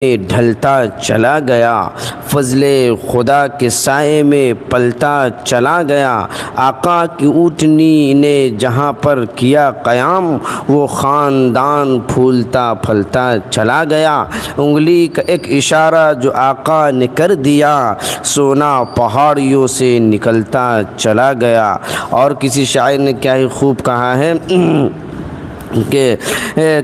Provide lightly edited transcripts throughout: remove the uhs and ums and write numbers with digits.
ڈھلتا چلا گیا، فضل خدا کے سائے میں پلتا چلا گیا۔ آقا کی اونٹنی نے جہاں پر کیا قیام، وہ خاندان پھولتا پھلتا چلا گیا۔ انگلی کا ایک اشارہ جو آقا نے کر دیا، سونا پہاڑیوں سے نکلتا چلا گیا۔ اور کسی شاعر نے کیا ہی خوب کہا ہے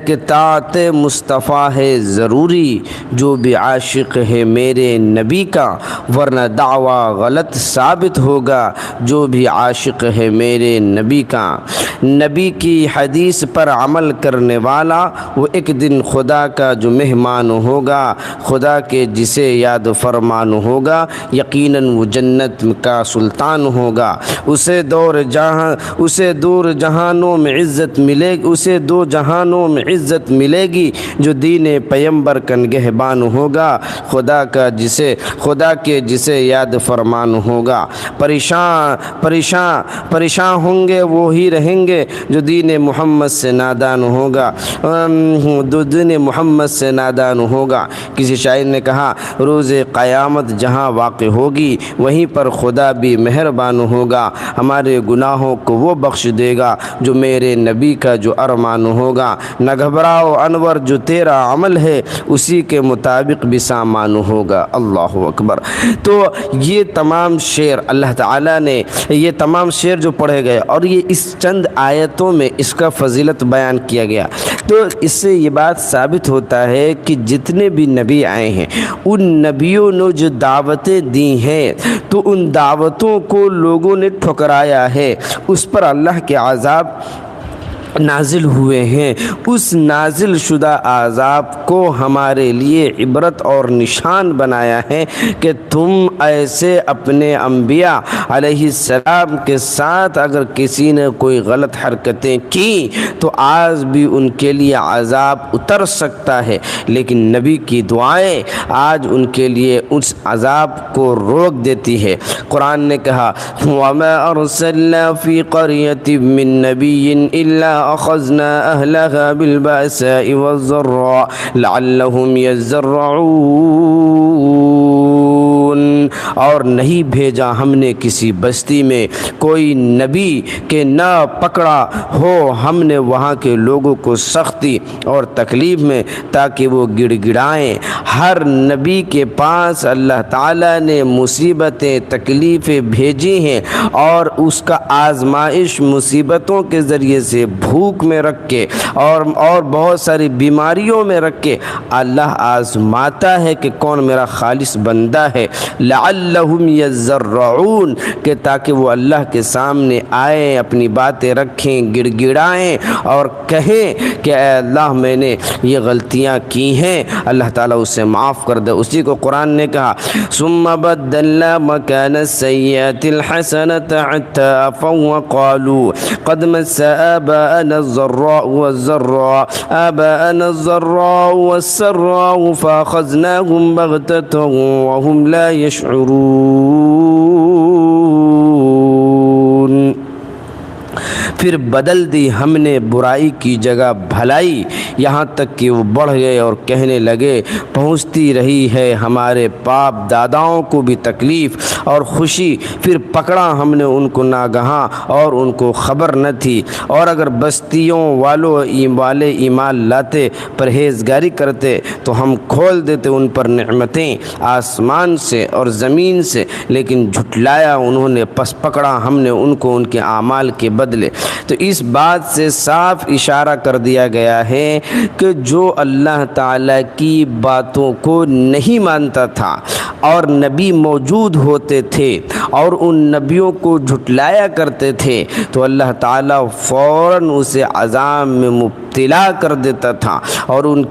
کہ طاعت مصطفیٰ ہے ضروری، جو بھی عاشق ہے میرے نبی کا، ورنہ دعویٰ غلط ثابت ہوگا جو بھی عاشق ہے میرے نبی کا۔ نبی کی حدیث پر عمل کرنے والا وہ ایک دن خدا کا جو مہمان ہوگا، خدا کے جسے یاد فرمان ہوگا، یقیناً وہ جنت کا سلطان ہوگا۔ اسے دور جہانوں میں عزت ملے گی، اسے دو جہانوں میں عزت ملے گی جو دین پیمبر کا نگہبان ہوگا، خدا کے جسے یاد فرمان ہوگا۔ پریشان ہوں گے وہی رہیں گے جو دین محمد سے نادان ہوگا، دین محمد سے نادان ہوگا۔ کسی شاعر نے کہا روز قیامت جہاں واقع ہوگی وہیں پر خدا بھی مہربان ہوگا، ہمارے گناہوں کو وہ بخش دے گا جو میرے نبی کا جو ارمان ہوگا۔ نہ گھبراؤ انور، جو تیرا عمل ہے اسی کے مطابق بھی سامان ہوگا۔ اللہ اکبر۔ تو یہ تمام شعر اللہ تعالیٰ نے، یہ تمام شعر جو پڑھے گئے اور یہ اس چند آیتوں میں اس کا فضیلت بیان کیا گیا، تو اس سے یہ بات ثابت ہوتا ہے کہ جتنے بھی نبی آئے ہیں ان نبیوں نے جو دعوتیں دی ہیں تو ان دعوتوں کو لوگوں نے ٹھکرایا ہے، اس پر اللہ کے عذاب نازل ہوئے ہیں۔ اس نازل شدہ عذاب کو ہمارے لیے عبرت اور نشان بنایا ہے کہ تم ایسے اپنے انبیاء علیہ السلام کے ساتھ اگر کسی نے کوئی غلط حرکتیں کی تو آج بھی ان کے لیے عذاب اتر سکتا ہے، لیکن نبی کی دعائیں آج ان کے لیے اس عذاب کو روک دیتی ہے۔ قرآن نے کہا وَمَا أَرْسَلْنَا فِي قَرْيَةٍ مِّن نَّبِيٍّ إِلَّا أخذنا أهلها بالبأساء والضراء لعلهم يضرعون، اور نہیں بھیجا ہم نے کسی بستی میں کوئی نبی کہ نہ پکڑا ہو ہم نے وہاں کے لوگوں کو سختی اور تکلیف میں تاکہ وہ گڑ گڑائیں۔ ہر نبی کے پاس اللہ تعالیٰ نے مصیبتیں تکلیفیں بھیجی ہیں، اور اس کا آزمائش مصیبتوں کے ذریعے سے بھوک میں رکھ کے اور بہت ساری بیماریوں میں رکھ کے اللہ آزماتا ہے کہ کون میرا خالص بندہ ہے۔ لعلہم یضرعون، کہ تاکہ وہ اللہ کے سامنے آئیں، اپنی باتیں رکھیں، گڑ گڑائیں اور کہیں کہ اے اللہ میں نے یہ غلطیاں کی ہیں، اللہ تعالیٰ اسے معاف کر دے۔ اسی کو قرآن نے کہا ثم بدلنا مکان السیئۃ الحسنۃ حتی عفوا وقالوا قد مس آباءنا الضراء والسراء فأخذناهم بغتة وهم لا يشعرون۔ پھر بدل دی ہم نے برائی کی جگہ بھلائی، یہاں تک کہ وہ بڑھ گئے اور کہنے لگے پہنچتی رہی ہے ہمارے باپ داداؤں کو بھی تکلیف اور خوشی، پھر پکڑا ہم نے ان کو ناگہاں اور ان کو خبر نہ تھی۔ اور اگر بستیوں والے ایمان لاتے، پرہیزگاری کرتے تو ہم کھول دیتے ان پر نعمتیں آسمان سے اور زمین سے، لیکن جھٹلایا انہوں نے، پس پکڑا ہم نے ان کو ان کے اعمال کے بدلے۔ تو اس بات سے صاف اشارہ کر دیا گیا ہے کہ جو اللہ تعالیٰ کی باتوں کو نہیں مانتا تھا اور نبی موجود ہوتے تھے اور ان نبیوں کو جھٹلایا کرتے تھے تو اللہ تعالیٰ فوراً اسے عذاب میں مبتلا کر دیتا تھا، اور ان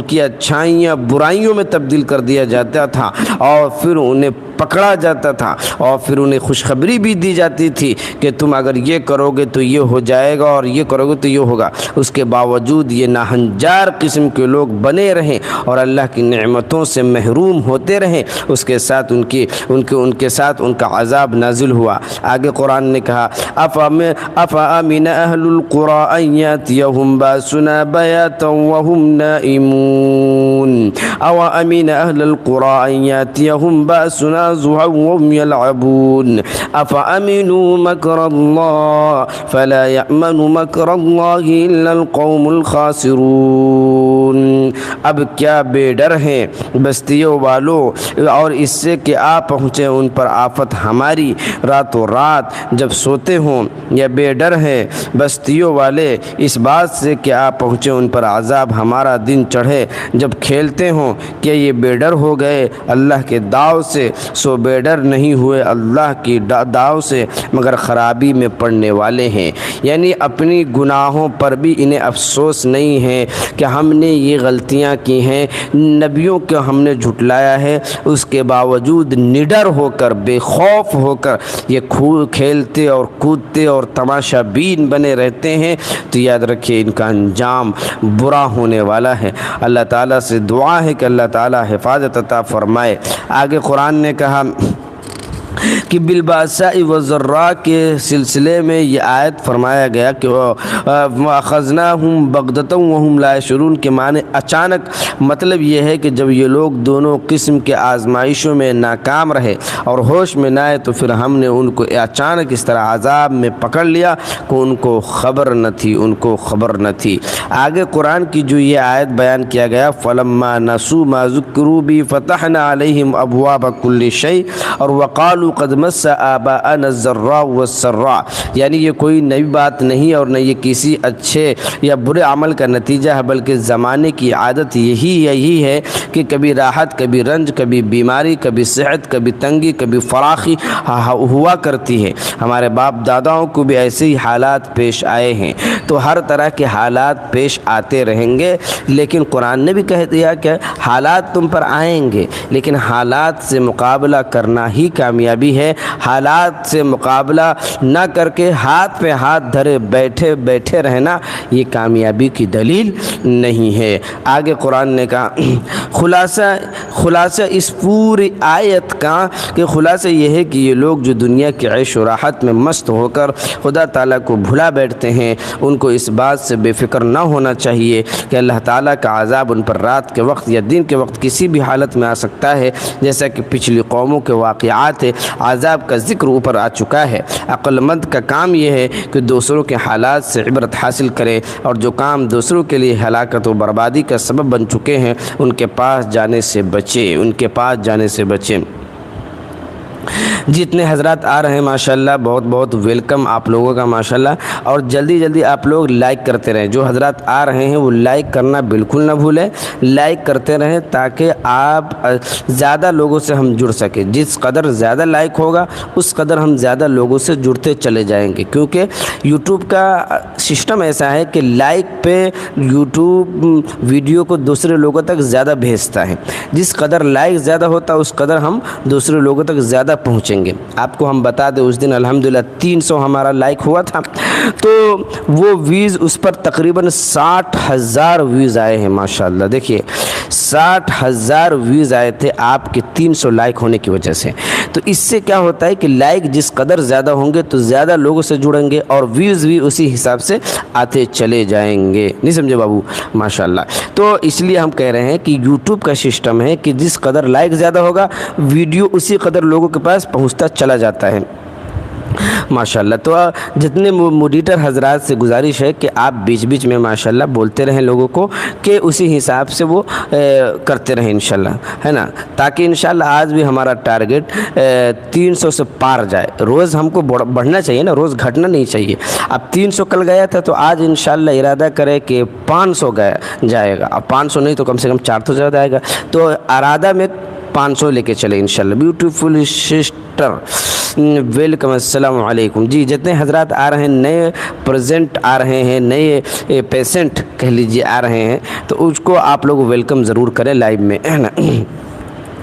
کی اچھائیاں برائیوں میں تبدیل کر دیا جاتا تھا، اور پھر انہیں پکڑا جاتا تھا، اور پھر انہیں خوشخبری بھی دی جاتی تھی کہ تم اگر یہ کرو گے تو یہ ہو جائے گا اور یہ کرو گے تو یہ ہوگا۔ اس کے باوجود یہ ناہنجار قسم کے لوگ بنے رہیں اور اللہ کی نعمتوں سے محروم ہوتے رہیں، اس کے ساتھ ان کے ساتھ ان کا عذاب نازل ہوا۔ آگے قرآن نے کہا افامن اہل القری ان یاتیہم بأسنا بياتا وهم نائمون أوأمن أهل القرى أن يأتيهم بأسنا ضحى وهم يلعبون أفأمنوا مكر الله فلا يأمن مكر الله إلا القوم الخاسرون۔ اب کیا بے ڈر ہیں بستیوں والوں اور اس سے کہ آ پہنچے ان پر آفت ہماری راتوں رات جب سوتے ہوں، یا بے ڈر ہیں بستیوں والے اس بات سے کہ آ پہنچے ان پر عذاب ہمارا دن چڑھے جب کھیلتے ہوں، کہ یہ بے ڈر ہو گئے اللہ کے داؤ سے، سو بے ڈر نہیں ہوئے اللہ کی داؤ سے مگر خرابی میں پڑنے والے ہیں۔ یعنی اپنی گناہوں پر بھی انہیں افسوس نہیں ہے کہ ہم نے یہ غلطیاں کی ہیں، نبیوں کو ہم نے جھٹلایا ہے، اس کے باوجود نڈر ہو کر بے خوف ہو کر یہ کھیلتے اور کودتے اور تماشا بین بنے رہتے ہیں، تو یاد رکھیے ان کا انجام برا ہونے والا ہے۔ اللہ تعالیٰ سے دعا ہے کہ اللہ تعالیٰ حفاظت عطا فرمائے۔ آگے قرآن نے کہا کہ بالباساء والضراء کے سلسلے میں یہ آیت فرمایا گیا کہ وَأَخَذْنَاهُمْ بَغْتَةً وَهُمْ لَا يَشْعُرُونَ کے معنی اچانک، مطلب یہ ہے کہ جب یہ لوگ دونوں قسم کے آزمائشوں میں ناکام رہے اور ہوش میں نہ آئے تو پھر ہم نے ان کو اچانک اس طرح عذاب میں پکڑ لیا کہ ان کو خبر نہ تھی، آگے قرآن کی جو یہ آیت بیان کیا گیا فَلَمَّا نَسُوا مَا ذُكِّرُوا بِهِ فَتَحْنَا عَلَيْهِمْ أَبْوَابَ كُلِّ شَيْءٍ اور وَقَالُوا قد مس آباءنا الضراء والسراء، یعنی یہ کوئی نئی بات نہیں اور نہ یہ کسی اچھے یا برے عمل کا نتیجہ ہے، بلکہ زمانے کی عادت یہی ہے کہ کبھی راحت، کبھی رنج، کبھی بیماری، کبھی صحت، کبھی تنگی، کبھی فراخی ہوا کرتی ہے۔ ہمارے باپ داداؤں کو بھی ایسے ہی حالات پیش آئے ہیں، تو ہر طرح کے حالات پیش آتے رہیں گے، لیکن قرآن نے بھی کہہ دیا کہ حالات تم پر آئیں گے، لیکن حالات سے مقابلہ کرنا ہی کامیابی ہے۔ حالات سے مقابلہ نہ کر کے ہاتھ پہ ہاتھ دھرے بیٹھے رہنا یہ کامیابی کی دلیل نہیں ہے۔ آگے قرآن نے کہا خلاصہ اس پوری آیت کا کہ خلاصہ یہ ہے کہ یہ لوگ جو دنیا کی عیش و راحت میں مست ہو کر خدا تعالیٰ کو بھلا بیٹھتے ہیں، ان کو اس بات سے بے فکر نہ ہونا چاہیے کہ اللہ تعالیٰ کا عذاب ان پر رات کے وقت یا دن کے وقت کسی بھی حالت میں آ سکتا ہے، جیسا کہ پچھلی قوموں کے واقعات عذاب کا ذکر اوپر آ چکا ہے۔ عقل مند کا کام یہ ہے کہ دوسروں کے حالات سے عبرت حاصل کرے، اور جو کام دوسروں کے لیے ہلاکت و بربادی کا سبب بن چکے ہیں ان کے پاس جانے سے بچے۔ جتنے حضرات آ رہے ہیں ماشاءاللہ بہت بہت ویلکم آپ لوگوں کا ماشاءاللہ، اور جلدی آپ لوگ لائک کرتے رہیں۔ جو حضرات آ رہے ہیں وہ لائک کرنا بالکل نہ بھولیں، لائک کرتے رہیں تاکہ آپ زیادہ لوگوں سے ہم جڑ سکیں۔ جس قدر زیادہ لائک ہوگا اس قدر ہم زیادہ لوگوں سے جڑتے چلے جائیں گے، کیونکہ یوٹیوب کا سسٹم ایسا ہے کہ لائک پہ یوٹیوب ویڈیو کو دوسرے لوگوں تک زیادہ بھیجتا ہے۔ جس قدر لائک زیادہ ہوتا ہے اس قدر ہم دوسرے لوگوں تک زیادہ پہنچیں گے۔ آپ کو ہم بتا دیں اس دن الحمدللہ 300 ہمارا لائک ہوا تھا، تو وہ ویوز اس پر تقریباً 60,000 ویوز آئے ہیں ماشاءاللہ۔ دیکھیے 60,000 ویوز آئے تھے آپ کے 300 لائک ہونے کی وجہ سے۔ تو اس سے کیا ہوتا ہے کہ لائک جس قدر زیادہ ہوں گے تو زیادہ لوگوں سے جڑیں گے اور ویوز بھی اسی حساب سے آتے چلے جائیں گے۔ نہیں سمجھے بابو ماشاءاللہ؟ تو اس لیے ہم کہہ رہے ہیں کہ یوٹیوب کا سسٹم ہے کہ جس قدر لائک زیادہ ہوگا ویڈیو اسی قدر لوگوں کے پاس پہنچتا چلا جاتا ہے ماشاءاللہ۔ تو جتنے موڈیٹر حضرات سے گزارش ہے کہ آپ بیچ میں ماشاءاللہ بولتے رہیں لوگوں کو کہ اسی حساب سے وہ کرتے رہیں انشاءاللہ، ہے نا، تاکہ انشاءاللہ آج بھی ہمارا ٹارگٹ 300 سے پار جائے۔ روز ہم کو بڑھنا چاہیے نا، روز گھٹنا نہیں چاہیے۔ اب 300 کل گیا تھا تو آج انشاءاللہ ارادہ کرے کہ 500 جائے گا، اب 500 نہیں تو کم سے کم 400 زیادہ آئے گا، تو ارادہ میں 500 لے کے چلے انشاءاللہ۔ بیوٹیفل سسٹر ویلکم، السلام علیکم۔ جی جتنے حضرات آ رہے ہیں، نئے پریزنٹ آ رہے ہیں، نئے پیشنٹ کہہ لیجیے آ رہے ہیں، تو اس کو آپ لوگ ویلکم ضرور کریں لائیو میں، ہے نا۔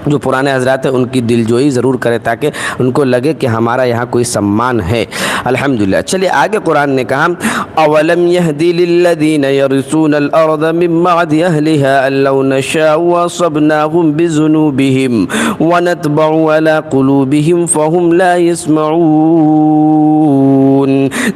جو پرانے حضرات ہیں ان کی دلجوئی ضرور کریں تاکہ ان کو لگے کہ ہمارا یہاں کوئی سمان ہے۔ الحمدللہ۔ چلیے آگے قرآن نے کہا اولم یہدی للذین یرثون الارض من بعد اہلها ان لو نشاء اصبناهم بذنوبهم ونطبع على قلوبهم فهم لا يسمعون۔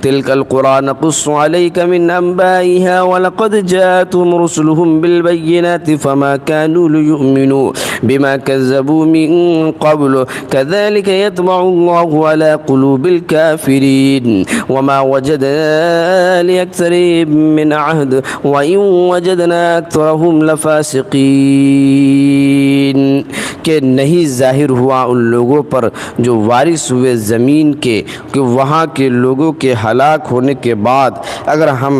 تلك القرى نقص عليك من أنبائها ولقد جاءتهم رسلهم بالبينات فما كانوا ليؤمنوا بما كذبوا من قبل كذلك يطبع الله على قلوب الكافرين وما وجدنا لأكثرهم من عهد وإن وجدنا أكثرهم لفاسقين کہ نہیں ظاہر ہوا ان لوگوں پر جو وارث ہوئے زمین کے کہ وہاں کے لوگوں کے ہلاک ہونے کے بعد اگر ہم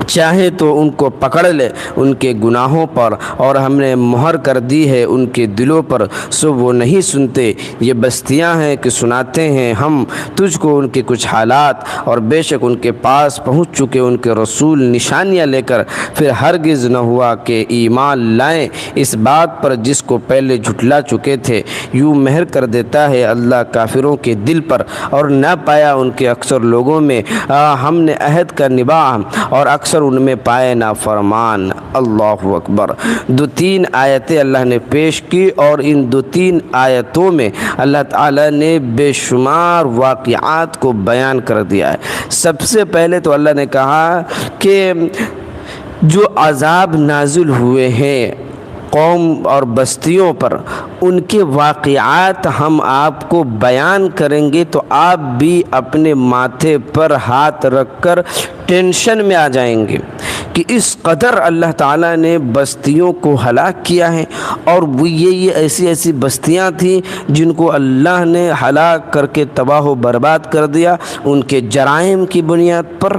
چاہیں تو ان کو پکڑ لے ان کے گناہوں پر اور ہم نے مہر کر دی ہے ان کے دلوں پر سو وہ نہیں سنتے. یہ بستیاں ہیں کہ سناتے ہیں ہم تجھ کو ان کے کچھ حالات اور بے شک ان کے پاس پہنچ چکے ان کے رسول نشانیاں لے کر پھر ہرگز نہ ہوا کہ ایمان لائیں اس بات پر جس کو پہلے جھٹلا چکے تھے. یوں مہر کر دیتا ہے اللہ کافروں کے دل پر اور نہ پایا ان کے اکثر لوگوں میں ہم نے عہد کا نباہ اور اکثر ان میں پائے نافرمان. اللہ اکبر. 2-3 آیتیں اللہ نے پیش کی اور ان 2-3 آیتوں میں اللہ تعالیٰ نے بے شمار واقعات کو بیان کر دیا ہے. سب سے پہلے تو اللہ نے کہا کہ جو عذاب نازل ہوئے ہیں قوم اور بستیوں پر ان کے واقعات ہم آپ کو بیان کریں گے تو آپ بھی اپنے ماتھے پر ہاتھ رکھ کر ٹینشن میں آ جائیں گے کہ اس قدر اللہ تعالیٰ نے بستیوں کو ہلاک کیا ہے. اور وہ یہ ایسی ایسی بستیاں تھیں جن کو اللہ نے ہلاک کر کے تباہ و برباد کر دیا ان کے جرائم کی بنیاد پر.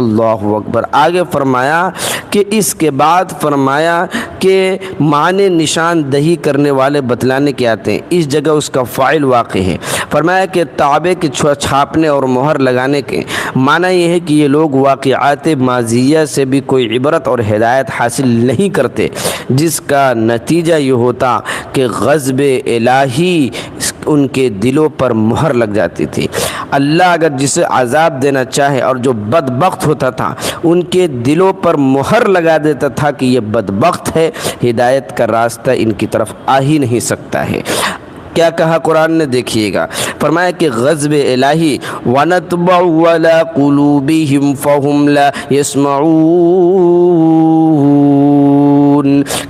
اللہ اکبر. آگے فرمایا کہ اس کے بعد فرمایا کہ معنی نشان دہی کرنے والے بتلانے کے آتے ہیں. اس جگہ اس کا فاعل واقع ہے. فرمایا کہ تابع کے چھاپنے اور مہر لگانے کے معنی یہ ہے کہ یہ لوگ واقعات ماضیہ سے بھی کوئی عبرت اور ہدایت حاصل نہیں کرتے جس کا نتیجہ یہ ہوتا کہ غضب الہی ان کے دلوں پر مہر لگ جاتی تھی. اللہ اگر جسے عذاب دینا چاہے اور جو بدبخت ہوتا تھا ان کے دلوں پر مہر لگا دیتا تھا کہ یہ بدبخت ہے ہدایت کا راستہ ان کی طرف آ ہی نہیں سکتا ہے. کیا کہا قرآن نے دیکھیے گا. فرمایا کہ غضب الہی وَنَطْبَعُ عَلَىٰ قُلُوبِهِمْ فَهُمْ لَا يَسْمَعُونَ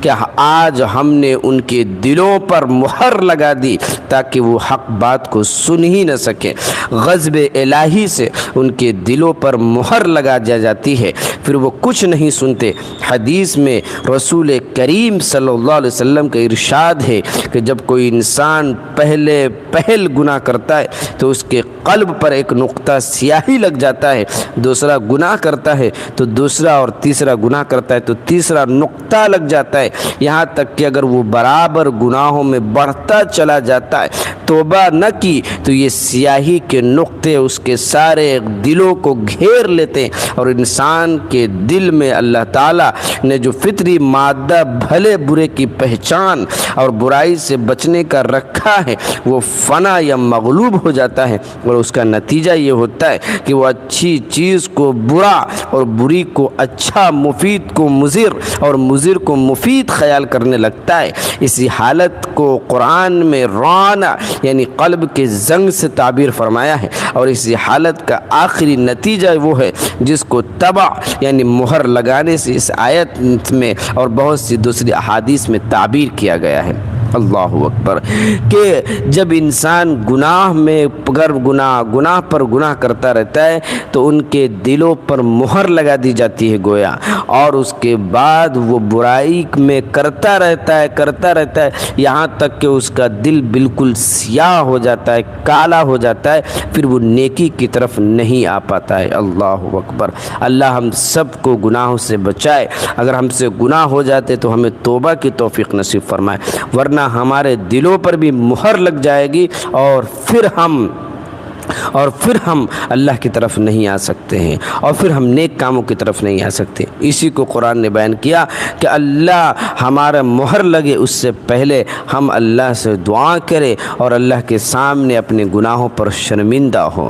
کہ آج ہم نے ان کے دلوں پر مہر لگا دی تاکہ وہ حق بات کو سن ہی نہ سکے. غضب الہی سے ان کے دلوں پر مہر لگا جاتی ہے پھر وہ کچھ نہیں سنتے. حدیث میں رسول کریم صلی اللہ علیہ وسلم کا ارشاد ہے کہ جب کوئی انسان پہل گناہ کرتا ہے تو اس کے قلب پر ایک نقطہ سیاہی لگ جاتا ہے. دوسرا گناہ کرتا ہے تو دوسرا اور تیسرا گناہ کرتا ہے تو تیسرا نقطہ لگ جاتا ہے. یہاں تک کہ اگر وہ برابر گناہوں میں بڑھتا چلا جاتا ہے توبہ نہ کی تو یہ سیاہی کے نقطے اس کے سارے دلوں کو گھیر لیتے ہیں اور انسان کے دل میں اللہ تعالیٰ نے جو فطری مادہ بھلے برے کی پہچان اور برائی سے بچنے کا رکھا ہے وہ فنا یا مغلوب ہو جاتا ہے اور اس کا نتیجہ یہ ہوتا ہے کہ وہ اچھی چیز کو برا اور بری کو اچھا مفید کو مضر اور مضر کو مفید خیال کرنے لگتا ہے. اسی حالت کو قرآن میں رانا یعنی قلب کے زنگ سے تعبیر فرمایا ہے اور اسی حالت کا آخری نتیجہ وہ ہے جس کو تبع یعنی مہر لگانے سے اس آیت میں اور بہت سی دوسری احادیث میں تعبیر کیا گیا ہے. اللہ اکبر. کہ جب انسان گناہ میں گناہ پر گناہ کرتا رہتا ہے تو ان کے دلوں پر مہر لگا دی جاتی ہے گویا اور اس کے بعد وہ برائی میں کرتا رہتا ہے یہاں تک کہ اس کا دل بالکل سیاہ ہو جاتا ہے کالا ہو جاتا ہے پھر وہ نیکی کی طرف نہیں آ پاتا ہے. اللہ اکبر. اللہ ہم سب کو گناہوں سے بچائے. اگر ہم سے گناہ ہو جاتے تو ہمیں توبہ کی توفیق نصیب فرمائے ورنہ ہمارے دلوں پر بھی مہر لگ جائے گی اور پھر ہم اللہ کی طرف نہیں آ سکتے ہیں اور پھر ہم نیک کاموں کی طرف نہیں آ سکتے. اسی کو قرآن نے بیان کیا کہ اللہ ہمارا مہر لگے اس سے پہلے ہم اللہ سے دعا کریں اور اللہ کے سامنے اپنے گناہوں پر شرمندہ ہوں.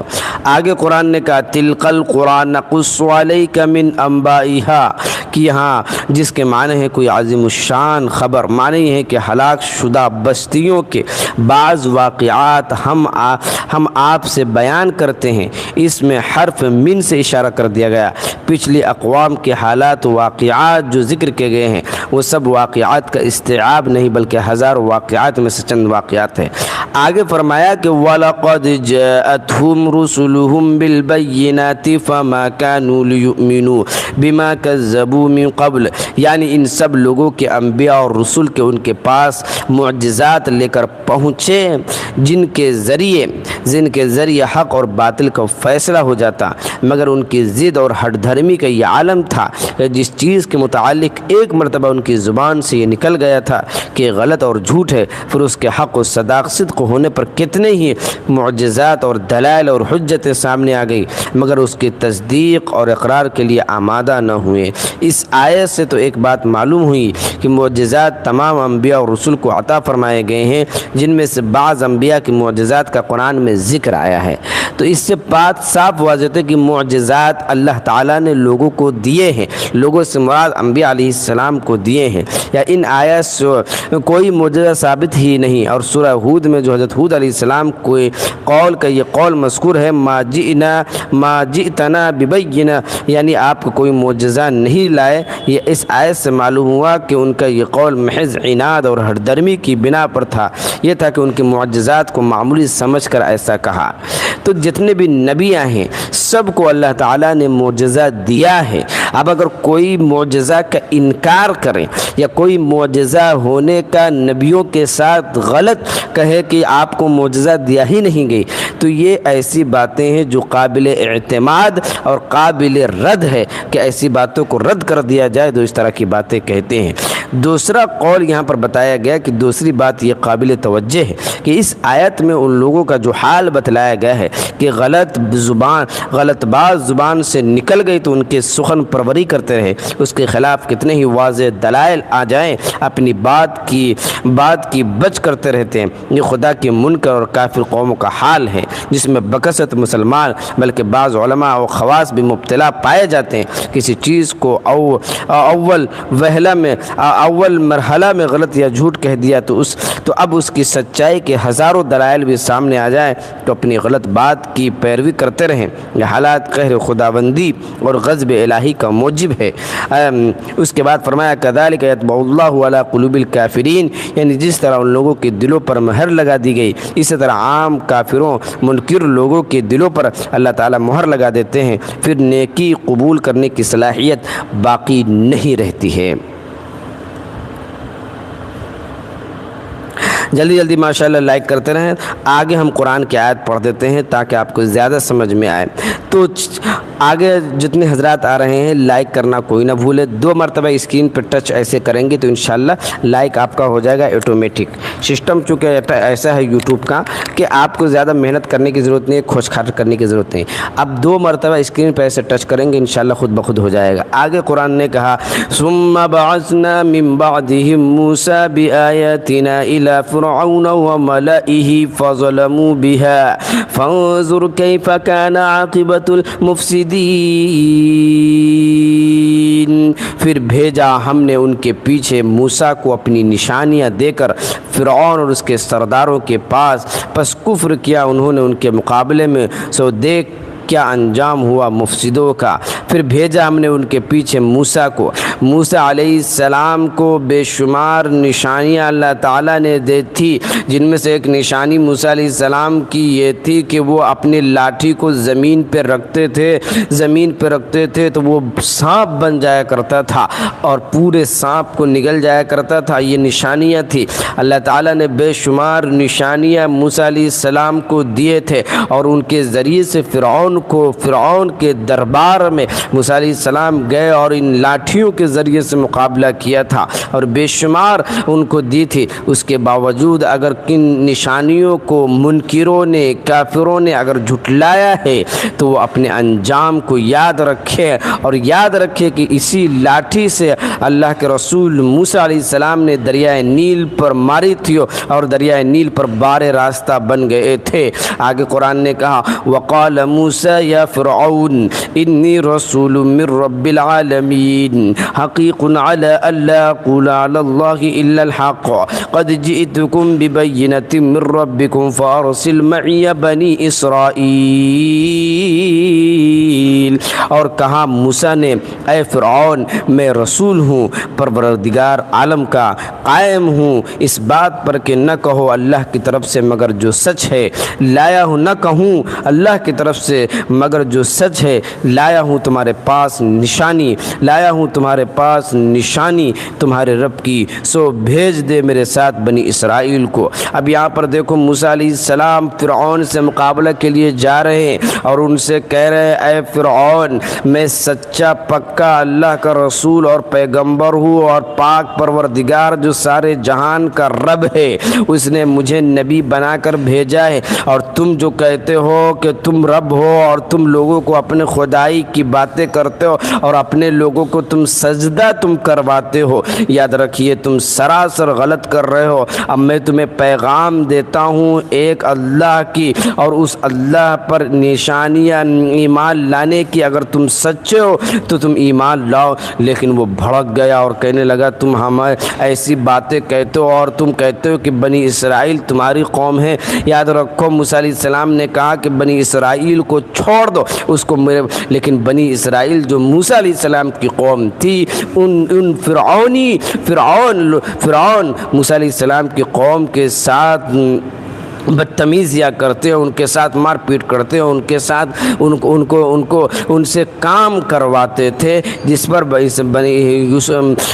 آگے قرآن نے کہا تلک القرآن نقص علیک من انبائها کہ یہاں جس کے معنی ہے کوئی عظیم الشان خبر معنی یہ ہے کہ ہلاک شدہ بستیوں کے بعض واقعات ہم آپ سے بیان کرتے ہیں۔ اس میں حرف من سے اشارہ کر دیا گیا۔ پچھلی اقوام کے حالات و واقعات جو ذکر کیے گئے ہیں وہ سب واقعات کا استیعاب نہیں بلکہ ہزاروں واقعات میں سے چند واقعات ہیں۔ آگے فرمایا کہ وَلَقَدْ جَاءَتْهُمْ رُسُلُهُمْ بِالْبَيِّنَاتِ فَمَا كَانُوا لِيُؤْمِنُوا بِمَا كَذَّبُوا مِن قَبْلُ، یعنی ان سب لوگوں کے انبیاء اور رسول کے ان کے پاس معجزات لے کر پہنچے جن کے ذریعے حق اور باطل کا فیصلہ ہو جاتا، مگر ان کی ضد اور ہٹ دھرمی کا یہ عالم تھا کہ جس چیز کے متعلق ایک مرتبہ ان کی زبان سے یہ نکل گیا تھا کہ غلط اور جھوٹ ہے، پھر اس کے حق و صدق ہونے پر کتنے ہی معجزات اور دلائل اور حجتیں سامنے آ گئی، مگر اس کی تصدیق اور اقرار کے لیے آمادہ نہ ہوئے۔ اس آیت سے تو ایک بات معلوم ہوئی کہ معجزات تمام انبیاء اور رسول کو عطا فرمائے گئے ہیں، جن میں سے بعض انبیاء کی معجزات کا قرآن میں ذکر آیا ہے۔ تو اس سے بات صاف واضح ہے کہ معجزات اللہ تعالیٰ نے لوگوں کو دیے ہیں، لوگوں سے مراد انبیاء علیہ السلام کو دیے ہیں، یا ان آیات سے کوئی معجزہ ثابت ہی نہیں۔ اور سورہ ہود میں جو حضرت ہود علیہ السلام کوئی قول کا یہ قول مذکور ہے، ما جئتنا ببینہ، یعنی آپ کو کوئی معجزہ نہیں لائے۔ یہ اس آیت سے معلوم ہوا کہ ان کا یہ قول محض عناد اور ہٹ درمی کی بنا پر تھا، یہ تھا کہ ان کے معجزات کو معمولی سمجھ کر ایسا کہا۔ تو جتنے بھی نبیاں ہیں سب کو اللہ تعالیٰ نے معجزہ دیا ہے۔ اب اگر کوئی معجزہ کا انکار کرے یا کوئی معجزہ ہونے کا نبیوں کے ساتھ غلط کہے کہ آپ کو معجزہ دیا ہی نہیں گئی، تو یہ ایسی باتیں ہیں جو قابل اعتماد اور قابل رد ہے کہ ایسی باتوں کو رد کر دیا جائے تو اس طرح کی باتیں کہتے ہیں۔ دوسرا قول یہاں پر بتایا گیا کہ دوسری بات یہ قابل توجہ ہے کہ اس آیت میں ان لوگوں کا جو حال بتلایا گیا ہے کہ غلط بات زبان سے نکل گئی تو ان کے سخن پروری کرتے رہے، اس کے خلاف کتنے ہی واضح دلائل آ جائیں اپنی بات کی بچ کرتے رہتے ہیں۔ یہ خدا کے منکر اور کافر قوموں کا حال ہے جس میں بکثرت مسلمان بلکہ بعض علماء و خواص بھی مبتلا پائے جاتے ہیں۔ کسی چیز کو اول مرحلہ میں غلط یا جھوٹ کہہ دیا تو اب اس کی سچائی کے ہزاروں دلائل بھی سامنے آ جائیں تو اپنی غلط بات کی پیروی کرتے رہیں۔ یہ حالات قہر خداوندی اور غضب الہی کا موجب ہے۔ اس کے بعد فرمایا کذالک یطبع اللہ علی قلوب الکافرین، یعنی جس طرح ان لوگوں کے دلوں پر مہر لگا دی گئی اسی طرح عام کافروں منکر لوگوں کے دلوں پر اللہ تعالیٰ مہر لگا دیتے ہیں، پھر نیکی قبول کرنے کی صلاحیت باقی نہیں رہتی ہے۔ جلدی ماشاءاللہ لائک کرتے رہیں۔ آگے ہم قرآن کی آیت پڑھ دیتے ہیں تاکہ آپ کو زیادہ سمجھ میں آئے۔ تو آگے جتنے حضرات آ رہے ہیں لائک کرنا کوئی نہ بھولے، 2 مرتبہ اسکرین پہ ٹچ ایسے کریں گے تو انشاءاللہ لائک آپ کا ہو جائے گا آٹومیٹک۔ سسٹم چونکہ ایسا ہے یوٹیوب کا کہ آپ کو زیادہ محنت کرنے کی ضرورت نہیں ہے، کھوج کھاٹ کرنے کی ضرورت نہیں۔ اب 2 مرتبہ اسکرین پہ ایسے ٹچ کریں گے انشاءاللہ خود بخود ہو جائے گا۔ آگے قرآن نے کہا ثم بعثنا من بعدهم موسى بآياتنا إلى فرعون وملئه فظلموا بها فانظر كيف كان عاقبة المفسدين۔ پھر بھیجا ہم نے ان کے پیچھے موسیٰ کو اپنی نشانیاں دے کر فرعون اور اس کے سرداروں کے پاس، پس کفر کیا انہوں نے ان کے مقابلے میں، سو دیکھ کیا انجام ہوا مفسدوں کا۔ پھر بھیجا ہم نے ان کے پیچھے موسیٰ کو، موسیٰ علیہ السلام کو بے شمار نشانیاں اللہ تعالیٰ نے دی تھی، جن میں سے ایک نشانی موسیٰ علیہ السلام کی یہ تھی کہ وہ اپنی لاٹھی کو زمین پہ رکھتے تھے تو وہ سانپ بن جایا کرتا تھا اور پورے سانپ کو نگل جایا کرتا تھا۔ یہ نشانیاں تھی، اللہ تعالیٰ نے بے شمار نشانیاں موسیٰ علیہ السلام کو دیے تھے اور ان کے ذریعے سے فرعون کے دربار میں موسیٰ علیہ السلام گئے اور ان لاٹھیوں کے ذریعے سے مقابلہ کیا تھا اور بے شمار ان کو دی تھی۔ اس کے باوجود اگر کن نشانیوں کو منکروں نے، کافروں نے اگر جھٹلایا ہے تو وہ اپنے انجام کو یاد رکھے اور یاد رکھے کہ اسی لاٹھی سے اللہ کے رسول موسیٰ علیہ السلام نے دریائے نیل پر ماری تھی اور دریائے نیل پر بارے راستہ بن گئے تھے۔ آگے قرآن نے کہا وقال موسیٰ موسیٰ یا فرعون انی رسول من رب العالمین حقیق علی الا اقول علی اللہ الا الحق قد جئتکم ببینۃ من ربکم فارسل معی بنی اسرائیل۔ اور کہا موسیٰ نے اے فرعون میں رسول ہوں پروردگار عالم کا، قائم ہوں اس بات پر کہ نہ کہو اللہ کی طرف سے مگر جو سچ ہے، لایا ہوں نہ کہوں اللہ کی طرف سے مگر جو سچ ہے، لایا ہوں تمہارے پاس نشانی، لایا ہوں تمہارے پاس نشانی تمہارے رب کی، سو بھیج دے میرے ساتھ بنی اسرائیل کو۔ اب یہاں پر دیکھو موسیٰ علیہ السلام فرعون سے مقابلہ کے لیے جا رہے ہیں اور ان سے کہہ رہے ہیں اے فرعون میں سچا پکا اللہ کا رسول اور پیغمبر ہوں، اور پاک پروردگار جو سارے جہان کا رب ہے اس نے مجھے نبی بنا کر بھیجا ہے، اور تم جو کہتے ہو کہ تم رب ہو اور تم لوگوں کو اپنے خدائی کی باتیں کرتے ہو اور اپنے لوگوں کو تم سجدہ تم کرواتے ہو، یاد رکھیے تم سراسر غلط کر رہے ہو۔ اب میں تمہیں پیغام دیتا ہوں ایک اللہ کی اور اس اللہ پر نشانیاں ایمان لانے کی، اگر تم سچے ہو تو تم ایمان لاؤ۔ لیکن وہ بھڑک گیا اور کہنے لگا تم ہمیں ایسی باتیں کہتے ہو اور تم کہتے ہو کہ بنی اسرائیل تمہاری قوم ہے۔ یاد رکھو موسیٰ علیہ السلام نے کہا کہ بنی اسرائیل کو چھوڑ دو اس کو میرے، لیکن بنی اسرائیل جو موسیٰ علیہ السلام کی قوم تھی ان فرعون موسیٰ علیہ السلام کی قوم کے ساتھ بدتمیزیاں کرتے ہیں، ان کے ساتھ مار پیٹ کرتے ہیں، ان کے ساتھ ان سے کام کرواتے تھے، جس پر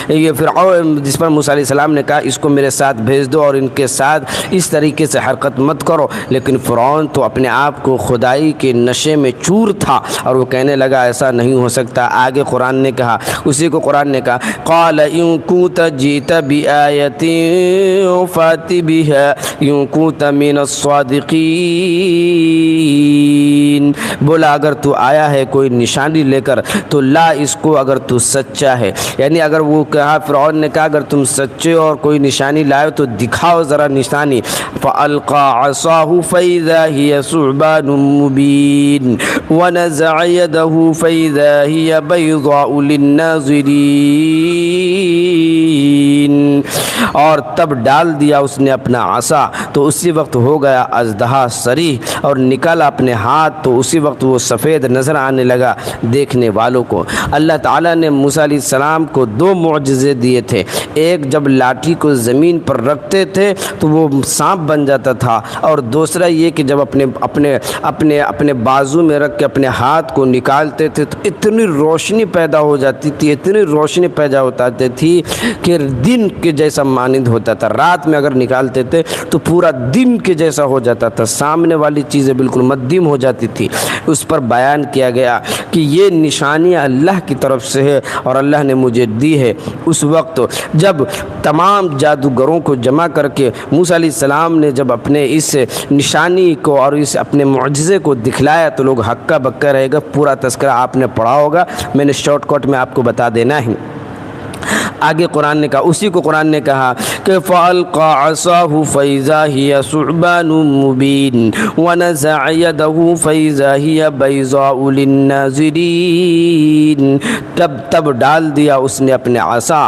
یہ فرعون جس پر موسیٰ علیہ السلام نے کہا اس کو میرے ساتھ بھیج دو اور ان کے ساتھ اس طریقے سے حرکت مت کرو۔ لیکن فرعون تو اپنے آپ کو خدائی کے نشے میں چور تھا اور وہ کہنے لگا ایسا نہیں ہو سکتا۔ آگے قرآن نے کہا، اسی کو قرآن نے کہا قال ان كنت جئت بآیۃ فأت بها ان كنت من الصادقین، بولا اگر تو آیا ہے کوئی نشانی لے کر تو لا اس کو اگر تو سچا ہے، یعنی اگر وہ کہا فرعون نے کہا اگر تم سچے اور کوئی نشانی لائے تو دکھاؤ ذرا نشانی۔ فألقى عصاه فإذا هي ثعبان مبين ونزع يده فإذا هي بيضاء للناظرين، اور تب ڈال دیا اس نے اپنا عصا تو اسی وقت ہو گیا اژدہا صریح، اور نکالا اپنے ہاتھ تو اسی وقت وہ سفید نظر آنے لگا دیکھنے والوں کو۔ اللہ تعالیٰ نے موسیٰ علیہ السلام کو دو معجزے دیے تھے، ایک جب لاٹھی کو زمین پر رکھتے تھے تو وہ سانپ بن جاتا تھا، اور دوسرا یہ کہ جب اپنے بازو میں رکھ کے اپنے ہاتھ کو نکالتے تھے تو اتنی روشنی پیدا ہو جاتی تھی، اتنی روشنی پیدا ہوتی تھی کہ دن کے جیسا مانند ہوتا تھا، رات میں اگر نکالتے تھے تو پورا دن کے جیسا ہو جاتا تھا، سامنے والی چیزیں بالکل مدھم ہو جاتی تھی۔ اس پر بیان کیا گیا کہ یہ نشانیاں اللہ کی طرف سے ہے اور اللہ نے مجھے دی ہے۔ اس وقت جب تمام جادوگروں کو جمع کر کے موسیٰ علیہ السلام نے جب اپنے اس نشانی کو اور اس اپنے معجزے کو دکھلایا تو لوگ ہکا بکا رہے گا، پورا تذکرہ آپ نے پڑھا ہوگا، میں نے شارٹ کٹ میں آپ کو بتا دینا ہے۔ آگے قرآن نے کہا، اسی کو قرآن نے کہا کہ فَأَلْقَى عَصَاهُ فَإِذَا هِيَ ثُعْبَانٌ مُّبِينٌ وَنَزَعَ يَدَهُ فَإِذَا هِيَ بَيْضَاءُ لِلنَّاظِرِينَ، تب ڈال دیا اس نے اپنے عصا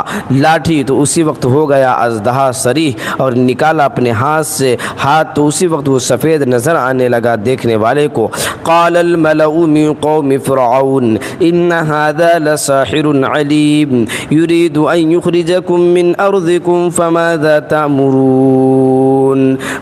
لاٹھی تو اسی وقت ہو گیا اژدہا صریح، اور نکالا اپنے ہاتھ سے ہاتھ تو اسی وقت وہ سفید نظر آنے لگا دیکھنے والے کو۔ قَالَ الْمَلَأُ مِن قَوْمِ فِرْعَوْنَ إِنَّ هَذَا لَسَاحِرٌ عَلِيمٌ يُرِيدُ أن يخرجكم من أرضكم فماذا تأمرون،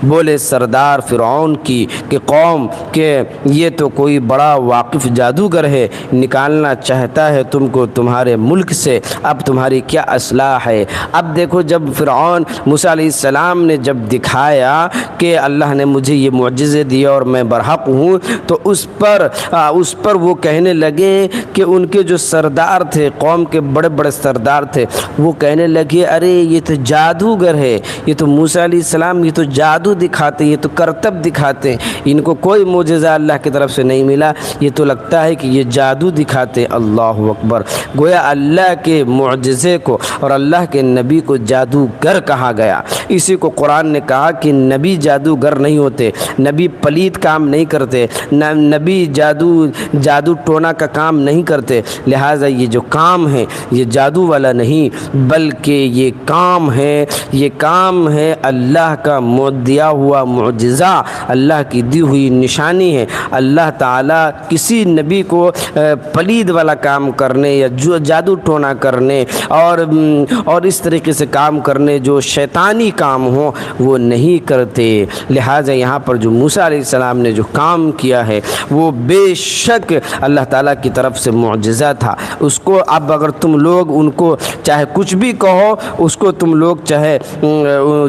بولے سردار فرعون کی کہ قوم کہ یہ تو کوئی بڑا واقف جادوگر ہے، نکالنا چاہتا ہے تم کو تمہارے ملک سے، اب تمہاری کیا اصلاح ہے۔ اب دیکھو جب فرعون موسیٰ علیہ السلام نے جب دکھایا کہ اللہ نے مجھے یہ معجزے دیے اور میں برحق ہوں، تو اس پر وہ کہنے لگے کہ ان کے جو سردار تھے، قوم کے بڑے بڑے سردار تھے، وہ کہنے لگے ارے یہ تو جادوگر ہے، یہ تو موسیٰ علیہ السلام یہ تو جادو دکھاتے، یہ تو کرتب دکھاتے ہیں، ان کو کوئی معجزہ اللہ کی طرف سے نہیں ملا، یہ تو لگتا ہے کہ یہ جادو دکھاتے۔ اللہ اکبر! گویا اللہ کے معجزے کو اور اللہ کے نبی کو جادوگر کہا گیا۔ اسی کو قرآن نے کہا کہ نبی جادوگر نہیں ہوتے، نبی پلید کام نہیں کرتے، نبی جادو ٹونا کا کام نہیں کرتے، لہٰذا یہ جو کام ہے یہ جادو والا نہیں، بلکہ یہ کام ہے اللہ کا دیا ہوا معجزہ، اللہ کی دی ہوئی نشانی ہے۔ اللہ تعالیٰ کسی نبی کو پلید والا کام کرنے یا جادو ٹونا کرنے اور اس طریقے سے کام کرنے جو شیطانی کام ہو وہ نہیں کرتے۔ لہٰذا یہاں پر جو موسیٰ علیہ السلام نے جو کام کیا ہے وہ بے شک اللہ تعالیٰ کی طرف سے معجزہ تھا۔ اس کو اب اگر تم لوگ ان کو چاہے کچھ بھی کہو، اس کو تم لوگ چاہے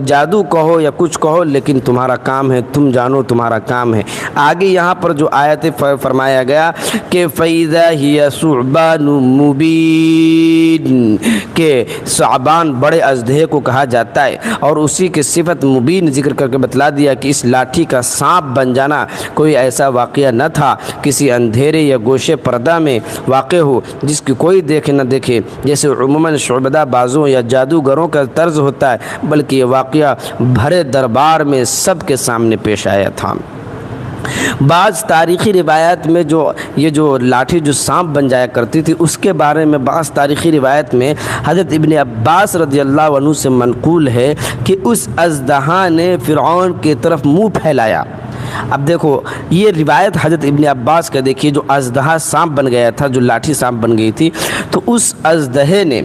جادو کہو یا کچھ کہو، لیکن تمہارا کام ہے، تم جانو تمہارا کام ہے۔ آگے یہاں پر جو آیت فرمایا گیا کہ فَإِذَا هِيَ ثُعْبَانٌ مُبِينٌ، کہ ثعبان بڑے اژدہے کو کہا جاتا ہے، اور اسی کے صفت مبین ذکر کر کے بتلا دیا کہ اس لاٹھی کا سانپ بن جانا کوئی ایسا واقعہ نہ تھا کسی اندھیرے یا گوشے پردہ میں واقع ہو جس کی کوئی دیکھے نہ دیکھے، جیسے عموماً شعبدہ بازوں یا جادوگروں کا طرز ہوتا ہے، بلکہ یہ واقعہ بھرے دربار میں سب کے سامنے پیش آیا تھا۔ بعض تاریخی روایات میں یہ جو لاٹھی جو سانپ بن جایا کرتی تھی اس کے بارے میں بعض تاریخی روایت میں حضرت ابن عباس رضی اللہ عنہ سے منقول ہے کہ اس اژدہا نے فرعون کی طرف منہ پھیلایا۔ اب دیکھو یہ روایت حضرت ابن عباس کا دیکھیے، جو اژدہا سانپ بن گیا تھا، جو لاٹھی سانپ بن گئی تھی، تو اس اژدہے نے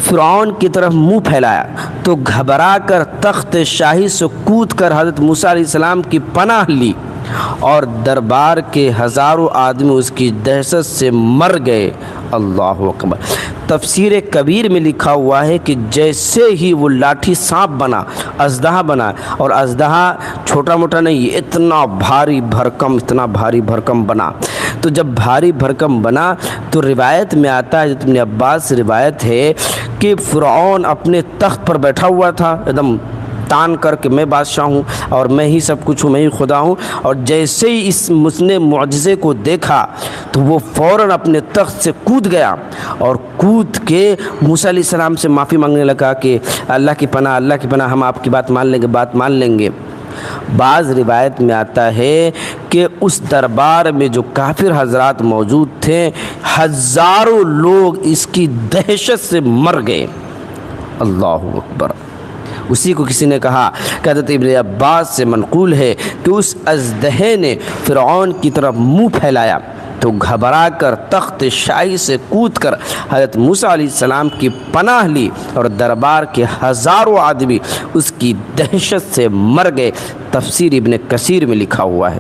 فرعون کی طرف منہ پھیلایا تو گھبرا کر تخت شاہی سے کود کر حضرت موسیٰ علیہ السلام کی پناہ لی، اور دربار کے ہزاروں آدمی اس کی دہشت سے مر گئے۔ اللہ اکبر! تفسیر کبیر میں لکھا ہوا ہے کہ جیسے ہی وہ لاٹھی سانپ بنا، اژدہا بنا، اور اژدہا چھوٹا موٹا نہیں، اتنا بھاری بھرکم بنا، تو جب بھاری بھرکم بنا تو روایت میں آتا ہے، ابن عباس سے روایت ہے کہ فرعون اپنے تخت پر بیٹھا ہوا تھا، ایک دم تان کر کے میں بادشاہ ہوں اور میں ہی سب کچھ ہوں، میں ہی خدا ہوں، اور جیسے ہی اس نے معجزے کو دیکھا تو وہ فوراً اپنے تخت سے کود گیا، اور کود کے موسیٰ علیہ السلام سے معافی مانگنے لگا کہ اللہ کی پناہ ہم آپ کی بات مان لیں گے۔ بعض روایت میں آتا ہے کہ اس دربار میں جو کافر حضرات موجود تھے، ہزاروں لوگ اس کی دہشت سے مر گئے۔ اللہ اکبر! اسی کو کسی نے کہا کہ حضرت ابن عباس سے منقول ہے کہ اس اژدہے نے فرعون کی طرف منہ پھیلایا تو گھبرا کر تخت شاہی سے کود کر حضرت موسیٰ علیہ السلام کی پناہ لی، اور دربار کے ہزاروں آدمی اس کی دہشت سے مر گئے۔ تفسیر ابن کثیر میں لکھا ہوا ہے۔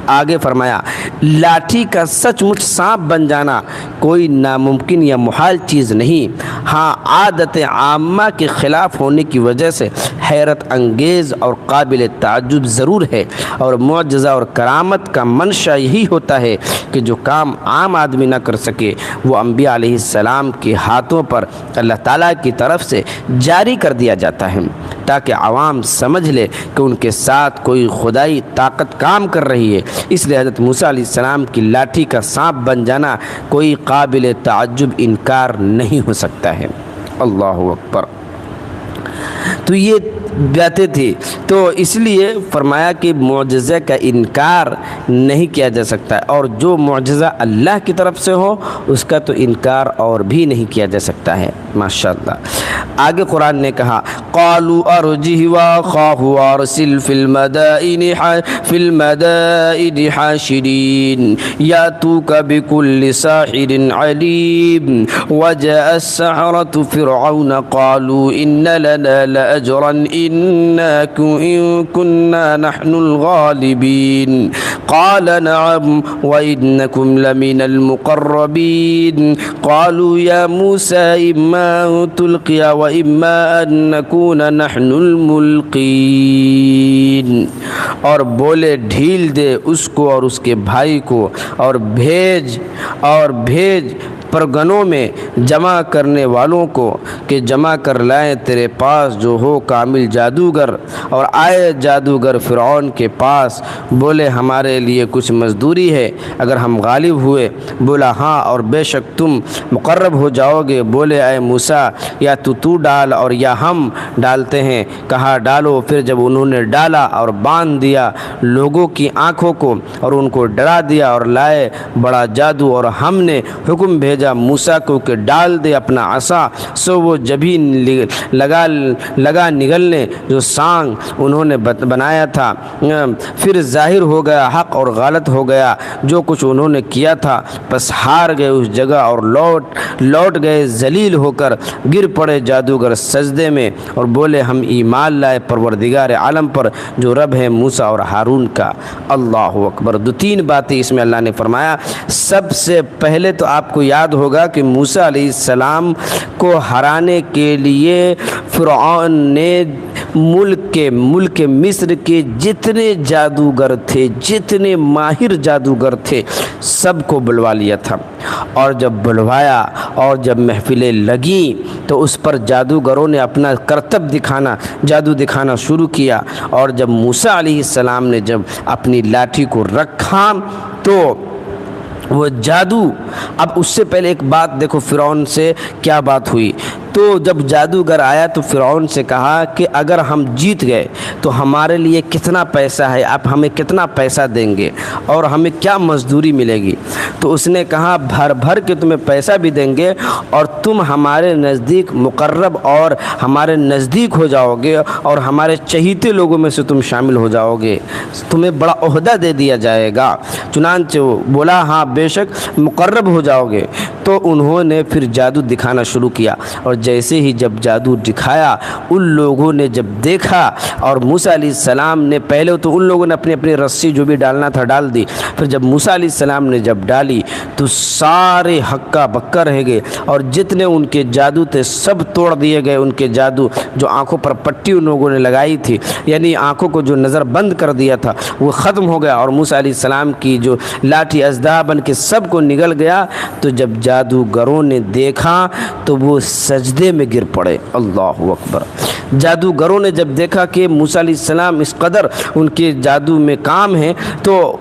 آگے فرمایا، لاٹھی کا سچ مچ سانپ بن جانا کوئی ناممکن یا محال چیز نہیں، ہاں عادت عامہ کے خلاف ہونے کی وجہ سے حیرت انگیز اور قابل تعجب ضرور ہے، اور معجزہ اور کرامت کا منشا یہی ہوتا ہے کہ جو کام عام آدمی نہ کر سکے وہ انبیاء علیہ السلام کے ہاتھوں پر اللہ تعالیٰ کی طرف سے جاری کر دیا جاتا ہے، تاکہ عوام سمجھ لے کہ ان کے ساتھ کوئی خدائی طاقت کام کر رہی ہے۔ اس لیے حضرت موسیٰ علیہ السلام کی لاٹھی کا سانپ بن جانا کوئی قابل تعجب انکار نہیں ہو سکتا ہے۔ اللہ اکبر! تو یہ باتیں تھی، تو اس لیے فرمایا کہ معجزے کا انکار نہیں کیا جا سکتا، اور جو معجزہ اللہ کی طرف سے ہو اس کا تو انکار اور بھی نہیں کیا جا سکتا ہے۔ ماشاءاللہ! آگے قرآن نے کہا، قالوا ارجه واخاه وارسل في المدائن حاشرين ياتوك بكل ساحر عليم وجاء السحرة فرعون قالوا إن لنا لأجرا إن كنا نحن الغالبين قال نعم وإنكم لمن المقربين قالوا يا موسى إما أن تلقي وإما أن نكون نحن الملقين، اور بولے ڈھیل دے اس کو اور اس کے بھائی کو، اور بھیج پرگنوں میں جمع کرنے والوں کو کہ جمع کر لائیں تیرے پاس جو ہو کامل جادوگر۔ اور آئے جادوگر فرعون کے پاس، بولے ہمارے لیے کچھ مزدوری ہے اگر ہم غالب ہوئے؟ بولا ہاں، اور بے شک تم مقرب ہو جاؤ گے۔ بولے اے موسیٰ، یا تو ڈال اور یا ہم ڈالتے ہیں؟ کہا ڈالو۔ پھر جب انہوں نے ڈالا اور باندھ دیا لوگوں کی آنکھوں کو اور ان کو ڈرا دیا اور لائے بڑا جادو، اور ہم نے حکم بھیجا موسیٰ کو کہ ڈال دے اپنا عصا، سو وہ جبھی لگا نگلنے جو سانگ انہوں نے بنایا تھا۔ پھر ظاہر ہو گیا حق اور غلط ہو گیا جو کچھ انہوں نے کیا تھا، پس ہار گئے اس جگہ اور لوٹ گئے ذلیل ہو کر۔ گر پڑے جادوگر سجدے میں اور بولے ہم ایمان لائے پروردگار عالم پر جو رب ہے موسیٰ اور ہارون کا۔ اللہ اکبر۔ دو تین باتیں اس میں اللہ نے فرمایا۔ سب سے پہلے تو آپ کو یاد ہوگا کہ موسیٰ علیہ السلام کو ہرانے کے لیے فرعون نے ملک مصر کے جتنے جادوگر تھے، جتنے ماہر جادوگر تھے، سب کو بلوا لیا تھا۔ اور جب بلوایا اور جب محفلیں لگیں تو اس پر جادوگروں نے اپنا کرتب جادو دکھانا شروع کیا۔ اور جب موسیٰ علیہ السلام نے جب اپنی لاٹھی کو رکھا تو وہ جادو، اب اس سے پہلے ایک بات دیکھو فرعون سے کیا بات ہوئی۔ تو جب جادوگر آیا تو فرعون سے کہا کہ اگر ہم جیت گئے تو ہمارے لیے کتنا پیسہ ہے، آپ ہمیں کتنا پیسہ دیں گے اور ہمیں کیا مزدوری ملے گی؟ تو اس نے کہا بھر کے تمہیں پیسہ بھی دیں گے اور تم ہمارے نزدیک مقرب اور ہمارے نزدیک ہو جاؤ گے اور ہمارے چہیتے لوگوں میں سے تم شامل ہو جاؤ گے، تمہیں بڑا عہدہ دے دیا جائے گا۔ چنانچہ وہ بولا ہاں بے شک مقرب ہو جاؤ گے۔ تو انہوں نے پھر جادو دکھانا شروع کیا، اور جیسے ہی جب جادو دکھایا ان لوگوں نے جب دیکھا، اور موسیٰ علیہ السلام نے پہلے تو ان لوگوں نے اپنی رسی جو بھی ڈالنا تھا ڈال دی، پھر جب موسیٰ علیہ السلام نے جب ڈالی تو سارے ہکا بکا رہ گئے، اور جتنے ان کے جادو تھے سب توڑ دیے گئے۔ ان کے جادو جو آنکھوں پر پٹی ان لوگوں نے لگائی تھی، یعنی آنکھوں کو جو نظر بند کر دیا تھا، وہ ختم ہو گیا، اور موسیٰ علیہ السلام کی جو لاٹھی اژدہا بن کے سب کو نگل گیا۔ تو جب جادوگروں نے دیکھا تو وہ سجدے میں گر پڑے۔ اللہ اکبر۔ جادوگروں نے جب دیکھا کہ موسیٰ علیہ السلام اس قدر ان کے جادو میں کام ہیں تو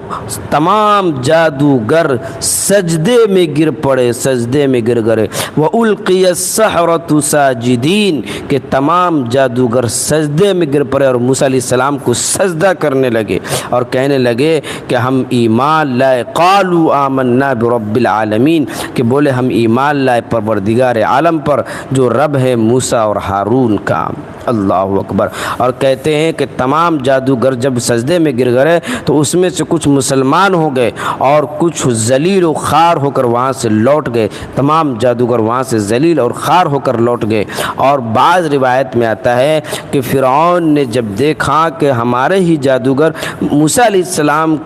تمام جادوگر سجدے میں گر پڑے، سجدے میں گر گئے۔ وَأُلْقِيَ السَّحَرَةُ سَاجِدِينَ کہ تمام جادوگر سجدے میں گر پڑے اور موسیٰ علیہ السلام کو سجدہ کرنے لگے اور کہنے لگے کہ ہم ایمان لائے۔ قَالُوا آمَنَّا بِرَبِّ الْعَالَمِينَ کہ بولے ہم ایمان لائے پروردگار عالم پر جو رب ہے موسیٰ اور ہارون کا۔ اللہ اکبر۔ اور کہتے ہیں کہ تمام جادوگر جب سجدے میں گر گئے تو اس میں سے کچھ مسلمان ہو گئے اور کچھ ذلیل و خوار ہو کر وہاں سے لوٹ گئے۔ تمام جادوگر وہاں سے ذلیل اور خوار ہو کر لوٹ گئے۔ اور بعض روایت میں آتا ہے کہ فرعون نے جب دیکھا کہ ہمارے ہی جادوگر موسیٰ علیہ السلام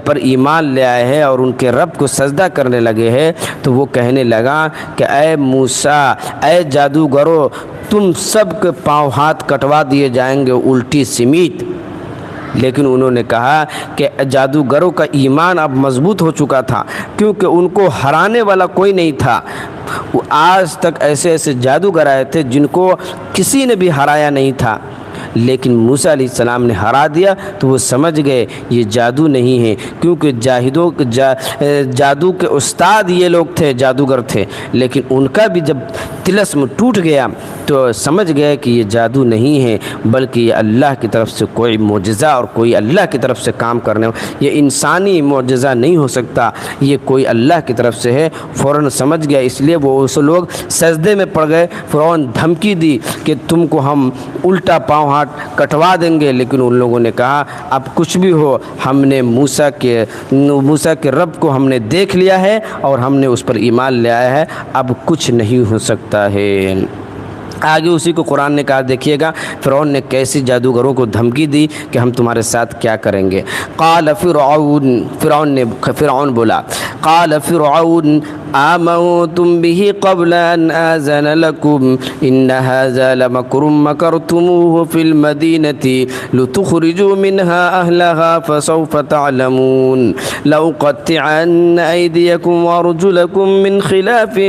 پر ایمان لے آئے ہیں اور ان کے رب کو سجدہ کرنے لگے ہیں تو وہ کہنے لگا کہ اے موسیٰ، اے جادوگروں، تم سب کے پاؤں ہاتھ کٹوا دیے جائیں گے الٹی سمیت۔ لیکن انہوں نے کہا کہ جادوگروں کا ایمان اب مضبوط ہو چکا تھا کیونکہ ان کو ہرانے والا کوئی نہیں تھا۔ آج تک ایسے جادوگر آئے تھے جن کو کسی نے بھی ہرایا نہیں تھا، لیکن موسیٰ علیہ السلام نے ہرا دیا تو وہ سمجھ گئے یہ جادو نہیں ہے، کیونکہ جادو کے استاد یہ لوگ تھے، جادوگر تھے، لیکن ان کا بھی جب طلسم ٹوٹ گیا تو سمجھ گئے کہ یہ جادو نہیں ہے بلکہ یہ اللہ کی طرف سے کوئی معجزہ اور کوئی اللہ کی طرف سے کام کرنے، یہ انسانی معجزہ نہیں ہو سکتا، یہ کوئی اللہ کی طرف سے ہے۔ فوراً سمجھ گیا، اس لیے وہ اس لوگ سجدے میں پڑ گئے۔ فرعون دھمکی دی کہ تم کو ہم الٹا پاؤں ہاتھ کٹوا دیں گے، لیکن ان لوگوں نے کہا اب کچھ بھی ہو، ہم نے موسیٰ کے رب کو ہم نے دیکھ لیا ہے اور ہم نے اس پر ایمان لے آیا ہے، اب کچھ نہیں ہو سکتا ہے۔ آگے اسی کو قرآن نے کہا، دیکھیے گا فرعون نے کیسے جادوگروں کو دھمکی دی کہ ہم تمہارے ساتھ کیا کریں گے۔ قال فرعون بولا، قال فرعون آمنتم به قبل أن آذن لكم إن هذا لمكر مكرتموه في المدينة لتخرجوا منها أهلها فسوف تعلمون لأقطعن أيديكم وأرجلكم من خلاف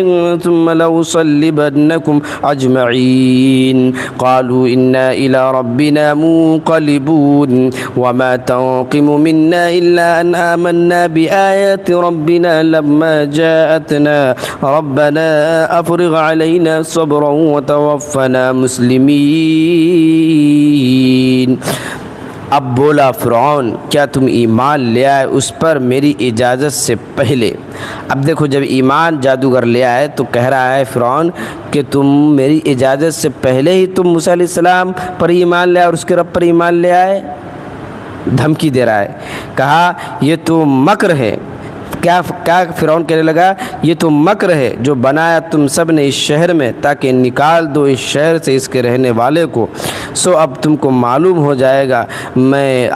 ثم لأصلبنكم أجمعين قالوا إنا إلى ربنا منقلبون وما تنقم منا إلا أن آمنا بآيات ربنا لما جاءتنا ربنا أفرغ علينا صبرا وتوفنا مسلمين۔ اب بولا فرعون کیا تم ایمان لے آئے اس پر میری اجازت سے پہلے؟ اب دیکھو جب ایمان جادوگر لے آئے تو کہہ رہا ہے فرعون کہ تم میری اجازت سے پہلے ہی تم موسیٰ علیہ السلام پر ایمان لے آئے اور اس کے رب پر ایمان لے آئے؟ دھمکی دے رہا ہے، کہا یہ تو مکر ہے۔ کیا فرعون کہنے لگا یہ تو مکر ہے جو بنایا تم سب نے اس شہر میں تاکہ نکال دو اس شہر سے اس کے رہنے والے کو، سو اب تم کو معلوم ہو جائے گا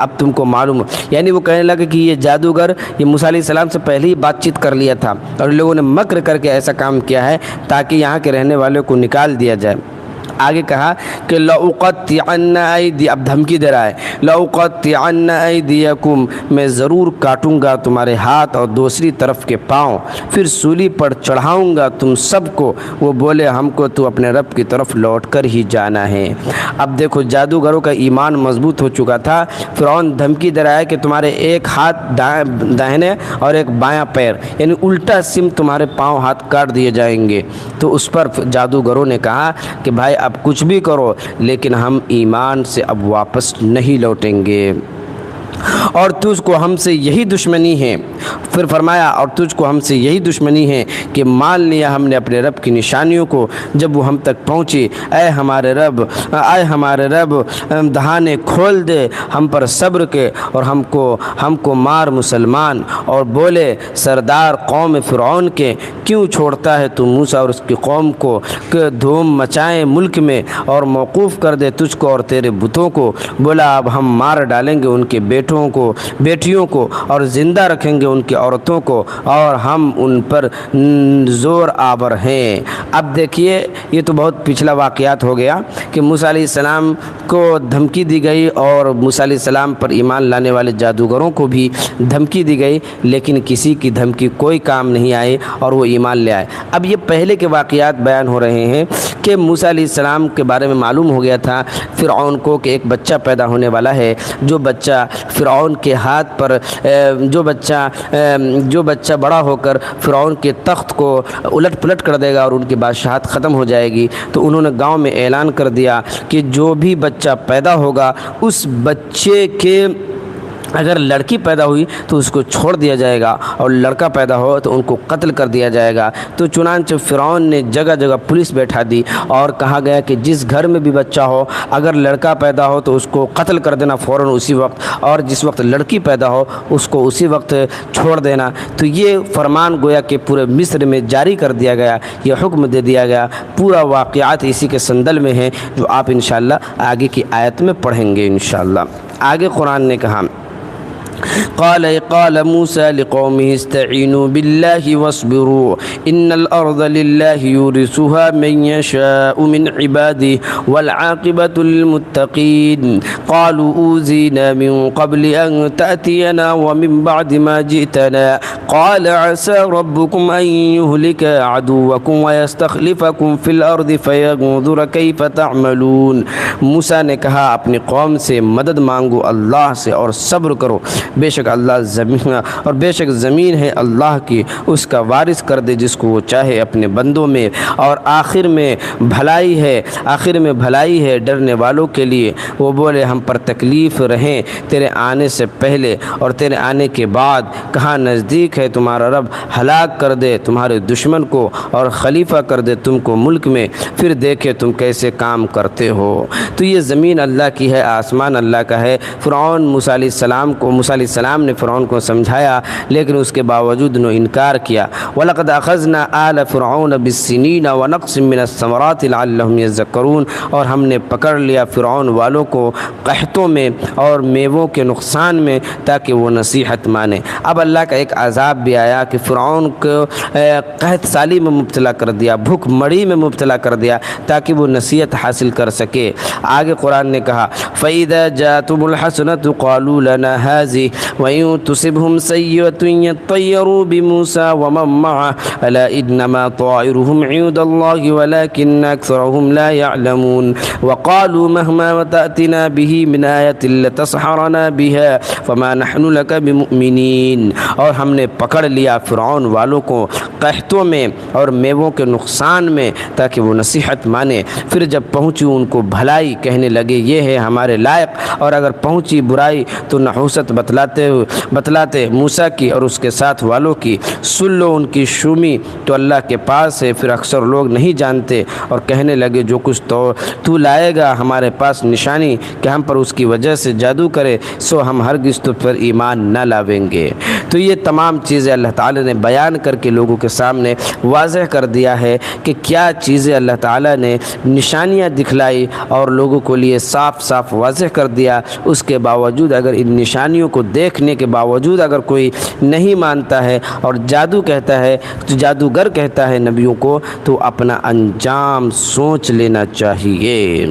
اب تم کو معلوم یعنی وہ کہنے لگا کہ یہ جادوگر یہ موسیٰ علیہ السلام سے پہلے ہی بات چیت کر لیا تھا اور لوگوں نے مکر کر کے ایسا کام کیا ہے تاکہ یہاں کے رہنے والے کو نکال دیا جائے۔ آگے کہا کہ لَأُقَطِّعَنَّ أَيْدِيَكُمْ، اب دھمکی دے رہا ہے، لَأُقَطِّعَنَّ أَيْدِيَكُمْ، میں ضرور کاٹوں گا تمہارے ہاتھ اور دوسری طرف کے پاؤں، پھر سولی پر چڑھاؤں گا تم سب کو۔ وہ بولے ہم کو تو اپنے رب کی طرف لوٹ کر ہی جانا ہے۔ اب دیکھو جادوگروں کا ایمان مضبوط ہو چکا تھا، فرعون دھمکی دے رہا ہے کہ تمہارے ایک ہاتھ داہنے اور ایک بایاں پیر یعنی الٹا سم تمہارے پاؤں ہاتھ کاٹ دیے جائیں گے۔ تو اس پر جادوگروں نے کہا کہ بھائی اب کچھ بھی کرو لیکن ہم ایمان سے اب واپس نہیں لوٹیں گے اور تجھ کو ہم سے یہی دشمنی ہے۔ پھر فرمایا اور تجھ کو ہم سے یہی دشمنی ہے کہ مان لیا ہم نے اپنے رب کی نشانیوں کو جب وہ ہم تک پہنچی۔ اے ہمارے رب دہانے کھول دے ہم پر صبر کے اور ہم کو مار مسلمان۔ اور بولے سردار قوم فرعون کے کیوں چھوڑتا ہے تو موسیٰ اور اس کی قوم کو کہ دھوم مچائیں ملک میں اور موقوف کر دے تجھ کو اور تیرے بتوں کو۔ بولا اب ہم مار ڈالیں گے ان کے بیٹیوں کو اور زندہ رکھیں گے ان کی عورتوں کو اور ہم ان پر زور آور ہیں۔ اب دیکھیے یہ تو بہت پچھلا واقعات ہو گیا کہ موسیٰ علیہ السلام کو دھمکی دی گئی اور موسیٰ علیہ السلام پر ایمان لانے والے جادوگروں کو بھی دھمکی دی گئی لیکن کسی کی دھمکی کوئی کام نہیں آئی اور وہ ایمان لے آئے۔ اب یہ پہلے کے واقعات بیان ہو رہے ہیں کہ موسیٰ علیہ السلام کے بارے میں معلوم ہو گیا تھا فرعون کو کہ ایک بچہ پیدا ہونے والا ہے، جو بچہ فرعون کے ہاتھ پر جو بچہ بڑا ہو کر فرعون کے تخت کو الٹ پلٹ کر دے گا اور ان کی بادشاہت ختم ہو جائے گی۔ تو انہوں نے گاؤں میں اعلان کر دیا کہ جو بھی بچہ پیدا ہوگا اس بچے کے اگر لڑکی پیدا ہوئی تو اس کو چھوڑ دیا جائے گا اور لڑکا پیدا ہو تو ان کو قتل کر دیا جائے گا۔ تو چنانچہ فرعون نے جگہ جگہ پولیس بیٹھا دی اور کہا گیا کہ جس گھر میں بھی بچہ ہو اگر لڑکا پیدا ہو تو اس کو قتل کر دینا فوراً اسی وقت، اور جس وقت لڑکی پیدا ہو اس کو اسی وقت چھوڑ دینا۔ تو یہ فرمان گویا کہ پورے مصر میں جاری کر دیا گیا، یہ حکم دے دیا گیا۔ پورا واقعات اسی کے سندل میں ہیں جو آپ انشاءاللہ آگے کی آیت میں پڑھیں گے انشاءاللہ۔ آگے قرآن نے کہا قال موسى لقومه استعينوا بالله واصبروا إن الأرض لله يورثها من يشاء من عباده والعاقبة للمتقين قالوا أوذينا من قبل أن تأتينا ومن بعد ما جئتنا قال عسى ربكم أن يهلك عدوكم ويستخلفكم في الأرض فينظر كيف تعملون۔ موسیٰ نے کہا اپنی قوم سے مدد مانگو اللہ سے اور صبر کرو، بے شک اللہ زمین ہے اللہ کی، اس کا وارث کر دے جس کو وہ چاہے اپنے بندوں میں، اور آخر میں بھلائی ہے ڈرنے والوں کے لیے۔ وہ بولے ہم پر تکلیف رہیں تیرے آنے سے پہلے اور تیرے آنے کے بعد، کہاں نزدیک ہے تمہارا رب ہلاک کر دے تمہارے دشمن کو اور خلیفہ کر دے تم کو ملک میں، پھر دیکھے تم کیسے کام کرتے ہو۔ تو یہ زمین اللہ کی ہے، آسمان اللہ کا ہے۔ فرعون موسیٰ علیہ علیہ السلام نے فرعون کو سمجھایا، لیکن اس کے باوجود انہوں نے انکار کیا۔ وَلَقَدْ أَخَذْنَا آلَ فِرْعَوْنَ بِالسِّنِينَ وَنَقْصٍ مِّنَ الثَّمَرَاتِ لَعَلَّهُمْ يَذَّكَّرُونَ، اور ہم نے پکڑ لیا فرعون والوں کو قحطوں میں اور میووں کے نقصان میں تاکہ وہ نصیحت مانے۔ اب اللہ کا ایک عذاب بھی آیا کہ فرعون کو قحط سالی میں مبتلا کر دیا، بھوک مری میں مبتلا کر دیا تاکہ وہ نصیحت حاصل کر سکے۔ آگے قرآن نے کہا فَإِذَا جَاءَتْهُمُ الْحَسَنَةُ قَالُوا لَنَا هَٰذِهِ وَإِن تُصِبْهُمْ سَيِّئَةٌ يَطَّيَّرُوا بِمُوسَىٰ وَمَن مَّعَهُ أَلَا إِنَّمَا طَائِرُهُمْ عِندَ اللَّهِ وَلَٰكِنَّ أَكْثَرَهُمْ لَا يَعْلَمُونَ وَقَالُوا مَهْمَا تَأْتِنَا بِهِ مِنْ آيَةٍ لَتَسْحَرَنَا بِهَا فَمَا نَحْنُ لَكَ بِمُؤْمِنِينَ، اور ہم نے پکڑ لیا فرعون والوں کو قحطوں میں اور میووں کے نقصان میں تاکہ وہ نصیحت مانے۔ پھر جب پہنچی ان کو بھلائی کہنے لگے یہ ہے ہمارے لائق، اور اگر پہنچی برائی تو نحوست بتلاتے موسیٰ کی اور اس کے ساتھ والوں کی۔ سن لو ان کی شومی تو اللہ کے پاس ہے، پھر اکثر لوگ نہیں جانتے، اور کہنے لگے جو کچھ تو لائے گا ہمارے پاس نشانی کہ ہم پر اس کی وجہ سے جادو کرے، سو ہم ہرگز تو پر ایمان نہ لاویں گے۔ تو یہ تمام چیزیں اللہ تعالیٰ نے بیان کر کے لوگوں کے سامنے واضح کر دیا ہے کہ کیا چیزیں اللہ تعالیٰ نے نشانیاں دکھلائی اور لوگوں کو لیے صاف صاف واضح کر دیا۔ اس کے باوجود اگر ان نشانیوں کو دیکھنے کے باوجود اگر کوئی نہیں مانتا ہے اور جادو کہتا ہے، تو جادوگر کہتا ہے نبیوں کو، تو اپنا انجام سوچ لینا چاہیے۔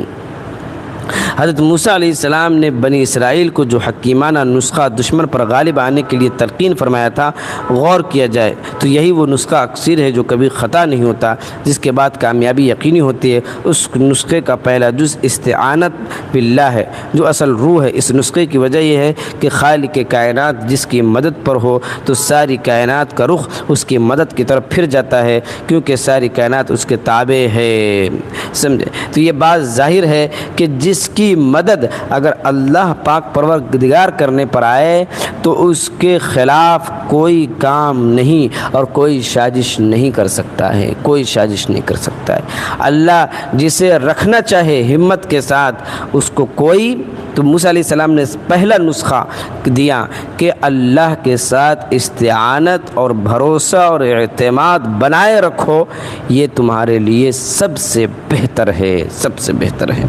حضرت موسیٰ علیہ السلام نے بنی اسرائیل کو جو حکیمانہ نسخہ دشمن پر غالب آنے کے لیے تلقین فرمایا تھا، غور کیا جائے تو یہی وہ نسخہ اکثر ہے جو کبھی خطا نہیں ہوتا، جس کے بعد کامیابی یقینی ہوتی ہے۔ اس نسخے کا پہلا جز استعانت باللہ ہے، جو اصل روح ہے۔ اس نسخے کی وجہ یہ ہے کہ خالق کائنات جس کی مدد پر ہو تو ساری کائنات کا رخ اس کی مدد کی طرف پھر جاتا ہے، کیونکہ ساری کائنات اس کے تابع ہے۔ سمجھے؟ تو یہ بات ظاہر ہے کہ جس کی مدد اگر اللہ پاک پروردگار کرنے پر آئے تو اس کے خلاف کوئی کام نہیں اور کوئی سازش نہیں کر سکتا ہے، کوئی سازش نہیں کر سکتا ہے۔ اللہ جسے رکھنا چاہے ہمت کے ساتھ اس کو کوئی، تو موسیٰ علیہ السلام نے پہلا نسخہ دیا کہ اللہ کے ساتھ استعانت اور بھروسہ اور اعتماد بنائے رکھو، یہ تمہارے لیے سب سے بہتر ہے، سب سے بہتر ہے،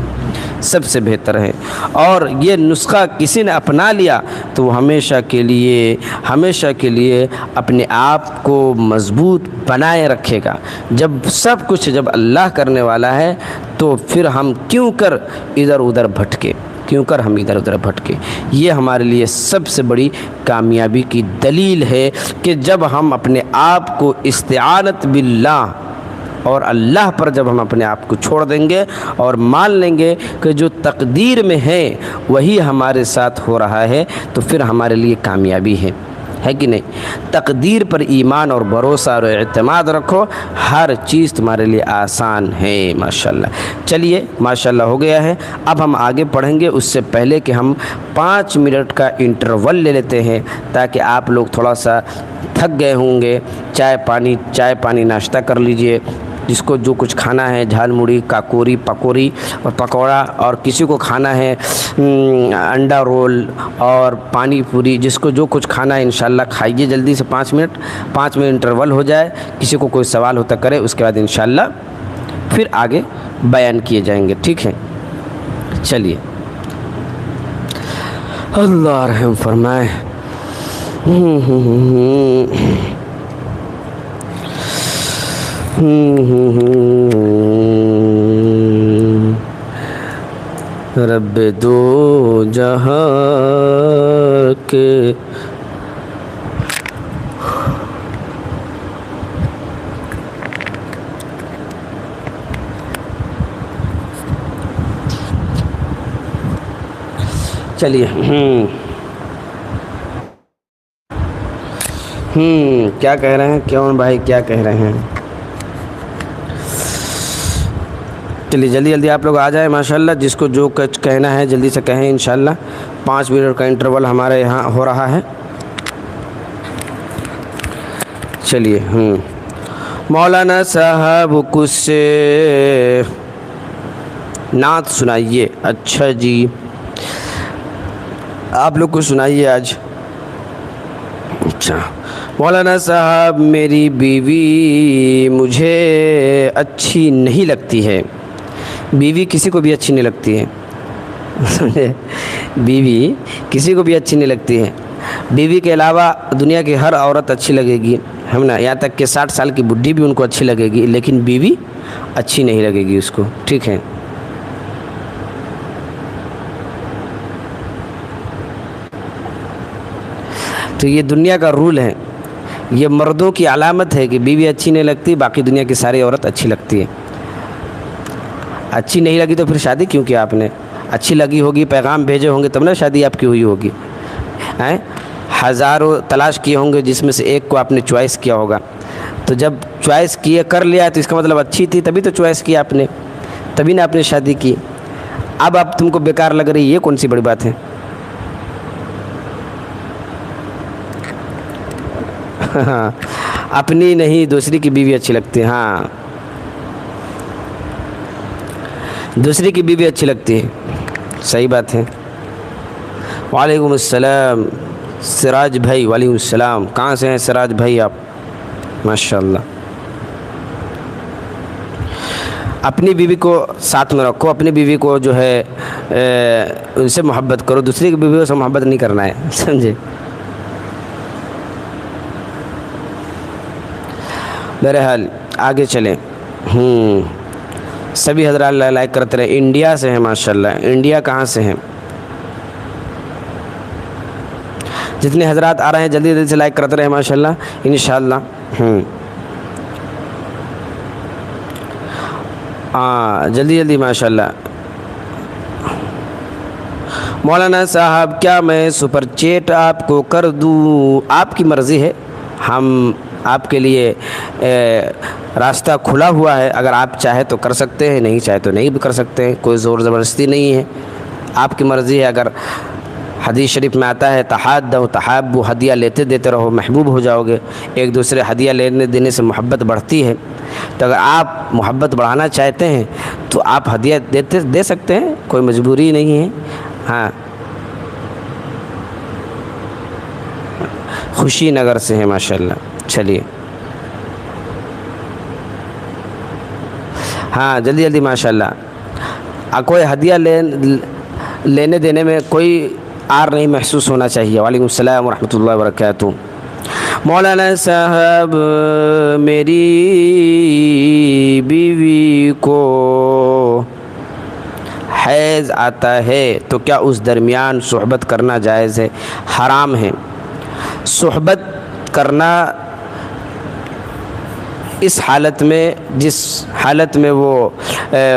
سب سے بہتر ہے۔ اور یہ نسخہ کسی نے اپنا لیا تو وہ ہمیشہ کے لیے اپنے آپ کو مضبوط بنائے رکھے گا۔ جب سب کچھ جب اللہ کرنے والا ہے تو پھر ہم کیوں کر ادھر ادھر بھٹکے؟ یہ ہمارے لیے سب سے بڑی کامیابی کی دلیل ہے کہ جب ہم اپنے آپ کو استعانت باللہ اور اللہ پر جب ہم اپنے آپ کو چھوڑ دیں گے اور مان لیں گے کہ جو تقدیر میں ہے وہی ہمارے ساتھ ہو رہا ہے، تو پھر ہمارے لیے کامیابی ہے کہ نہیں؟ تقدیر پر ایمان اور بھروسہ اور اعتماد رکھو، ہر چیز تمہارے لیے آسان ہے۔ ماشاءاللہ۔ چلیے ماشاءاللہ ہو گیا ہے، اب ہم آگے پڑھیں گے۔ اس سے پہلے کہ ہم 5 منٹ کا انٹرول لے لیتے ہیں تاکہ آپ لوگ تھوڑا سا تھک گئے ہوں گے، چائے پانی ناشتہ کر لیجئے، جس کو جو کچھ کھانا ہے، جھال مڑی، کاکوری، پکوڑی اور پکوڑا، اور کسی کو کھانا ہے انڈا رول اور پانی پوری، جس کو جو کچھ کھانا ہے انشاءاللہ کھائیے جلدی سے۔ 5 منٹ انٹرول ہو جائے، کسی کو کوئی سوال ہوتا کرے، اس کے بعد انشاءاللہ پھر آگے بیان کیے جائیں گے، ٹھیک ہے؟ چلیے، اللہ رحم فرمائے۔ رب دو جہاں کے چلیے کیا کہہ رہے ہیں؟ کیوں بھائی کیا کہہ رہے ہیں؟ چلیے جلدی آپ لوگ آ جائیں ماشاءاللہ، جس کو جو کچھ کہنا ہے جلدی سے کہیں انشاءاللہ۔ 5 منٹ کا انٹرول ہمارے یہاں ہو رہا ہے۔ چلیے مولانا صاحب کچھ نعت سنائیے۔ اچھا جی، آپ لوگ کو سنائیے آج اچھا مولانا صاحب، میری بیوی مجھے اچھی نہیں لگتی ہے. بیوی کسی کو بھی اچھی نہیں لگتی ہے، سمجھے؟ بیوی کسی کو بھی اچھی نہیں لگتی ہے. بیوی کے علاوہ دنیا کی ہر عورت اچھی لگے گی، ہم نا، یہاں تک کہ 60 سال کی بڈھی بھی ان کو اچھی لگے گی، لیکن بیوی اچھی نہیں لگے گی اس کو. ٹھیک ہے؟ تو یہ دنیا کا رول ہے، یہ مردوں کی علامت ہے کہ بیوی اچھی نہیں لگتی، باقی دنیا کی ساری عورت اچھی لگتی ہے. اچھی نہیں لگی تو پھر شادی کیوں کیا آپ نے؟ اچھی لگی ہوگی، پیغام بھیجے ہوں گے تب نا شادی آپ کی ہوئی ہوگی. ہزاروں تلاش کیے ہوں گے جس میں سے ایک کو آپ نے چوائس کیا ہوگا. تو جب چوائس کیے کر لیا تو اس کا مطلب اچھی تھی، تبھی تو چوائس کیا آپ نے، تبھی نہ آپ نے شادی کی. اب تم کو بیکار لگ رہی، یہ کون سی بڑی بات ہے؟ ہاں، اپنی نہیں دوسری کی بیوی اچھی لگتی ہے. ہاں، دوسری کی بیوی اچھی لگتی ہے، صحیح بات ہے. وعلیکم السلام سراج بھائی، وعلیکم السلام. کہاں سے ہیں سراج بھائی آپ؟ ماشاء اللہ. اپنی بیوی کو ساتھ میں رکھو، اپنی بیوی کو جو ہے ان سے محبت کرو، دوسری کی بیویوں سے محبت نہیں کرنا ہے، سمجھے؟ بہرحال آگے چلیں. سبھی حضرات لائک کرتے رہے. انڈیا سے ہیں ماشاءاللہ. انڈیا کہاں سے ہیں؟ جتنے حضرات آ رہے ہیں جلدی جلدی سے لائک کرتے رہے ماشاءاللہ، انشاءاللہ. ہاں، جلدی جلدی ماشاءاللہ. مولانا صاحب کیا میں سپر چیٹ آپ کو کر دوں؟ آپ کی مرضی ہے، ہم آپ کے لیے راستہ کھلا ہوا ہے. اگر آپ چاہے تو کر سکتے ہیں، نہیں چاہے تو نہیں بھی کر سکتے ہیں، کوئی زور زبردستی نہیں ہے، آپ کی مرضی ہے. اگر حدیث شریف میں آتا ہے تحادوا تحابوا، ہدیہ لیتے دیتے رہو، محبوب ہو جاؤ گے. ایک دوسرے ہدیہ لینے دینے سے محبت بڑھتی ہے. تو اگر آپ محبت بڑھانا چاہتے ہیں تو آپ ہدیہ دے سکتے ہیں، کوئی مجبوری نہیں ہے. ہاں، خوشی نگر سے ہیں ماشاءاللہ. چلیے، ہاں جلدی جلدی ماشاءاللہ. کوئی ہدیہ لینے دینے میں کوئی آر نہیں محسوس ہونا چاہیے. وعلیکم السلام ورحمۃ اللہ وبرکاتہ. مولانا صاحب میری بیوی کو حیض آتا ہے تو کیا اس درمیان صحبت کرنا جائز ہے؟ حرام ہے. صحبت کرنا اس حالت میں، جس حالت میں وہ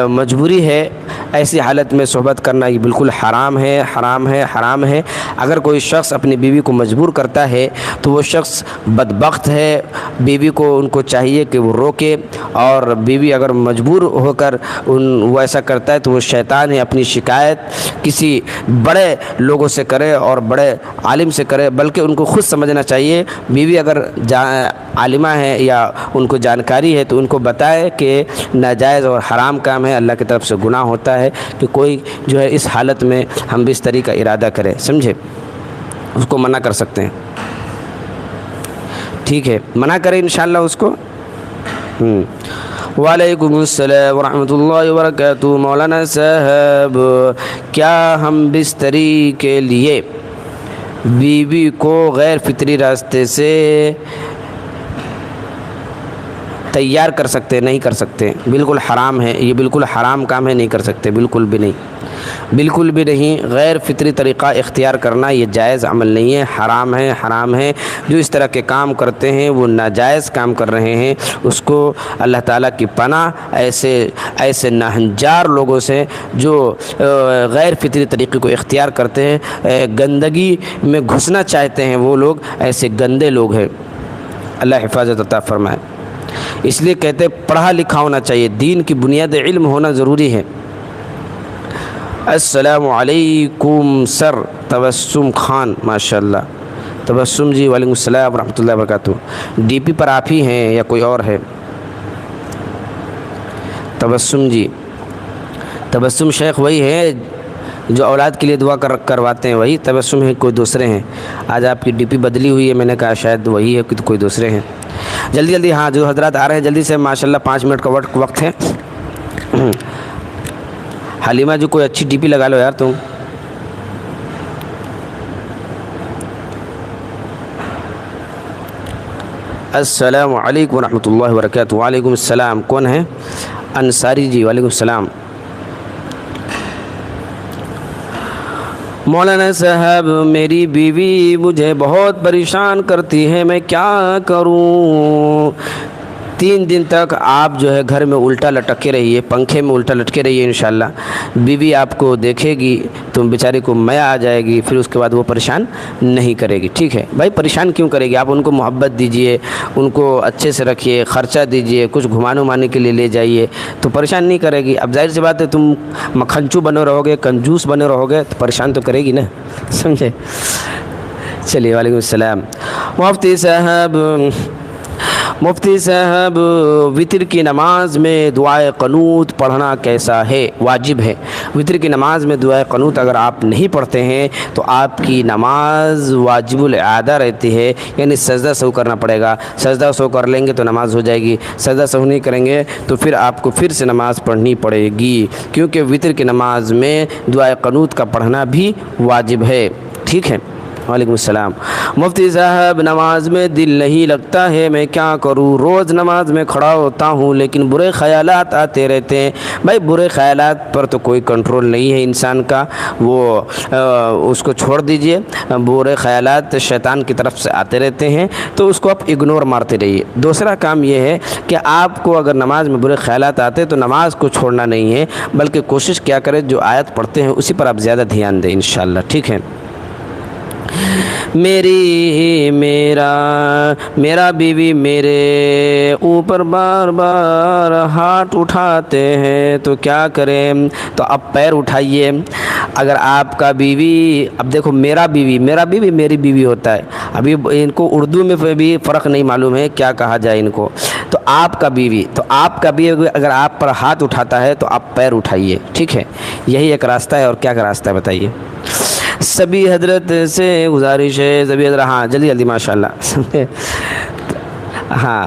مجبوری ہے، ایسی حالت میں صحبت کرنا یہ بالکل حرام ہے، حرام ہے، حرام ہے. اگر کوئی شخص اپنی بیوی کو مجبور کرتا ہے تو وہ شخص بدبخت ہے. بیوی کو ان کو چاہیے کہ وہ روکے، اور بیوی اگر مجبور ہو کر وہ ایسا کرتا ہے تو وہ شیطان ہے. اپنی شکایت کسی بڑے لوگوں سے کرے اور بڑے عالم سے کرے، بلکہ ان کو خود سمجھنا چاہیے. بیوی اگر عالمہ ہے یا ان کو جانکاری ہے تو ان کو بتائے کہ ناجائز اور حرام کام ہے، اللہ کی طرف سے گناہ ہوتا ہے کہ کوئی جو ہے اس حالت میں ہم بستری کا ارادہ کرے، سمجھے؟ اس کو منع کر سکتے ہیں. ٹھیک ہے، منع کریں انشاءاللہ اس کو. وعلیکم السلام ورحمۃ اللہ وبرکاتہ. مولانا صاحب کیا ہم بستری کے لیے بیوی کو غیر فطری راستے سے تیار کر سکتے؟ نہیں کر سکتے، بالکل حرام ہے. یہ بالکل حرام کام ہے، نہیں کر سکتے، بالکل بھی نہیں، بالکل بھی نہیں. غیر فطری طریقہ اختیار کرنا یہ جائز عمل نہیں ہے، حرام ہے، حرام ہے. جو اس طرح کے کام کرتے ہیں وہ ناجائز کام کر رہے ہیں. اس کو اللہ تعالیٰ کی پناہ ایسے ناہنجار لوگوں سے جو غیر فطری طریقے کو اختیار کرتے ہیں، گندگی میں گھسنا چاہتے ہیں، وہ لوگ ایسے گندے لوگ ہیں. اللہ حفاظت عطا فرمائے. اس لیے کہتے ہیں پڑھا لکھا ہونا چاہیے، دین کی بنیاد علم ہونا ضروری ہے. السلام علیکم سر تبسم خان، ماشاءاللہ. تبسم جی وعلیکم السلام ورحمۃ اللہ وبرکاتہ. ڈی پی پر آپ ہی ہیں یا کوئی اور ہے؟ تبسم جی، تبسم شیخ وہی ہے جو اولاد کے لیے دعا کرواتے ہیں وہی تبسم ہے، کوئی دوسرے ہیں؟ آج آپ کی ڈی پی بدلی ہوئی ہے، میں نے کہا شاید وہی ہے کہ کوئی دوسرے ہیں۔ جلدی جلدی، ہاں جو حضرات آ رہے ہیں جلدی سے، ماشاءاللہ 5 منٹ کا وقت ہے۔ حلیمہ جو کوئی اچھی ڈی پی لگا لو یار تم۔ السلام علیکم ورحمۃ اللہ وبرکاتہ۔ وعلیکم السلام، کون ہے؟ انصاری جی، وعلیکم السلام۔ مولانا صاحب میری بیوی مجھے بہت پریشان کرتی ہے، میں کیا کروں؟ 3 دن تک آپ جو ہے گھر میں الٹا لٹکے رہیے، پنکھے میں الٹا لٹکے رہیے، انشاءاللہ بیوی آپ کو دیکھے گی تو بیچاری کو میا آ جائے گی، پھر اس کے بعد وہ پریشان نہیں کرے گی، ٹھیک ہے بھائی؟ پریشان کیوں کرے گی؟ آپ ان کو محبت دیجئے، ان کو اچھے سے رکھیے، خرچہ دیجئے، کچھ گھمانے ومانے کے لیے لے جائیے تو پریشان نہیں کرے گی۔ اب ظاہر سی بات ہے تم مکھنچو بنے رہو گے، کنجوس بنے رہو گے تو پریشان تو کرے گی نا، سمجھے؟ چلیے، وعلیکم السلام۔ مفتی صاحب وتر کی نماز میں دعائے قنوت پڑھنا کیسا ہے؟ واجب ہے۔ وتر کی نماز میں دعائے قنوت اگر آپ نہیں پڑھتے ہیں تو آپ کی نماز واجب الاعادہ رہتی ہے، یعنی سجدہ سہو کرنا پڑے گا۔ سجدہ سہو کر لیں گے تو نماز ہو جائے گی، سجدہ سہو نہیں کریں گے تو پھر آپ کو پھر سے نماز پڑھنی پڑے گی، کیونکہ وتر کی نماز میں دعائے قنوت کا پڑھنا بھی واجب ہے، ٹھیک ہے؟ وعلیکم السلام۔ مفتی صاحب نماز میں دل نہیں لگتا ہے، میں کیا کروں؟ روز نماز میں کھڑا ہوتا ہوں لیکن برے خیالات آتے رہتے ہیں۔ بھائی برے خیالات پر تو کوئی کنٹرول نہیں ہے انسان کا، وہ اس کو چھوڑ دیجئے۔ برے خیالات شیطان کی طرف سے آتے رہتے ہیں تو اس کو آپ اگنور مارتے رہیے۔ دوسرا کام یہ ہے کہ آپ کو اگر نماز میں برے خیالات آتے تو نماز کو چھوڑنا نہیں ہے، بلکہ کوشش کیا کریں جو آیت پڑھتے ہیں اسی پر آپ زیادہ دھیان دیں انشاءاللہ، ٹھیک ہے؟ میرا بیوی میرے اوپر بار بار ہاتھ اٹھاتے ہیں تو کیا کریں؟ تو اب پیر اٹھائیے۔ اگر آپ کا بیوی، اب دیکھو میرا بیوی میری بیوی ہوتا ہے، ابھی ان کو اردو میں بھی فرق نہیں معلوم ہے کیا کہا جائے ان کو۔ تو آپ کا بیوی اگر آپ پر ہاتھ اٹھاتا ہے تو آپ پیر اٹھائیے، ٹھیک ہے؟ یہی ایک راستہ ہے، اور کیا راستہ ہے بتائیے؟ سبھی حضرت سے گزارش ہے، سبھی حضرت، ہاں جلدی جلدی ماشاءاللہ۔ ہاں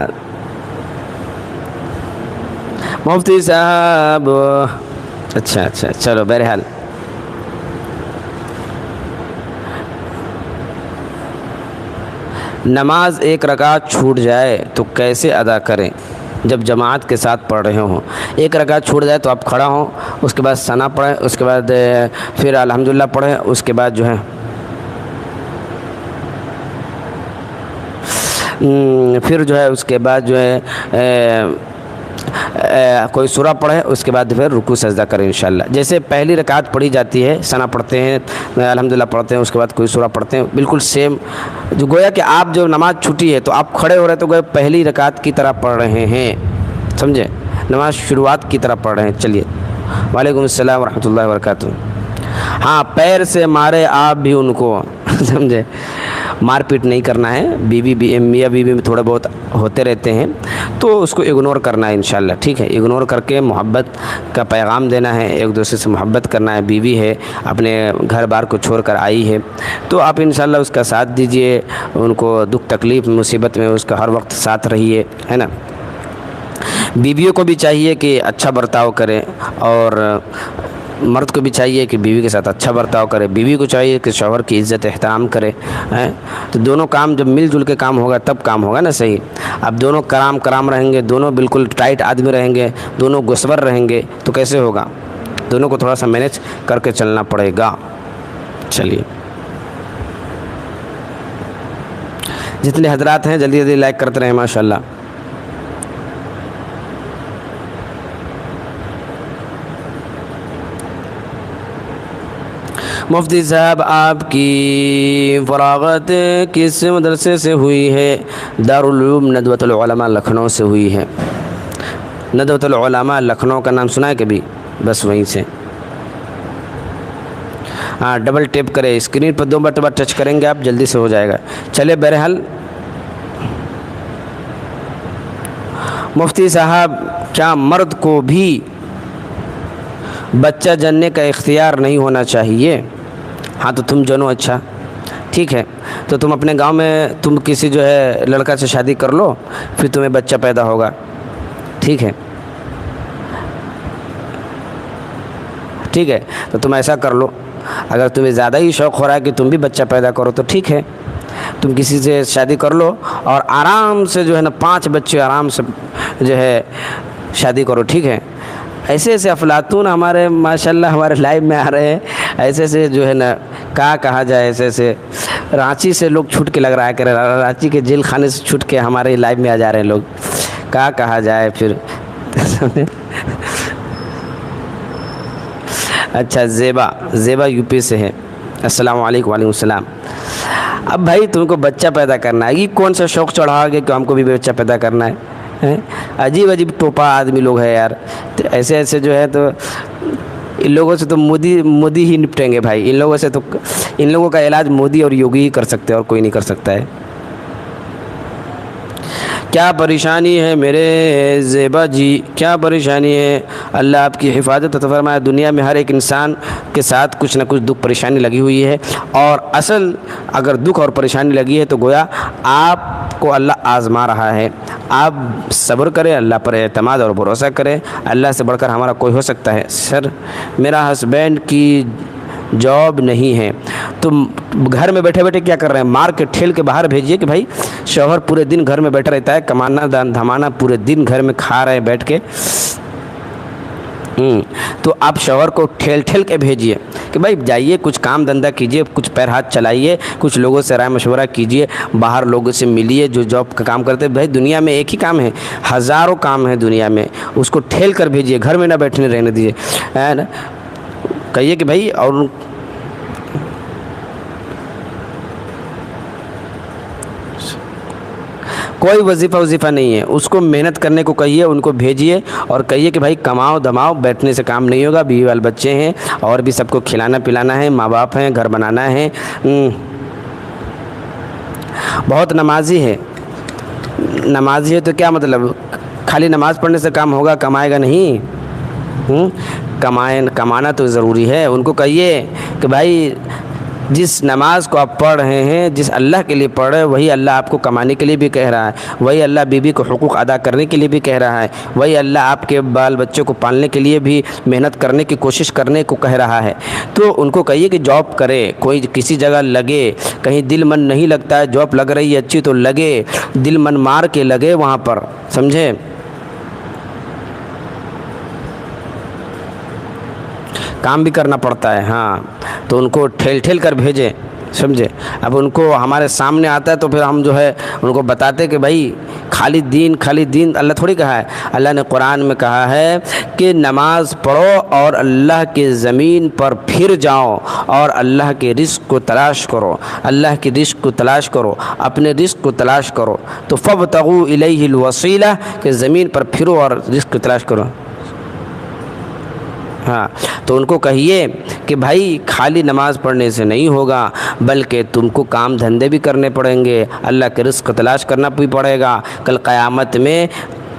مفتی صاحب، اچھا چلو، بہرحال نماز ایک رکعت چھوٹ جائے تو کیسے ادا کریں جب جماعت کے ساتھ پڑھ رہے ہوں؟ ایک رکعت چھوٹ جائے تو آپ کھڑا ہوں، اس کے بعد ثنا پڑھیں، اس کے بعد پھر الحمدللہ پڑھیں، اس کے بعد جو ہے اس کے بعد جو ہے کوئی سورہ پڑھے، اس کے بعد پھر رکوع سجدہ کریں انشاءاللہ۔ جیسے پہلی رکعت پڑھی جاتی ہے، ثنا پڑھتے ہیں، الحمدللہ پڑھتے ہیں، اس کے بعد کوئی سورہ پڑھتے ہیں، بالکل سیم، جو گویا کہ آپ جو نماز چھٹی ہے تو آپ کھڑے ہو رہے تو گویا پہلی رکعت کی طرح پڑھ رہے ہیں، سمجھے؟ نماز شروعات کی طرح پڑھ رہے ہیں۔ چلیے، وعلیکم السلام ورحمۃ اللہ وبرکاتہ۔ ہاں پیر سے مارے آپ بھی ان کو، سمجھے؟ مار پیٹ نہیں کرنا ہے، میاں بیوی میں تھوڑے بہت ہوتے رہتے ہیں تو اس کو اگنور کرنا ہے انشاءاللہ، ٹھیک ہے؟ اگنور کر کے محبت کا پیغام دینا ہے، ایک دوسرے سے محبت کرنا ہے۔ بیوی ہے، اپنے گھر بار کو چھوڑ کر آئی ہے تو آپ انشاءاللہ اس کا ساتھ دیجئے، ان کو دکھ تکلیف مصیبت میں اس کا ہر وقت ساتھ رہیے، ہے نا؟ بیویوں کو بھی چاہیے کہ اچھا برتاؤ کریں، اور مرد کو بھی چاہیے کہ بیوی کے ساتھ اچھا برتاؤ کرے، بیوی کو چاہیے کہ شوہر کی عزت احترام کرے، تو دونوں کام جب مل جل کے کام ہوگا تب کام ہوگا نا صحیح۔ اب دونوں کرام رہیں گے، دونوں بالکل ٹائٹ آدمی رہیں گے، دونوں گسور رہیں گے تو کیسے ہوگا؟ دونوں کو تھوڑا سا مینیج کر کے چلنا پڑے گا۔ چلیے، جتنے حضرات ہیں جلدی جلدی لائک کرتے رہیں ماشاءاللہ۔ مفتی صاحب آپ کی فراغت کس مدرسے سے ہوئی ہے؟ دارالعلوم ندوۃ العلماء لکھنؤ سے ہوئی ہے۔ ندوۃ العلماء لکھنؤ کا نام سنا ہے کبھی؟ بس وہیں سے۔ ہاں ڈبل ٹیپ کرے، اسکرین پر 2 مرتبہ ٹچ کریں گے آپ، جلدی سے ہو جائے گا۔ چلے، بہرحال مفتی صاحب کیا مرد کو بھی بچہ جننے کا اختیار نہیں ہونا چاہیے. ہاں تو تم جنو, اچھا ٹھیک ہے, تو تم اپنے گاؤں میں تم کسی جو ہے لڑکا سے شادی کر لو, پھر تمہیں بچہ پیدا ہوگا, ٹھیک ہے, ٹھیک ہے, تو تم ایسا کر لو. اگر تمہیں زیادہ ہی شوق ہو رہا ہے کہ تم بھی بچہ پیدا کرو تو ٹھیک ہے, تم کسی سے شادی کر لو اور آرام سے جو ہے نا 5 بچے آرام سے جو ہے شادی کرو, ٹھیک ہے. ایسے ایسے افلاطون ہمارے ماشاءاللہ ہمارے لائف میں آ رہے ہیں, ایسے ایسے جو ہے نا کیا کہا جائے, ایسے ایسے رانچی سے لوگ چھوٹ کے لگ رہا ہے کہ رانچی کے جیل خانے سے چھوٹ کے ہمارے لائف میں آ جا رہے ہیں لوگ, کیا کہا جائے پھر. اچھا, زیبا یو پی سے ہے. السلام علیکم. وعلیکم السلام. اب بھائی تم کو بچہ پیدا کرنا ہے, یہ کون سا شوق چڑھا گیا کہ ہم کو بھی بچہ پیدا کرنا ہے. عجیب عجیب ٹوپا آدمی لوگ ہیں یار. تو ایسے ایسے جو ہے تو ان لوگوں سے تو مودی ہی نپٹیں گے بھائی. ان لوگوں کا علاج مودی اور یوگی ہی کر سکتے ہیں, اور کوئی نہیں کر سکتا ہے. کیا پریشانی ہے میرے زیبا جی, کیا پریشانی ہے؟ اللہ آپ کی حفاظت عطا فرمائے. دنیا میں ہر ایک انسان کے ساتھ کچھ نہ کچھ دکھ پریشانی لگی ہوئی ہے, اور اصل اگر دکھ اور پریشانی لگی ہے تو گویا آپ کو اللہ آزما رہا ہے. آپ صبر کریں, اللہ پر اعتماد اور بھروسہ کریں. اللہ سے بڑھ کر ہمارا کوئی ہو سکتا ہے. سر میرا ہسبینڈ کی جاب نہیں ہے, تم گھر میں بیٹھے بیٹھے کیا کر رہے ہیں؟ مار کے ٹھیل کے باہر بھیجیے کہ بھائی شوہر پورے دن گھر میں بیٹھا رہتا ہے, کمانا دھمانا پورے دن گھر میں کھا رہے ہیں بیٹھ کے. تو آپ شوہر کو ٹھیل ٹھیل کے بھیجیے کہ بھائی جائیے کچھ کام دھندہ کیجیے, کچھ پیر ہاتھ چلائیے, کچھ لوگوں سے رائے مشورہ کیجیے, باہر لوگوں سے ملیے جو جاب کا کام کرتے ہیں. بھائی دنیا میں ایک ہی کام ہے, ہزاروں کام ہیں دنیا میں, اس کو ٹھیل کر بھیجیے, گھر میں نہ بیٹھنے رہنے دیجیے. کہیے کہ بھائی, اور کوئی وظیفہ نہیں ہے, اس کو محنت کرنے کو کہیے, ان کو بھیجیے اور کہیے کہ بھائی کماؤ دماؤ, بیٹھنے سے کام نہیں ہوگا. بیوی وال بچے ہیں اور بھی سب کو کھلانا پلانا ہے, ماں باپ ہیں, گھر بنانا ہے. بہت نمازی ہے. نمازی ہے تو کیا مطلب خالی نماز پڑھنے سے کام ہوگا؟ کمائے گا نہیں. کمانا تو ضروری ہے. ان کو کہیے کہ بھائی جس نماز کو آپ پڑھ رہے ہیں, جس اللہ کے لیے پڑھ رہے ہیں, وہی اللہ آپ کو کمانے کے لیے بھی کہہ رہا ہے, وہی اللہ بیوی کو حقوق ادا کرنے کے لیے بھی کہہ رہا ہے, وہی اللہ آپ کے بال بچوں کو پالنے کے لیے بھی محنت کرنے کی کوشش کرنے کو کہہ رہا ہے. تو ان کو کہیے کہ جاب کرے, کوئی کسی جگہ لگے. کہیں دل من نہیں لگتا ہے, جاب لگ رہی ہے اچھی تو لگے, دل من مار کے لگے وہاں پر, سمجھے. کام بھی کرنا پڑتا ہے. ہاں تو ان کو ٹھیل ٹھیل کر بھیجیں, سمجھے. اب ان کو ہمارے سامنے آتا ہے تو پھر ہم جو ہے ان کو بتاتے کہ بھائی خالی دین اللہ تھوڑی کہا ہے. اللہ نے قرآن میں کہا ہے کہ نماز پڑھو اور اللہ کے زمین پر پھر جاؤ اور اللہ کے رزق کو تلاش کرو, اللہ کے رزق کو تلاش کرو, اپنے رزق کو تلاش کرو. تو فابتغوا الیہ الوسیلہ, کہ زمین پر پھرو اور رزق کو تلاش کرو. ہاں تو ان کو کہیے کہ بھائی خالی نماز پڑھنے سے نہیں ہوگا, بلکہ تم کو کام دھندے بھی کرنے پڑیں گے, اللہ کے رزق کو تلاش کرنا بھی پڑے گا. کل قیامت میں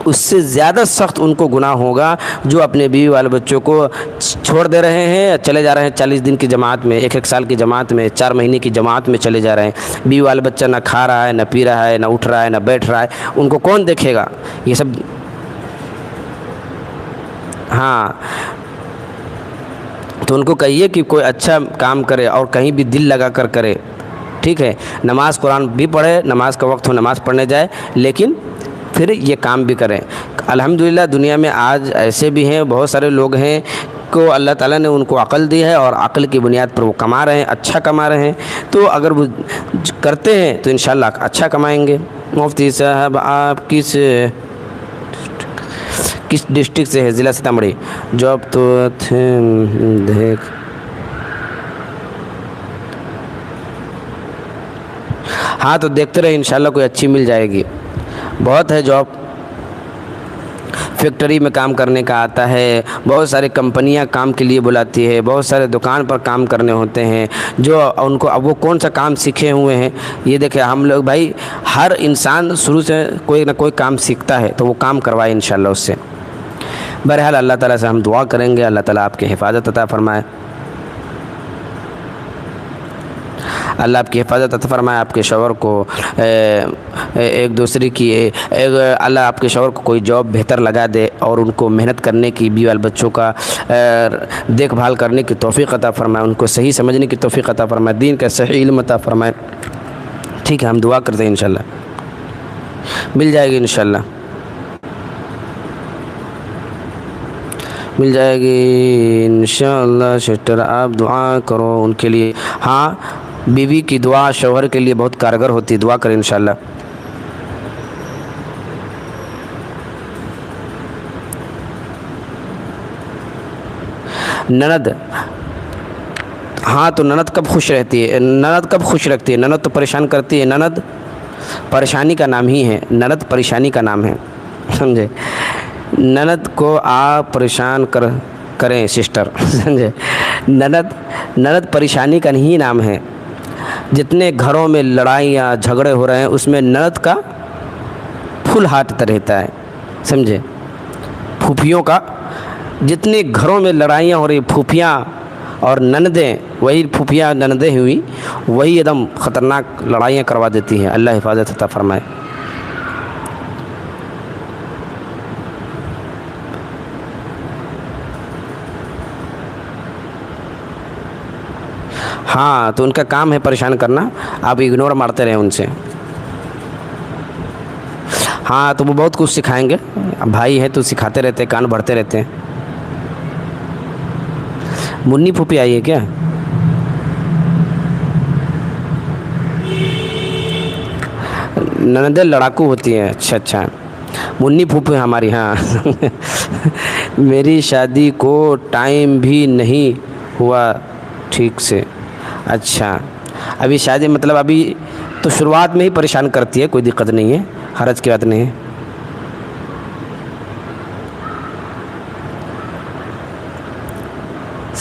اس سے زیادہ سخت ان کو گناہ ہوگا جو اپنے بیوی والے بچوں کو چھوڑ دے رہے ہیں, چلے جا رہے ہیں 40 دن کی جماعت میں, 1 سال کی جماعت میں, 4 مہینے کی جماعت میں چلے جا رہے ہیں. بیوی والا بچہ نہ کھا رہا ہے, نہ پی رہا ہے, نہ اٹھ رہا ہے, نہ بیٹھ رہا ہے. ان کو کون دیکھے گا یہ سب؟ ہاں تو ان کو کہیے کہ کوئی اچھا کام کرے اور کہیں بھی دل لگا کر کرے, ٹھیک ہے. نماز قرآن بھی پڑھے, نماز کا وقت ہو نماز پڑھنے جائے, لیکن پھر یہ کام بھی کریں. الحمدللہ دنیا میں آج ایسے بھی ہیں, بہت سارے لوگ ہیں کو اللہ تعالیٰ نے ان کو عقل دی ہے, اور عقل کی بنیاد پر وہ کما رہے ہیں, اچھا کما رہے ہیں. تو اگر وہ کرتے ہیں تو انشاءاللہ اچھا کمائیں گے. مفتی صاحب آپ کس ڈسٹرکٹ سے ہے؟ ضلع سیتامڑھی. جاب تو دیکھ ہاں تو دیکھتے رہے, انشاءاللہ کوئی اچھی مل جائے گی. بہت ہے جاب, فیکٹری میں کام کرنے کا آتا ہے, بہت سارے کمپنیاں کام کے لیے بلاتی ہے, بہت سارے دکان پر کام کرنے ہوتے ہیں جو ان کو اب وہ کون سا کام سیکھے ہوئے ہیں. یہ دیکھیں ہم لوگ بھائی ہر انسان شروع سے کوئی نہ کوئی کام سیکھتا ہے, تو وہ کام کروائے انشاءاللہ اس سے. بہرحال اللہ تعالیٰ سے ہم دعا کریں گے، اللہ تعالیٰ آپ کی حفاظت عطا فرمائے، اللہ آپ کی حفاظت عطا فرمائے، آپ کے شوہر کو ایک دوسرے کی اللہ آپ کے شوہر کو کوئی جاب بہتر لگا دے اور ان کو محنت کرنے کی، بیوی بچوں کا دیکھ بھال کرنے کی توفیق عطا فرمائے، ان کو صحیح سمجھنے کی توفیق عطا فرمائے، دین کا صحیح علم عطا فرمائے۔ ٹھیک ہے، ہم دعا کرتے ہیں انشاءاللہ مل جائے گی، انشاءاللہ مل جائے گی انشاءاللہ۔ سسٹر آپ دعا کرو ان کے لیے۔ ہاں، بیوی کی دعا شوہر کے لیے بہت کارگر ہوتی ہے، دعا کریں انشاءاللہ۔ نند، ہاں تو نند کب خوش رہتی ہے؟ نند کب خوش رکھتی ہے؟ نند تو پریشان کرتی ہے۔ نند پریشانی کا نام ہی ہے، نند پریشانی کا نام ہے، سمجھے؟ نند کو آپ پریشان کریں سسٹر، سمجھے؟ نند پریشانی کا نہیں نام ہے۔ جتنے گھروں میں لڑائیاں جھگڑے ہو رہے ہیں اس میں نند کا پھول ہاتھ رہتا ہے، سمجھے؟ پھوپھیوں کا، جتنے گھروں میں لڑائیاں ہو رہی، پھوپھیاں اور نندیں، وہی پھوپھیاں نندیں ہوئی، وہی ایک دم خطرناک لڑائیاں کروا دیتی ہیں۔ اللہ حفاظت عطا فرمائے۔ ہاں تو ان کا کام ہے پریشان کرنا، آپ اگنور مارتے رہیں ان سے۔ ہاں تو وہ بہت کچھ سکھائیں گے، بھائی ہے تو سکھاتے رہتے، کان بھرتے رہتے ہیں۔ منی پھوپھی آئی ہے کیا؟ نندیں لڑاکو ہوتی ہیں، اچھا اچھا، منی پھوپھی ہماری، ہاں۔ میری شادی کو ٹائم بھی نہیں ہوا ٹھیک سے، اچھا ابھی شادی مطلب ابھی تو شروعات میں ہی پریشان کرتی ہے، کوئی دقت نہیں ہے، حرج کی بات نہیں ہے۔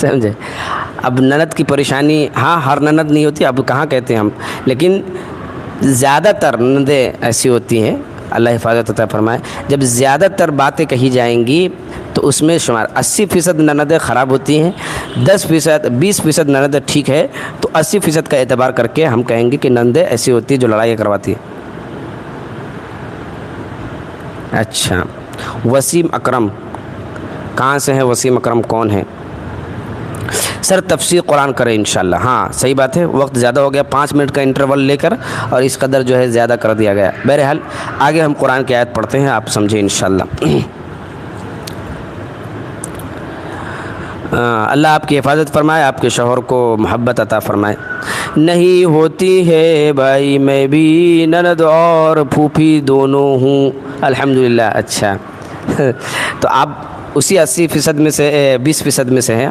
سمجھے؟ اب نند کی پریشانی، ہاں ہر نند نہیں ہوتی، اب کہاں کہتے ہیں ہم، لیکن زیادہ تر نندیں ایسی ہوتی ہیں، اللہ حفاظت عطا فرمائے۔ جب زیادہ تر باتیں کہی جائیں گی تو اس میں شمار 80% نندیں خراب ہوتی ہیں، 20% نندیں ٹھیک ہے، تو 80% کا اعتبار کر کے ہم کہیں گے کہ نندیں ایسی ہوتی ہیں جو لڑائیاں کرواتی ہیں۔ اچھا، وسیم اکرم کہاں سے ہیں؟ وسیم اکرم کون ہے؟ سر تفسیر قرآن کریں انشاءاللہ۔ ہاں صحیح بات ہے، وقت زیادہ ہو گیا، 5 منٹ کا انٹرول لے کر اور اس قدر جو ہے زیادہ کر دیا گیا۔ بہرحال آگے ہم قرآن کی آیت پڑھتے ہیں، آپ سمجھیں انشاءاللہ۔ اللہ آپ کی حفاظت فرمائے، آپ کے شوہر کو محبت عطا فرمائے۔ نہیں ہوتی ہے بھائی، میں بھی نند اور پھوپھی دونوں ہوں الحمدللہ۔ اچھا تو آپ اسی 80% میں سے 20% میں سے ہیں۔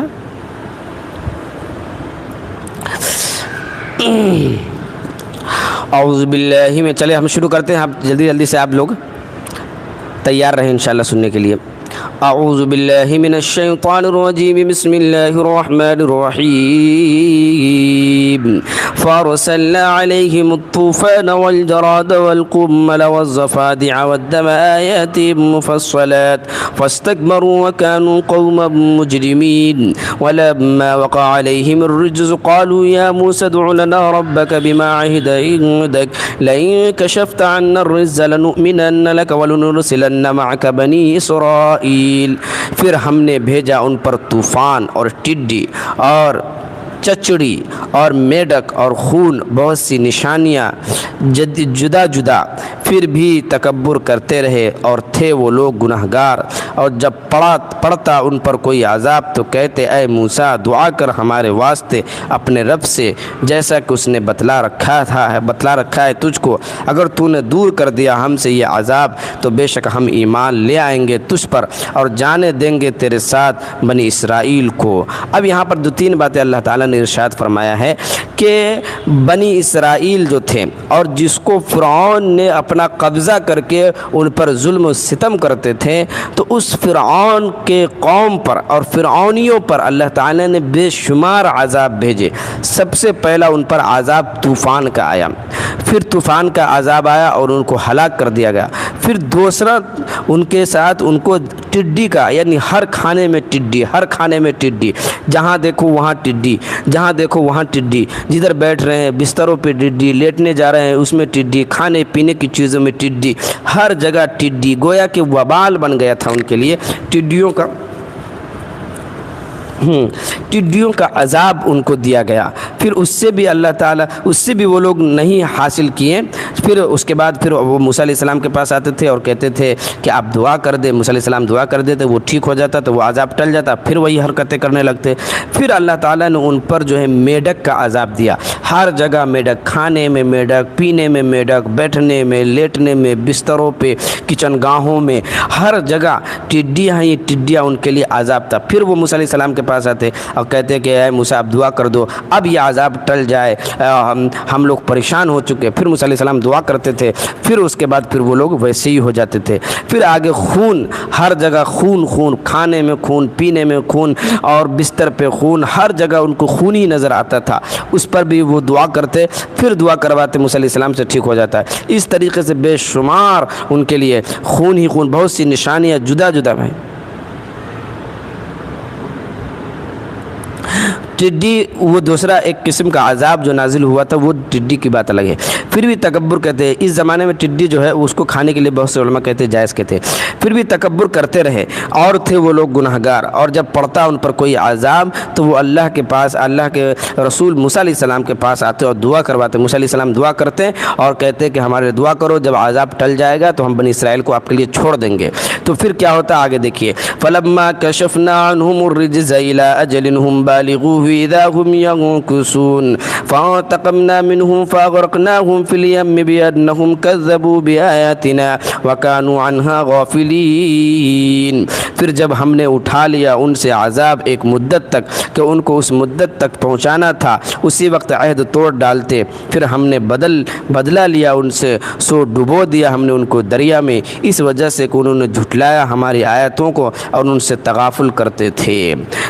اعوذ باللہ میں، چلے ہم شروع کرتے ہیں، آپ جلدی جلدی سے آپ لوگ تیار رہیں انشاءاللہ سننے کے لیے۔ اعوذ باللہ من الشیطان الرجیم، بسم اللہ الرحمن الرحیم۔ فارسلنا علیہم الطوفان والجراد والقمل والضفادع والدم آیات مفصلات فاستكبروا وكانوا قوما مجرمین ولما وقع علیہم الرجز قالوا یا موسى ادع لنا ربك بما عهد عندك لئن كشفت عنا الرجز لنؤمنن لك ولنرسلن معك بني اسرائیل۔ پھر ہم نے بھیجا ان پر طوفان اور ٹڈی اور چچڑی اور میڈک اور خون، بہت سی نشانیاں جدا جدا، پھر بھی تکبر کرتے رہے اور تھے وہ لوگ گنہگار۔ اور جب پڑتا ان پر کوئی عذاب تو کہتے اے موسیٰ دعا کر ہمارے واسطے اپنے رب سے، جیسا کہ اس نے بتلا رکھا ہے تجھ کو، اگر تو نے دور کر دیا ہم سے یہ عذاب تو بے شک ہم ایمان لے آئیں گے تجھ پر اور جانے دیں گے تیرے ساتھ بنی اسرائیل کو۔ اب یہاں پر 2-3 باتیں اللہ تعالیٰ نے ارشاد فرمایا ہے کہ بنی اسرائیل جو تھے اور جس کو فرعون نے اپنا قبضہ کر کے ان پر ظلم و ستم کرتے تھے، تو اس فرعون کے قوم پر اور فرعونیوں پر اللہ تعالیٰ نے بے شمار عذاب بھیجے۔ سب سے پہلا ان پر عذاب طوفان کا آیا، پھر طوفان کا عذاب آیا اور ان کو ہلاک کر دیا گیا، پھر دوسرا ان کے ساتھ ان کو ٹڈی کا، یعنی ہر کھانے میں ٹڈی، ہر کھانے میں ٹڈی، جہاں دیکھو وہاں ٹڈی، جہاں دیکھو وہاں ٹڈی، جدھر بیٹھ رہے ہیں بستروں پہ ٹڈی، لیٹنے جا رہے ہیں اس میں ٹڈی، کھانے پینے کی چیزوں میں ٹڈی، ہر جگہ ٹڈی، گویا کہ وبال بن گیا تھا ان کے لیے ٹڈیوں کا، ٹڈیوں کا عذاب ان کو دیا گیا۔ پھر اس سے بھی اللہ تعالیٰ، اس سے بھی وہ لوگ نہیں حاصل کیے۔ پھر اس کے بعد پھر وہ موسیٰ علیہ السلام کے پاس آتے تھے اور کہتے تھے کہ آپ دعا کر دیں، موسیٰ علیہ السلام دعا کر دیتے، وہ ٹھیک ہو جاتا تو وہ عذاب ٹل جاتا، پھر وہی حرکتیں کرنے لگتے۔ پھر اللہ تعالیٰ نے ان پر جو ہے میڈک کا عذاب دیا، ہر جگہ میڈک، کھانے میں میڈک، پینے میں میڈک، بیٹھنے میں، لیٹنے میں، بستروں پہ، کچن گاہوں میں، ہر جگہ ٹڈیاں ہی ٹڈیاں ان کے لیے عذاب تھا۔ پھر وہ موسیٰ علیہ السلام کے پاس آتے اور کہتے کہ اے موسیٰ آپ دعا کر دو، اب یہ عذاب ٹل جائے، ہم لوگ پریشان ہو چکے۔ پھر موسیٰ علیہ السلام دعا کرتے تھے، پھر اس کے بعد پھر وہ لوگ ویسے ہی ہو جاتے تھے۔ پھر آگے خون، ہر جگہ خون، خون، کھانے میں خون، پینے میں خون، اور بستر پہ خون، ہر جگہ ان کو خون ہی نظر آتا تھا، اس پر بھی وہ دعا کرتے، پھر دعا کرواتے، موسیٰ علیہ السلام سے ٹھیک ہو جاتا ہے۔ اس طریقے سے بے شمار ان کے لیے خون ہی خون، بہت سی نشانیاں جدا جدا ہیں۔ ٹڈی وہ دوسرا ایک قسم کا عذاب جو نازل ہوا تھا، وہ ٹڈی کی بات الگ ہے۔ پھر بھی تکبر کہتے ہیں، اس زمانے میں ٹڈی جو ہے اس کو کھانے کے لیے بہت سے علماء کہتے ہیں جائز کہتے ہیں۔ پھر بھی تکبر کرتے رہے اور تھے وہ لوگ گناہگار، اور جب پڑتا ان پر کوئی عذاب تو وہ اللہ کے پاس، اللہ کے رسول موسیٰ علیہ السلام کے پاس آتے اور دعا کرواتے۔ موسیٰ علیہ السلام دعا کرتے اور کہتے کہ ہمارے دعا کرو، جب عذاب ٹل جائے گا تو ہم بنی اسرائیل کو آپ کے لیے چھوڑ دیں گے۔ تو پھر کیا ہوتا آگے دیکھیے، فَلَمَّا كَشَفْنَا عَنْهُمُ الرِّجْزَ إِلَىٰ أَجَلٍ هُمْ بَالِغُوهُ إِذَا هُمْ ينكثون فانتقمنا منهم فأغرقناهم في اليم بأنهم كذبوا بآياتنا وكانوا عنها غافلين۔ پھر جب ہم نے اٹھا لیا ان سے عذاب ایک مدت تک کہ ان کو اس مدت تک پہنچانا تھا، اسی وقت عہد توڑ ڈالتے، پھر ہم نے بدلہ لیا ان سے، سو ڈبو دیا ہم نے ان کو دریا میں، اس وجہ سے کہ انہوں نے جھٹلایا ہماری آیتوں کو اور ان سے تغافل کرتے تھے۔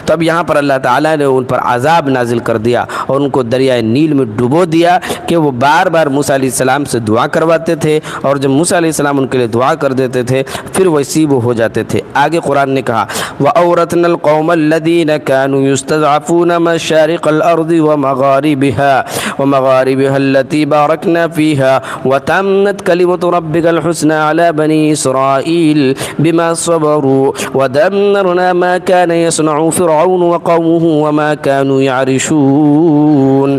تو اب یہاں پر اللہ تعالیٰ نے ان پر عذاب نازل کر دیا اور ان کو دریائے نیل میں ڈبو دیا کہ وہ بار بار موسیٰ علیہ السلام سے دعا کرواتے تھے، اور جب موسیٰ علیہ السلام ان کے لیے دعا کر دیتے تھے پھر ویسی وہ ہو جاتے تھے۔ آگے قرآن نے کہا وَأَوْرَثْنَا الْقَوْمَ الَّذِينَ كَانُوا يُسْتَضْعَفُونَ مَشَارِقَ الْأَرْضِ وَمَغَارِبِهَا الَّتِي بَارَكْنَا فِيهَا وَتَمَّتْ كَلِمَةُ رَبِّكَ الْحُسْنَى عَلَى بَنِي إِسْرَائِيلَ بِمَا صَبَرُوا وَدَمَّرْنَا مَا كَانَ يَصْنَعُ فِرْعَوْنُ وَقَوْمُهُ وَمَا كَانُوا يَعْرِشُونَ،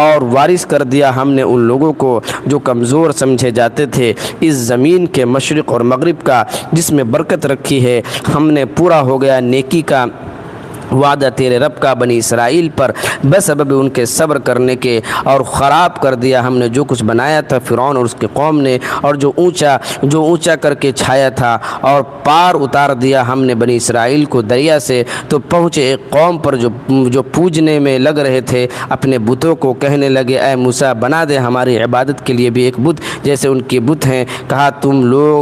اور وارث کر دیا ہم نے ان لوگوں کو جو کمزور سمجھے جاتے تھے اس زمین کے مشرق اور مغرب کا جس میں برکت رکھی ہے، ہم نے پورا ہو گیا نیکی کا وعدہ تیرے رب کا بنی اسرائیل پر بسبب ان کے صبر کرنے کے، اور خراب کر دیا ہم نے جو کچھ بنایا تھا فرعون اور اس کے قوم نے، اور جو اونچا کر کے چھایا تھا، اور پار اتار دیا ہم نے بنی اسرائیل کو دریا سے، تو پہنچے ایک قوم پر جو پوجنے میں لگ رہے تھے اپنے بتوں کو، کہنے لگے اے موسیٰ بنا دے ہماری عبادت کے لیے بھی ایک بت جیسے ان کے بت ہیں۔ کہا تم لوگ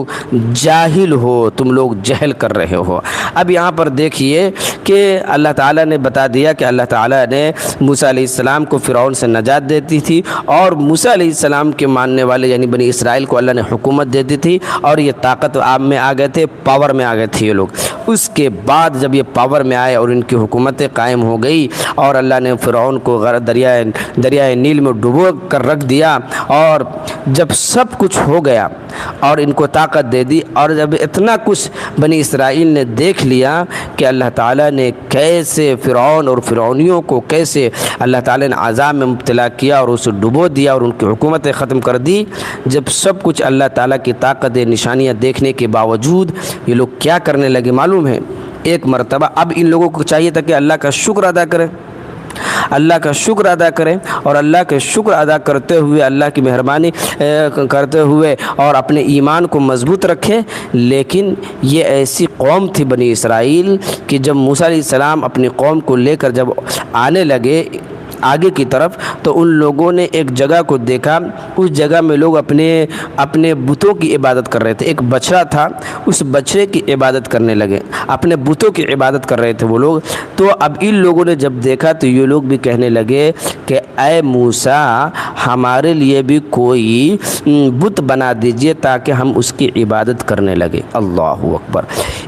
جاہل ہو، تم لوگ جہل کر رہے ہو۔ اب یہاں پر دیکھیے کہ اللہ تعالیٰ نے بتا دیا کہ اللہ تعالیٰ نے موسیٰ علیہ السلام کو فرعون سے نجات دیتی تھی، اور موسیٰ علیہ السلام کے ماننے والے یعنی بنی اسرائیل کو اللہ نے حکومت دیتی تھی، اور یہ طاقت عام میں آ گئے تھے، پاور میں آ گئے تھے یہ لوگ۔ اس کے بعد جب یہ پاور میں آئے اور ان کی حکومتیں قائم ہو گئی، اور اللہ نے فرعون کو دریائے نیل میں ڈبو کر رکھ دیا، اور جب سب کچھ ہو گیا اور ان کو طاقت دے دی، اور جب اتنا کچھ بنی اسرائیل نے دیکھ لیا کہ اللہ تعالیٰ نے کیسے فرعون اور فرعونیوں کو کیسے اللہ تعالیٰ نے عذاب میں مبتلا کیا اور اسے ڈبو دیا اور ان کی حکومتیں ختم کر دی، جب سب کچھ اللہ تعالیٰ کی طاقت نشانیاں دیکھنے کے باوجود یہ لوگ کیا کرنے لگے معلوم ہے؟ ایک مرتبہ اب ان لوگوں کو چاہیے تھا کہ اللہ کا شکر ادا کریں، اللہ کا شکر ادا کریں، اور اللہ کے شکر ادا کرتے ہوئے اللہ کی مہربانی کرتے ہوئے اور اپنے ایمان کو مضبوط رکھیں۔ لیکن یہ ایسی قوم تھی بنی اسرائیل کہ جب موسیٰ علیہ السلام اپنی قوم کو لے کر جب آنے لگے آگے کی طرف تو ان لوگوں نے ایک جگہ کو دیکھا، اس جگہ میں لوگ اپنے بتوں کی عبادت کر رہے تھے۔ ایک بچڑا تھا، اس بچڑے کی عبادت کرنے لگے، اپنے بتوں کی عبادت کر رہے تھے وہ لوگ۔ تو اب ان لوگوں نے جب دیکھا تو یہ لوگ بھی کہنے لگے کہ اے موسیٰ، ہمارے لیے بھی کوئی بت بنا دیجئے تاکہ ہم اس کی عبادت کرنے لگے۔ اللہ اکبر!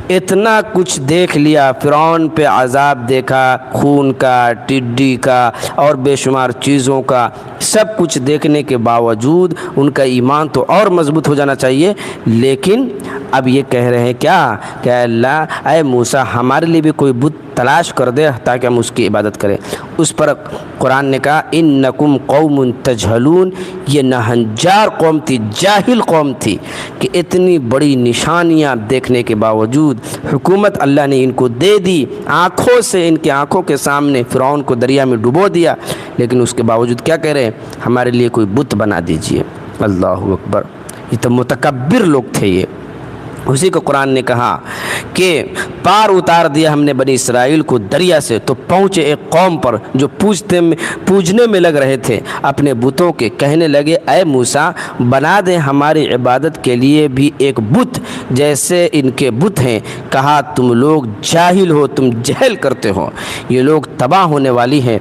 اتنا کچھ دیکھ لیا، فرعون پہ عذاب دیکھا، خون کا، ٹڈی کا اور بے شمار چیزوں کا، سب کچھ دیکھنے کے باوجود ان کا ایمان تو اور مضبوط ہو جانا چاہیے، لیکن اب یہ کہہ رہے ہیں کیا کہ اللہ اے موسیٰ ہمارے لیے بھی کوئی بت تلاش کر دے تاکہ ہم اس کی عبادت کریں۔ اس پر قرآن نے کہا انکم قوم تجہلون، یہ ناہنجار قوم تھی، جاہل قوم تھی کہ اتنی بڑی نشانیاں دیکھنے کے باوجود حکومت اللہ نے ان کو دے دی، آنکھوں سے ان کی آنکھوں کے سامنے فرعون کو دریا میں ڈبو دیا، لیکن اس کے باوجود کیا کہہ رہے ہیں؟ ہمارے لیے کوئی بت بنا دیجئے۔ اللہ اکبر! یہ تو متکبر لوگ تھے یہ۔ اسی کو قرآن نے کہا کہ پار اتار دیا ہم نے بنی اسرائیل کو دریا سے، تو پہنچے ایک قوم پر جو پوجنے میں لگ رہے تھے اپنے بتوں کے، کہنے لگے اے موسیٰ بنا دیں ہماری عبادت کے لیے بھی ایک بت جیسے ان کے بت ہیں۔ کہا تم لوگ جاہل ہو، تم جہل کرتے ہو، یہ لوگ تباہ ہونے والی ہیں،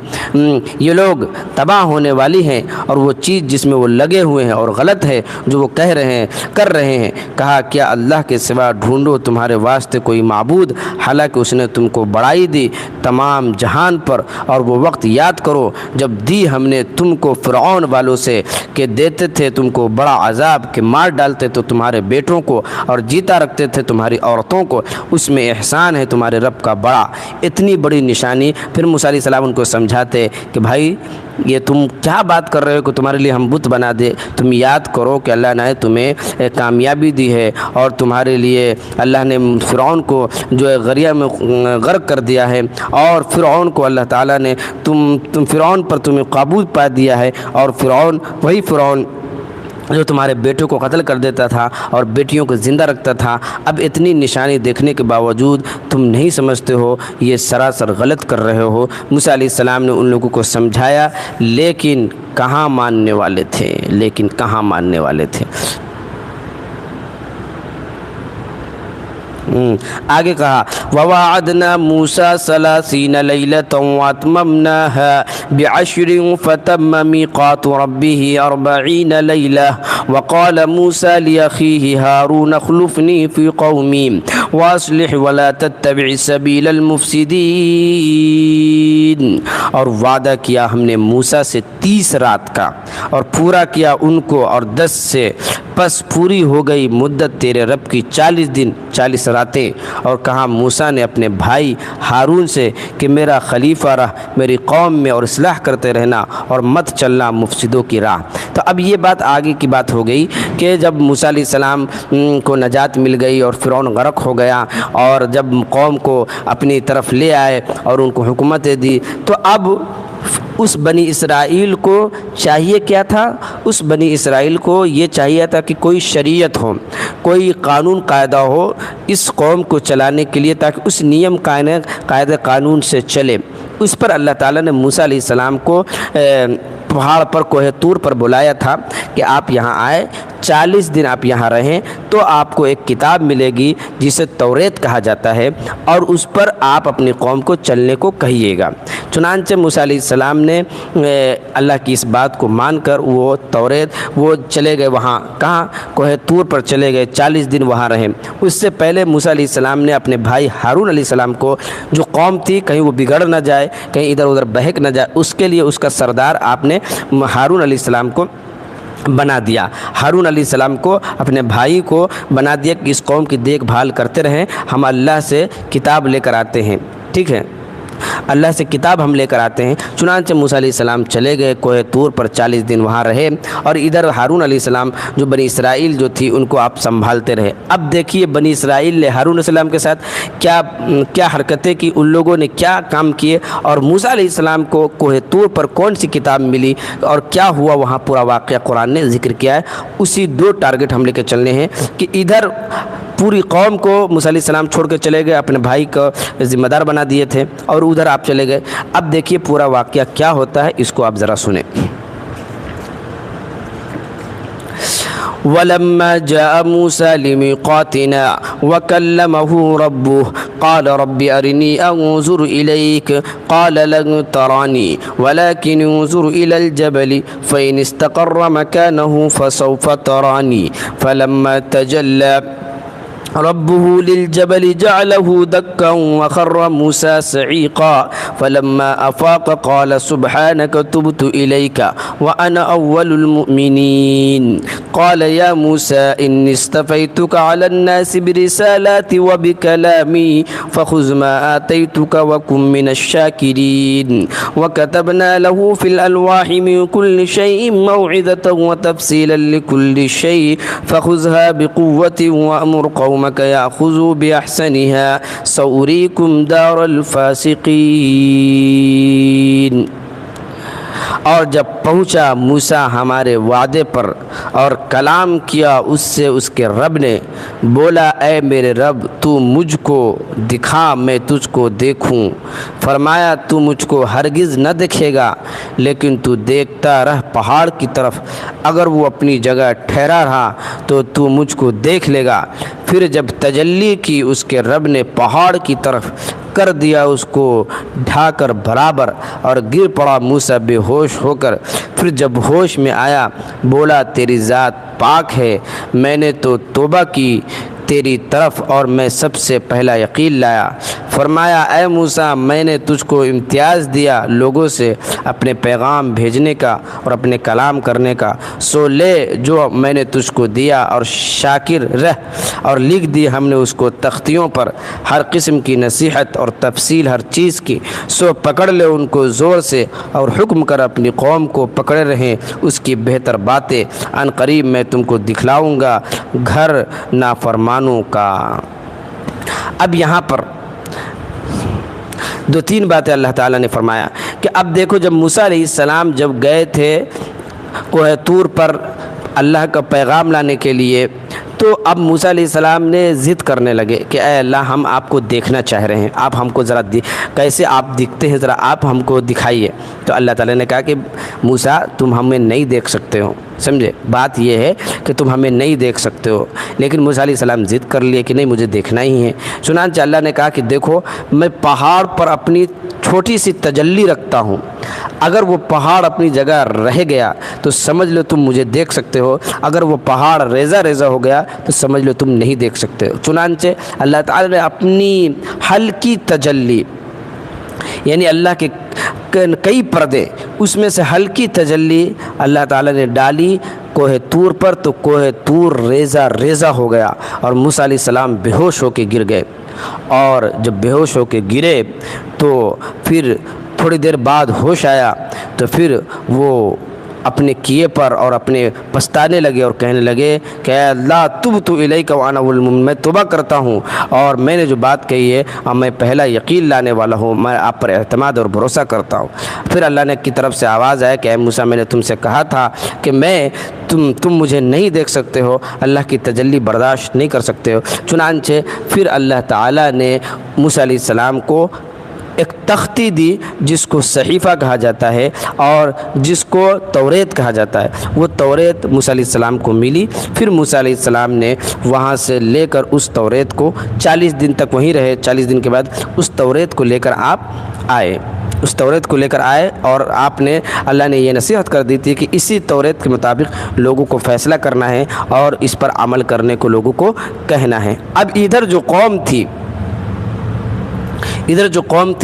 یہ لوگ تباہ ہونے والی ہیں، اور وہ چیز جس میں وہ لگے ہوئے ہیں اور غلط ہے جو وہ کہہ رہے ہیں کر رہے ہیں۔ کہا کیا اللہ کے سوا ڈھونڈو تمہارے واسطے کوئی معبود، حالانکہ اس نے تم کو بڑائی دی تمام جہان پر، اور وہ وقت یاد کرو جب دی ہم نے تم کو فرعون والوں سے کہ دیتے تھے تم کو بڑا عذاب، کہ مار ڈالتے تو تمہارے بیٹوں کو اور جیتا رکھتے تھے تمہاری عورتوں کو، اس میں احسان ہے تمہارے رب کا بڑا۔ اتنی بڑی نشانی۔ پھر موسیٰ علیہ السلام ان کو سمجھاتے کہ بھائی یہ تم کیا بات کر رہے ہو کہ تمہارے لیے ہم بت بنا دے؟ تم یاد کرو کہ اللہ نے تمہیں کامیابی دی ہے، اور تمہارے لیے اللہ نے فرعون کو جو ہے دریا میں غرق کر دیا ہے، اور فرعون کو اللہ تعالیٰ نے فرعون پر تمہیں قابو پا دیا ہے، اور فرعون وہی فرعون جو تمہارے بیٹوں کو قتل کر دیتا تھا اور بیٹیوں کو زندہ رکھتا تھا۔ اب اتنی نشانی دیکھنے کے باوجود تم نہیں سمجھتے ہو، یہ سراسر غلط کر رہے ہو۔ موسیٰ علیہ السلام نے ان لوگوں کو سمجھایا، لیکن کہاں ماننے والے تھے، آگے کہا وَوَعَدْنَا مُوسَىٰ 30 لَيْلَةً وَأَتْمَمْنَاهَا بِعَشْرٍ فَتَمَّ مِيقَاتُ رَبِّهِ 40 لَيْلَةً وَقَالَ مُوسَىٰ لِأَخِيهِ هَارُونَ اخْلُفْنِي فِي قَوْمِي وَأَصْلِحْ وَلَا تَتَّبِعْ سَبِيلَ الْمُفْسِدِينَ۔ اور وعدہ کیا ہم نے موسیٰ سے 30 رات کا، اور پورا کیا ان کو، اور 10 سے پس پوری ہو گئی مدت تیرے رب کی 40 دن 40 راتیں۔ اور کہا موسیٰ نے اپنے بھائی ہارون سے کہ میرا خلیفہ رہ، میری قوم میں اور اصلاح کرتے رہنا، اور مت چلنا مفسدوں کی راہ۔ تو اب یہ بات آگے کی بات ہو گئی کہ جب موسیٰ علیہ السلام کو نجات مل گئی اور فرعون غرق ہو گیا، اور جب قوم کو اپنی طرف لے آئے اور ان کو حکومتیں دی، تو اب اس بنی اسرائیل کو چاہیے کیا تھا؟ اس بنی اسرائیل کو یہ چاہیے تھا کہ کوئی شریعت ہو، کوئی قانون قاعدہ ہو اس قوم کو چلانے کے لیے، تاکہ اس نیم قاعدہ قانون سے چلے۔ اس پر اللہ تعالیٰ نے موسیٰ علیہ السلام کو پہاڑ پر کوہ طور پر بلایا تھا کہ آپ یہاں آئے، 40 دن آپ یہاں رہیں تو آپ کو ایک کتاب ملے گی جسے توریت کہا جاتا ہے، اور اس پر آپ اپنی قوم کو چلنے کو کہیے گا۔ چنانچہ موسیٰ علیہ السلام نے اللہ کی اس بات کو مان کر وہ چلے گئے وہاں، کہاں؟ کوہ طور پر چلے گئے، 40 دن وہاں رہے۔ اس سے پہلے موسیٰ علیہ السلام نے اپنے بھائی ہارون علیہ السلام کو، جو قوم تھی کہیں وہ بگڑ نہ جائے، کہیں ادھر ادھر بہک نہ جائے، اس کے لیے اس کا سردار آپ نے ہارون علیہ السلام کو بنا دیا۔ ہارون علیہ السلام کو اپنے بھائی کو بنا دیا کہ اس قوم کی دیکھ بھال کرتے رہیں، ہم اللہ سے کتاب لے کر آتے ہیں، ٹھیک ہے، اللہ سے کتاب ہم لے کر آتے ہیں۔ چنانچہ موسیٰ علیہ السلام چلے گئے کوہ طور پر، 40 دن وہاں رہے، اور ادھر ہارون علیہ السلام جو بنی اسرائیل جو تھی ان کو آپ سنبھالتے رہے۔ اب دیکھیے بنی اسرائیل نے ہارون علیہ السلام کے ساتھ کیا حرکتیں کی، ان لوگوں نے کیا کام کیے، اور موسیٰ علیہ السلام کو کوہ طور پر کون سی کتاب ملی اور کیا ہوا وہاں، پورا واقعہ قرآن نے ذکر کیا ہے۔ اسی 2 ٹارگٹ ہم لے کے چلنے ہیں کہ ادھر پوری قوم کو موسیٰ علیہ السلام چھوڑ کے چلے گئے، اپنے بھائی کو ذمہ دار بنا دیے تھے، اور ادھر آپ چلے گئے۔ اب دیکھیے پورا واقعہ کیا ہوتا ہے، اس کو آپ ذرا سنیں۔ وَلَمَّا جَاءَ مُوسَى لِمِيقَاتِنَا وَكَلَّمَهُ رَبُّهُ قَالَ رَبِّ أَرِنِي أَنظُرْ إِلَيْكَ قَالَ لَن تَرَانِي وَلَكِنْ انظُرْ إِلَى الْجَبَلِ فَإِنِ اسْتَقَرَّ مَكَانَهُ فَسَوْفَ تَرَانِي فَلَمَّا تَجَلَّى ربه للجبل جعله دكا وخر موسى صعيقا فلما أفاق قال سبحانك تبت إليك وأنا أول المؤمنين قال يا موسى إني اصطفيتك على الناس برسالاتي وبكلامي فخذ ما آتيتك وكن من الشاكرين وكتبنا له في الألواح من كل شيء موعظة وتفصيلا لكل شيء فخذها بقوة وأمر قومك يأخذوا بأحسنها سأريكم دار الفاسقين۔ اور جب پہنچا موسیٰ ہمارے وعدے پر اور کلام کیا اس سے اس کے رب نے، بولا اے میرے رب تو مجھ کو دکھا میں تجھ کو دیکھوں۔ فرمایا تو مجھ کو ہرگز نہ دیکھے گا لیکن تو دیکھتا رہ پہاڑ کی طرف، اگر وہ اپنی جگہ ٹھہرا رہا تو تو مجھ کو دیکھ لے گا۔ پھر جب تجلی کی اس کے رب نے پہاڑ کی طرف کر دیا اس کو ڈھا کر برابر، اور گر پڑا موسیٰ بے ہوش ہو کر۔ پھر جب ہوش میں آیا بولا تیری ذات پاک ہے، میں نے تو توبہ کی تیری طرف اور میں سب سے پہلا یقین لایا۔ فرمایا اے موسیٰ میں نے تجھ کو امتیاز دیا لوگوں سے اپنے پیغام بھیجنے کا اور اپنے کلام کرنے کا، سو لے جو میں نے تجھ کو دیا اور شاکر رہ۔ اور لکھ دی ہم نے اس کو تختیوں پر ہر قسم کی نصیحت اور تفصیل ہر چیز کی، سو پکڑ لے ان کو زور سے اور حکم کر اپنی قوم کو پکڑے رہیں اس کی بہتر باتیں، ان قریب میں تم کو دکھلاؤں گا گھر نافرمانوں کا۔ اب یہاں پر دو تین باتیں اللہ تعالیٰ نے فرمایا کہ اب دیکھو جب موسیٰ علیہ السلام جب گئے تھے کوہ طور پر اللہ کا پیغام لانے کے لیے، تو اب موسیٰ علیہ السلام نے ضد کرنے لگے کہ اے اللہ ہم آپ کو دیکھنا چاہ رہے ہیں، آپ ہم کو ذرا کیسے آپ دکھتے ہیں ذرا آپ ہم کو دکھائیے۔ تو اللہ تعالیٰ نے کہا کہ موسیٰ تم ہمیں نہیں دیکھ سکتے ہو، سمجھے بات یہ ہے کہ تم ہمیں نہیں دیکھ سکتے ہو، لیکن موسیٰ علیہ السلام ضد کر لیے کہ نہیں مجھے دیکھنا ہی ہے۔ چنانچہ اللہ نے کہا کہ دیکھو میں پہاڑ پر اپنی چھوٹی سی تجلی رکھتا ہوں، اگر وہ پہاڑ اپنی جگہ رہ گیا تو سمجھ لو تم مجھے دیکھ سکتے ہو، اگر وہ پہاڑ ریزہ ریزہ ہو گیا تو سمجھ لو تم نہیں دیکھ سکتے ہو۔ چنانچہ اللہ تعالیٰ نے اپنی ہلکی تجلی، یعنی اللہ کے کئی پردے، اس میں سے ہلکی تجلی اللہ تعالیٰ نے ڈالی کوہ طور پر، تو کوہ طور ریزہ ریزہ ہو گیا اور موسیٰ علیہ السلام بے ہوش ہو کے گر گئے۔ اور جب بے ہوش ہو کے گرے تو پھر تھوڑی دیر بعد ہوش آیا تو پھر وہ اپنے کیے پر اور اپنے پچھتانے لگے اور کہنے لگے کہ اے اللہ تبت الیک وانا اول المؤمنین، میں توبہ کرتا ہوں اور میں نے جو بات کہی ہے اور میں پہلا یقین لانے والا ہوں، میں آپ پر اعتماد اور بھروسہ کرتا ہوں۔ پھر اللہ نے کی طرف سے آواز آیا کہ اے موسیٰ میں نے تم سے کہا تھا کہ تم مجھے نہیں دیکھ سکتے ہو، اللہ کی تجلی برداشت نہیں کر سکتے ہو۔ چنانچہ پھر اللہ تعالیٰ نے موسیٰ علیہ السلام کو ایک تختی دی جس کو صحیفہ کہا جاتا ہے اور جس کو توریت کہا جاتا ہے، وہ توریت موسیٰ علیہ السلام کو ملی۔ پھر موسیٰ علیہ السلام نے وہاں سے لے کر اس توریت کو 40 دن تک وہیں رہے، 40 دن کے بعد اس توریت کو لے کر آپ آئے، اس توریت کو لے کر آئے اور آپ نے اللہ نے یہ نصیحت کر دی تھی کہ اسی توریت کے مطابق لوگوں کو فیصلہ کرنا ہے اور اس پر عمل کرنے کو لوگوں کو کہنا ہے۔ اب ادھر جو قوم تھی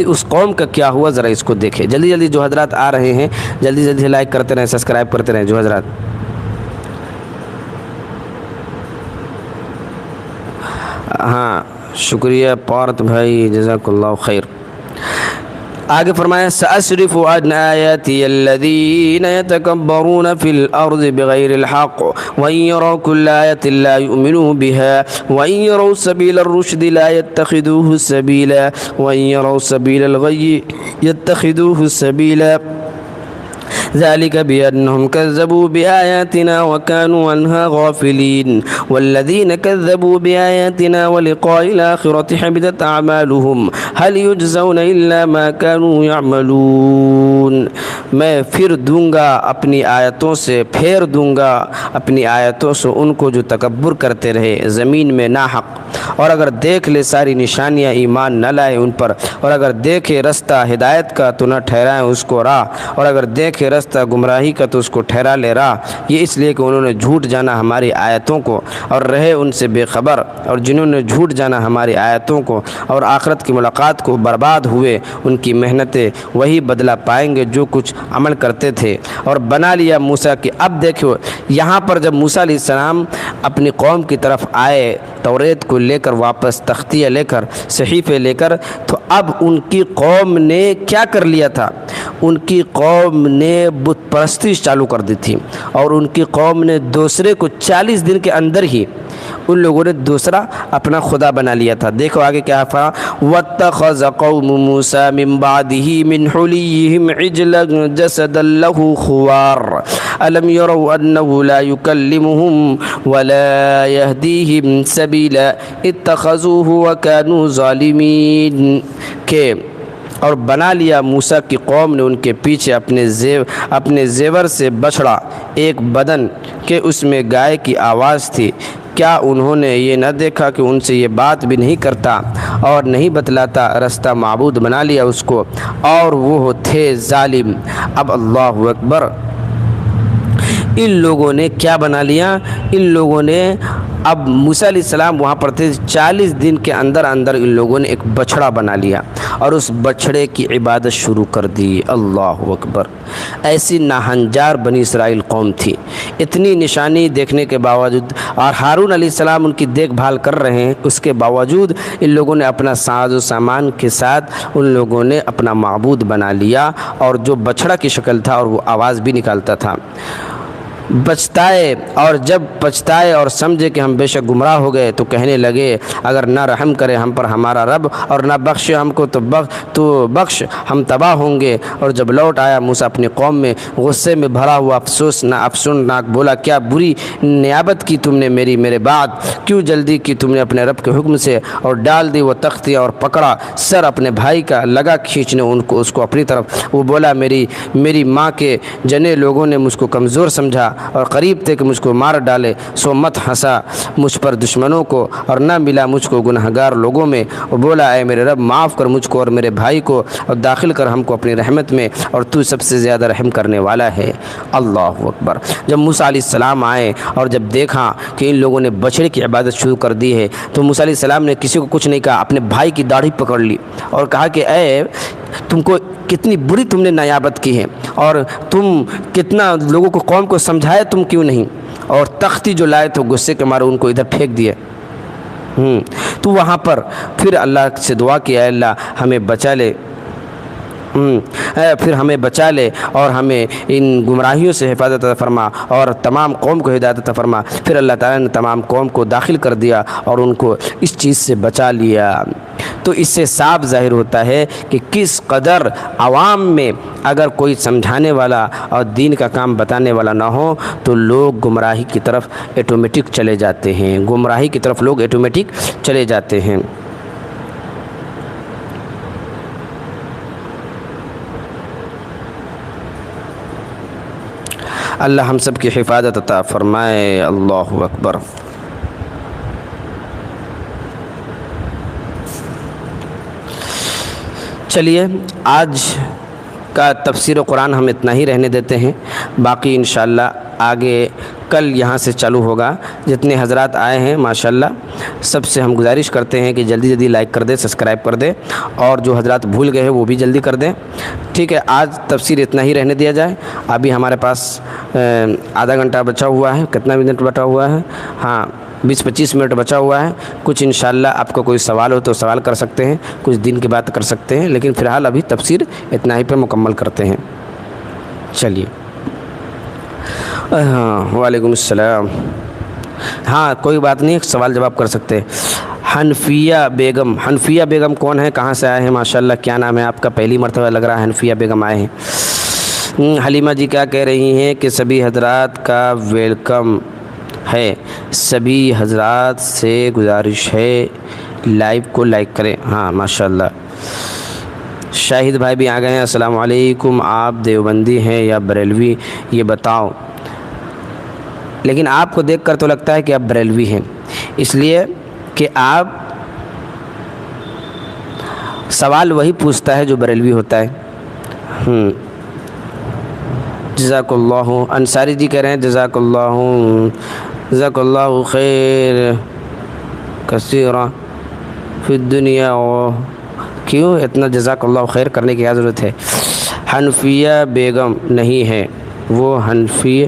اس قوم کا کیا ہوا ذرا اس کو دیکھیں۔ جلدی جلدی جو حضرات آ رہے ہیں جلدی جلدی لائک کرتے رہیں، سبسکرائب کرتے رہیں جو حضرات۔ ہاں شکریہ پارت بھائی، جزاک اللہ خیر۔ آگے فرمایا سأصرف عن آیاتی الذین یتکبرون فی الارض بغیر الحق وإن يروا كل آیة لا يؤمنوا بها وإن يروا سبیل الرشد لا يتخذوه سبیلا وإن يروا سبیل الغی يتخذوه سبیلا ذلك بأنهم كذبوا بآياتنا وكانوا عنها غافلين والذين كذبوا بآياتنا ولقاء الآخرة حبطت أعمالهم هل يجزون إلا ما كانوا يعملون۔ میں پھر دوں گا اپنی آیتوں سے، پھیر دوں گا اپنی آیتوں سے ان کو جو تکبر کرتے رہے زمین میں ناحق، اور اگر دیکھ لے ساری نشانیاں ایمان نہ لائے ان پر، اور اگر دیکھے رستہ ہدایت کا تو نہ ٹھہرائیں اس کو راہ، اور اگر دیکھے رستہ گمراہی کا تو اس کو ٹھہرا لے راہ، یہ اس لیے کہ انہوں نے جھوٹ جانا ہماری آیتوں کو اور رہے ان سے بے خبر، اور جنہوں نے جھوٹ جانا ہماری آیتوں کو اور آخرت کی ملاقات کو برباد ہوئے، ان کی محنتیں وہی بدلہ پائیں گے جو کچھ عمل کرتے تھے۔ اور بنا لیا موسیٰ کہ اب دیکھو یہاں پر جب موسیٰ علیہ السلام اپنی قوم کی طرف آئے توریت کو لے کر واپس، تختیہ لے کر، صحیفے لے کر، تو اب ان کی قوم نے کیا کر لیا تھا؟ ان کی قوم نے بت پرستی چالو کر دی تھی، اور ان کی قوم نے دوسرے کو 40 دن کے اندر ہی ان لوگوں نے دوسرا اپنا خدا بنا لیا تھا۔ دیکھو آگے کیا فرمایا، وَاتَّخَذَ قَوْمُ مُوسَىٰ مِن بَعْدِهِ مِنْ حُلِيِّهِمْ عِجْلًا جَسَدًا لَهُ خُوَارٌ أَلَمْ يَرَوْا أَنَّهُ لَا يُكَلِّمُهُمْ وَلَا يَهْدِيهِمْ سَبِيلًا اتَّخَذُوهُ وَكَانُوا ظَالِمِينَ کہ اور بنا لیا موسیٰ کی قوم نے ان کے پیچھے اپنے زیور سے بچھڑا ایک بدن کہ اس میں گائے کی آواز تھی، کیا انہوں نے یہ نہ دیکھا کہ ان سے یہ بات بھی نہیں کرتا اور نہیں بتلاتا؟ رستہ معبود بنا لیا اس کو، اور وہ تھے ظالم۔ اب اللہ اکبر، ان لوگوں نے کیا بنا لیا؟ ان لوگوں نے اب موسیٰ علیہ السلام وہاں پر تھے، 40 دن کے اندر ان لوگوں نے ایک بچھڑا بنا لیا اور اس بچھڑے کی عبادت شروع کر دی۔ اللہ اکبر، ایسی ناہنجار بنی اسرائیل قوم تھی، اتنی نشانی دیکھنے کے باوجود، اور ہارون علیہ السلام ان کی دیکھ بھال کر رہے ہیں، اس کے باوجود ان لوگوں نے اپنا ساز و سامان کے ساتھ ان لوگوں نے اپنا معبود بنا لیا، اور جو بچھڑا کی شکل تھا اور وہ آواز بھی نکالتا تھا۔ اور جب پچھتائے اور سمجھے کہ ہم بے شک گمراہ ہو گئے تو کہنے لگے اگر نہ رحم کرے ہم پر ہمارا رب اور نہ بخشے ہم کو تو بخش، ہم تباہ ہوں گے۔ اور جب لوٹ آیا موسیٰ اپنی قوم میں غصے میں بھرا ہوا افسوسناک بولا، کیا بری نیابت کی تم نے میرے بعد، کیوں جلدی کی تم نے اپنے رب کے حکم سے، اور ڈال دی وہ تختیاں اور پکڑا سر اپنے بھائی کا، لگا کھینچنے اس کو اپنی طرف۔ وہ بولا میری ماں کے جنے لوگوں نے مجھ کو کمزور سمجھا اور قریب تھے کہ مجھ کو مار ڈالے، سو مت ہنسا مجھ پر دشمنوں کو، اور نہ ملا مجھ کو گنہگار لوگوں میں۔ اور بولا اے میرے رب معاف کر مجھ کو اور میرے بھائی کو، اور داخل کر ہم کو اپنی رحمت میں، اور تو سب سے زیادہ رحم کرنے والا ہے۔ اللہ اکبر۔ جب موسیٰ علیہ السلام آئے اور جب دیکھا کہ ان لوگوں نے بچڑے کی عبادت شروع کر دی ہے، تو موسیٰ علیہ السلام نے کسی کو کچھ نہیں کہا، اپنے بھائی کی داڑھی پکڑ لی اور کہا کہ اے تم کو کتنی بری تم نے نیابت کی ہے، اور تم کتنا لوگوں کو قوم کو سمجھائے تم کیوں نہیں، اور تختی جو لائے تو غصے کے مارے ان کو ادھر پھینک دیے۔ تو وہاں پر پھر اللہ سے دعا کی اے اللہ ہمیں بچا لے، پھر ہمیں بچا لے اور ہمیں ان گمراہیوں سے حفاظت عطا فرما اور تمام قوم کو ہدایت عطا فرما۔ پھر اللہ تعالیٰ نے تمام قوم کو داخل کر دیا اور ان کو اس چیز سے بچا لیا۔ تو اس سے صاف ظاہر ہوتا ہے کہ کس قدر عوام میں اگر کوئی سمجھانے والا اور دین کا کام بتانے والا نہ ہو تو لوگ گمراہی کی طرف آٹومیٹک چلے جاتے ہیں، گمراہی کی طرف لوگ آٹومیٹک چلے جاتے ہیں۔ اللہ ہم سب کی حفاظت عطا فرمائے۔ اللہ اکبر۔ چلیے آج کا تفسیر قرآن ہم اتنا ہی رہنے دیتے ہیں، باقی انشاءاللہ آگے کل یہاں سے چالو ہوگا۔ جتنے حضرات آئے ہیں ماشاءاللہ سب سے ہم گزارش کرتے ہیں کہ جلدی لائک کر دیں، سبسکرائب کر دیں، اور جو حضرات بھول گئے ہیں وہ بھی جلدی کر دیں۔ ٹھیک ہے، آج تفسیر اتنا ہی رہنے دیا جائے۔ ابھی ہمارے پاس آدھا گھنٹہ بچا ہوا ہے، کتنا منٹ بچا ہوا ہے؟ ہاں 20-25 منٹ بچا ہوا ہے۔ کچھ انشاءاللہ آپ کو کوئی سوال ہو تو سوال کر سکتے ہیں، کچھ دن کی بات کر سکتے ہیں، لیکن فی الحال ابھی تفسیر اتنا ہی پہ مکمل کرتے ہیں۔ چلیے ہاں وعلیکم السلام۔ ہاں کوئی بات نہیں، سوال جواب کر سکتے ہیں۔ حنفیہ بیگم کون ہے، کہاں سے آئے ہیں؟ ماشاءاللہ کیا نام ہے آپ کا؟ پہلی مرتبہ لگ رہا ہے حنفیہ بیگم آئے ہیں۔ حلیمہ جی کیا کہہ رہی ہیں کہ سبھی حضرات کا ویلکم ہے، سبھی حضرات سے گزارش ہے لائیو کو لائک کریں۔ ہاں ماشاءاللہ، شاہد بھائی بھی آ گئے ہیں۔ السلام علیکم، آپ دیوبندی ہیں یا بریلوی یہ بتاؤ؟ لیکن آپ کو دیکھ کر تو لگتا ہے کہ آپ بریلوی ہیں، اس لیے کہ آپ سوال وہی پوچھتا ہے جو بریلوی ہوتا ہے۔ جزاک اللہ، انصاری جی کہہ رہے ہیں جزاک اللہ خیر کثیرا فی الدنیا۔ کیوں اتنا جزاک اللہ خیر کرنے کی کیا ضرورت ہے؟ حنفیہ بیگم نہیں ہے، وہ حنیفہ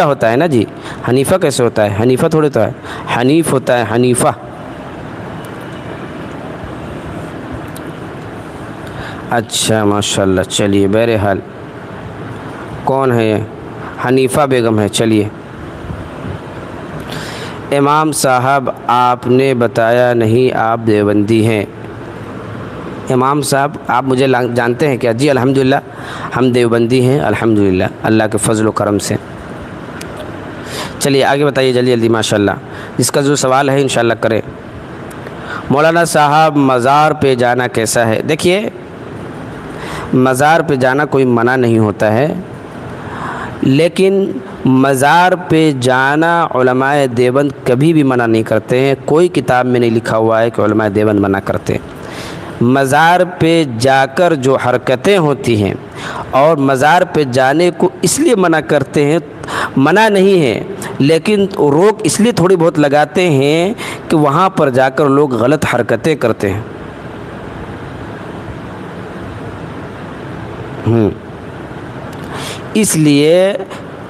ہوتا ہے نا جی، حنیفہ کیسے ہوتا ہے؟ حنیفہ تھوڑے ہوتا ہے، حنیف ہوتا ہے حنیفہ۔ اچھا ماشاءاللہ، چلیے بہرحال کون ہے یہ؟ حنیفہ بیگم ہے۔ چلیے امام صاحب آپ نے بتایا نہیں آپ دیوبندی ہیں۔ امام صاحب آپ مجھے جانتے ہیں کیا؟ جی الحمدللہ ہم دیوبندی ہیں الحمدللہ، اللہ کے فضل و کرم سے۔ چلیے آگے بتائیے جلدی جلدی ماشاءاللہ، جس کا جو سوال ہے انشاءاللہ کریں۔ مولانا صاحب مزار پہ جانا کیسا ہے؟ دیکھیے مزار پہ جانا کوئی منع نہیں ہوتا ہے، لیکن مزار پہ جانا علماء دیوبند کبھی بھی منع نہیں کرتے ہیں، کوئی کتاب میں نہیں لکھا ہوا ہے کہ علماء دیوبند منع کرتے ہیں۔ مزار پہ جا کر جو حرکتیں ہوتی ہیں اور مزار پہ جانے کو اس لیے منع کرتے ہیں، منع نہیں ہے لیکن روک اس لیے تھوڑی بہت لگاتے ہیں کہ وہاں پر جا کر لوگ غلط حرکتیں کرتے ہیں۔ اس لیے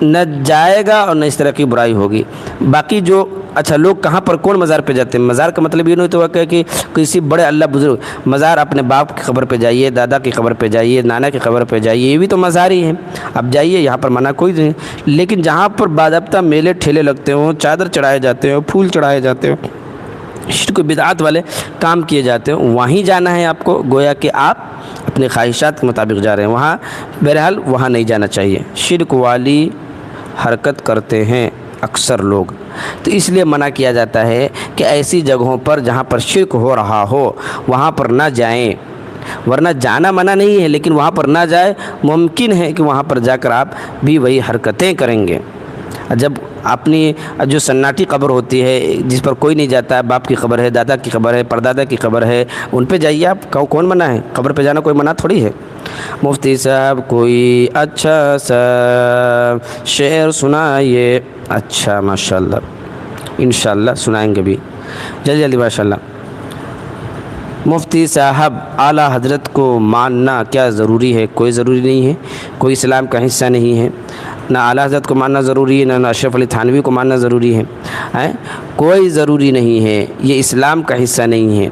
نہ جائے گا اور نہ اس طرح کی برائی ہوگی۔ باقی جو اچھا لوگ کہاں پر کون مزار پہ جاتے ہیں؟ مزار کا مطلب یہ نہیں تو کہ کسی بڑے اللہ بزرگ مزار، اپنے باپ کی قبر پہ جائیے، دادا کی قبر پہ جائیے، نانا کی قبر پہ جائیے، یہ بھی تو مزار ہی ہیں۔ اب جائیے، یہاں پر منع کوئی نہیں، لیکن جہاں پر باضابطہ میلے ٹھیلے لگتے ہوں، چادر چڑھائے جاتے ہوں، پھول چڑھائے جاتے ہوں، شرک و بدعات والے کام کیے جاتے ہیں، وہیں جانا ہے آپ کو، گویا کہ آپ اپنے خواہشات کے مطابق جا رہے ہیں، وہاں بہرحال وہاں نہیں جانا چاہیے۔ شرک والی حرکت کرتے ہیں اکثر لوگ، تو اس لیے منع کیا جاتا ہے کہ ایسی جگہوں پر جہاں پر شرک ہو رہا ہو وہاں پر نہ جائیں، ورنہ جانا منع نہیں ہے لیکن وہاں پر نہ جائے، ممکن ہے کہ وہاں پر جا کر آپ بھی وہی حرکتیں کریں گے۔ جب اپنی جو سناٹی قبر ہوتی ہے جس پر کوئی نہیں جاتا ہے، باپ کی قبر ہے، دادا کی قبر ہے، پردادا کی قبر ہے، ان پہ جائیے آپ، کون منع ہے؟ قبر پہ جانا کوئی منع تھوڑی ہے۔ مفتی صاحب کوئی اچھا سا شعر سنائیے۔ اچھا ماشاءاللہ، انشاءاللہ سنائیں گے بھی جلدی جلدی ماشاءاللہ۔ مفتی صاحب اعلیٰ حضرت کو ماننا کیا ضروری ہے؟ کوئی ضروری نہیں ہے، کوئی اسلام کا حصہ نہیں ہے، نہ اعلیٰ حضرت کو ماننا ضروری ہے، نہ اشرف علی تھانوی کو ماننا ضروری ہے، کوئی ضروری نہیں ہے، یہ اسلام کا حصہ نہیں ہے۔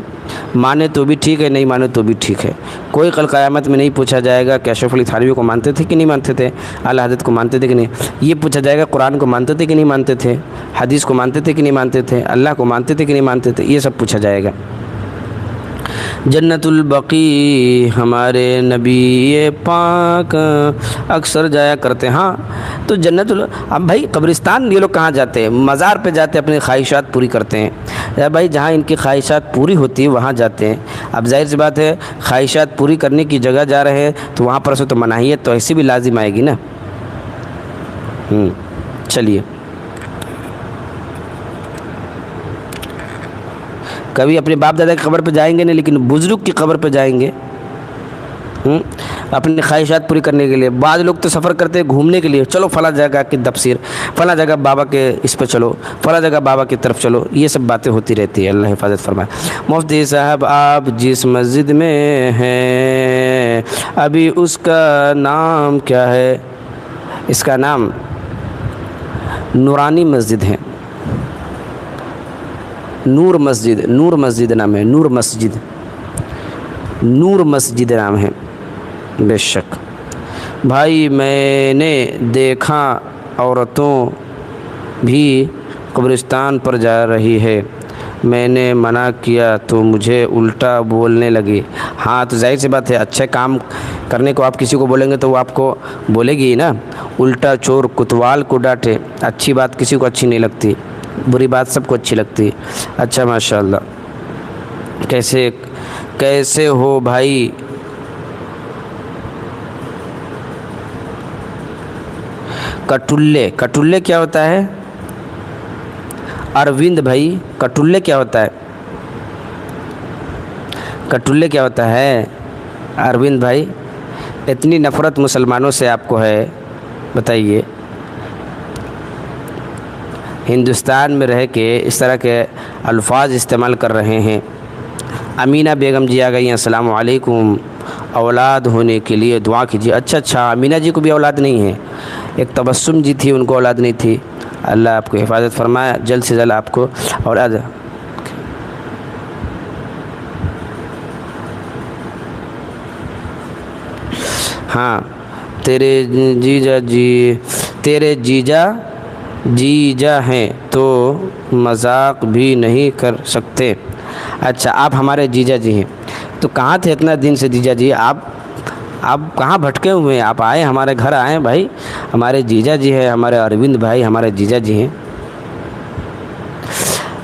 مانے تو بھی ٹھیک ہے، نہیں مانے تو بھی ٹھیک ہے، کوئی کل قیامت میں نہیں پوچھا جائے گا کہ اشرف علی تھانوی کو مانتے تھے کہ نہیں مانتے تھے، اعلیٰ حضرت کو مانتے تھے کہ نہیں، یہ پوچھا جائے گا قرآن کو مانتے تھے کہ نہیں مانتے تھے، حدیث کو مانتے تھے کہ نہیں مانتے تھے، اللہ کو مانتے تھے کہ نہیں مانتے تھے، یہ سب پوچھا جائے گا۔ جنت البقیع ہمارے نبی پاک اکثر جایا کرتے ہیں۔ ہاں تو اب بھائی قبرستان یہ لوگ کہاں جاتے ہیں؟ مزار پہ جاتے ہیں، اپنی خواہشات پوری کرتے ہیں۔ بھائی جہاں ان کی خواہشات پوری ہوتی ہے وہاں جاتے ہیں۔ اب ظاہر سی بات ہے خواہشات پوری کرنے کی جگہ جا رہے ہیں تو وہاں پر سے تو مناہیت تو ایسی بھی لازم آئے گی نا۔ چلیے کبھی اپنے باپ دادا کی قبر پہ جائیں گے نہیں لیکن بزرگ کی قبر پہ جائیں گے اپنی خواہشات پوری کرنے کے لیے۔ بعض لوگ تو سفر کرتے ہیں گھومنے کے لیے، چلو فلاں جگہ کی تفسیر، فلاں جگہ بابا کے اس پہ چلو، فلاں جگہ بابا کی طرف چلو، یہ سب باتیں ہوتی رہتی ہے، اللہ حفاظت فرمائے۔ مفتی صاحب آپ جس مسجد میں ہیں ابھی اس کا نام کیا ہے؟ اس کا نام نورانی مسجد ہے، نور مسجد نام ہے، نور مسجد نام ہے بے شک۔ بھائی میں نے دیکھا عورتوں بھی قبرستان پر جا رہی ہے، میں نے منع کیا تو مجھے الٹا بولنے لگی۔ ہاں تو ظاہر سی بات ہے، اچھے کام کرنے کو آپ کسی کو بولیں گے تو وہ آپ کو بولے گی ہی نا۔ الٹا چور کوتوال کو ڈانٹے، اچھی بات کسی کو اچھی نہیں لگتی، بری بات سب کو اچھی لگتی۔ اچھا ماشاء اللہ، کیسے ہو بھائی؟ کٹلے کیا ہوتا ہے اروند بھائی؟ کٹلے کیا ہوتا ہے؟ کٹلے کیا ہوتا ہے اروند بھائی؟ اتنی نفرت مسلمانوں سے آپ کو ہے، بتائیے۔ ہندوستان میں رہ کے اس طرح کے الفاظ استعمال کر رہے ہیں۔ امینہ بیگم جی آ گئی ہیں، السلام علیکم۔ اولاد ہونے کے لیے دعا کیجیے۔ اچھا، امینہ جی کو بھی اولاد نہیں ہے۔ ایک تبسم جی تھی، ان کو اولاد نہیں تھی۔ اللہ آپ کو حفاظت فرمائے، جلد سے جلد آپ کو اولاد۔ ہاں، تیرے جیجا ہیں تو مذاق بھی نہیں کر سکتے۔ اچھا، آپ ہمارے جیجا جی ہیں تو کہاں تھے اتنا دن سے جیجا جی؟ آپ کہاں بھٹکے ہوئے ہیں؟ آپ آئے، ہمارے گھر آئیں بھائی۔ ہمارے جیجا جی ہیں، ہمارے اروند بھائی ہمارے جیجا جی ہیں۔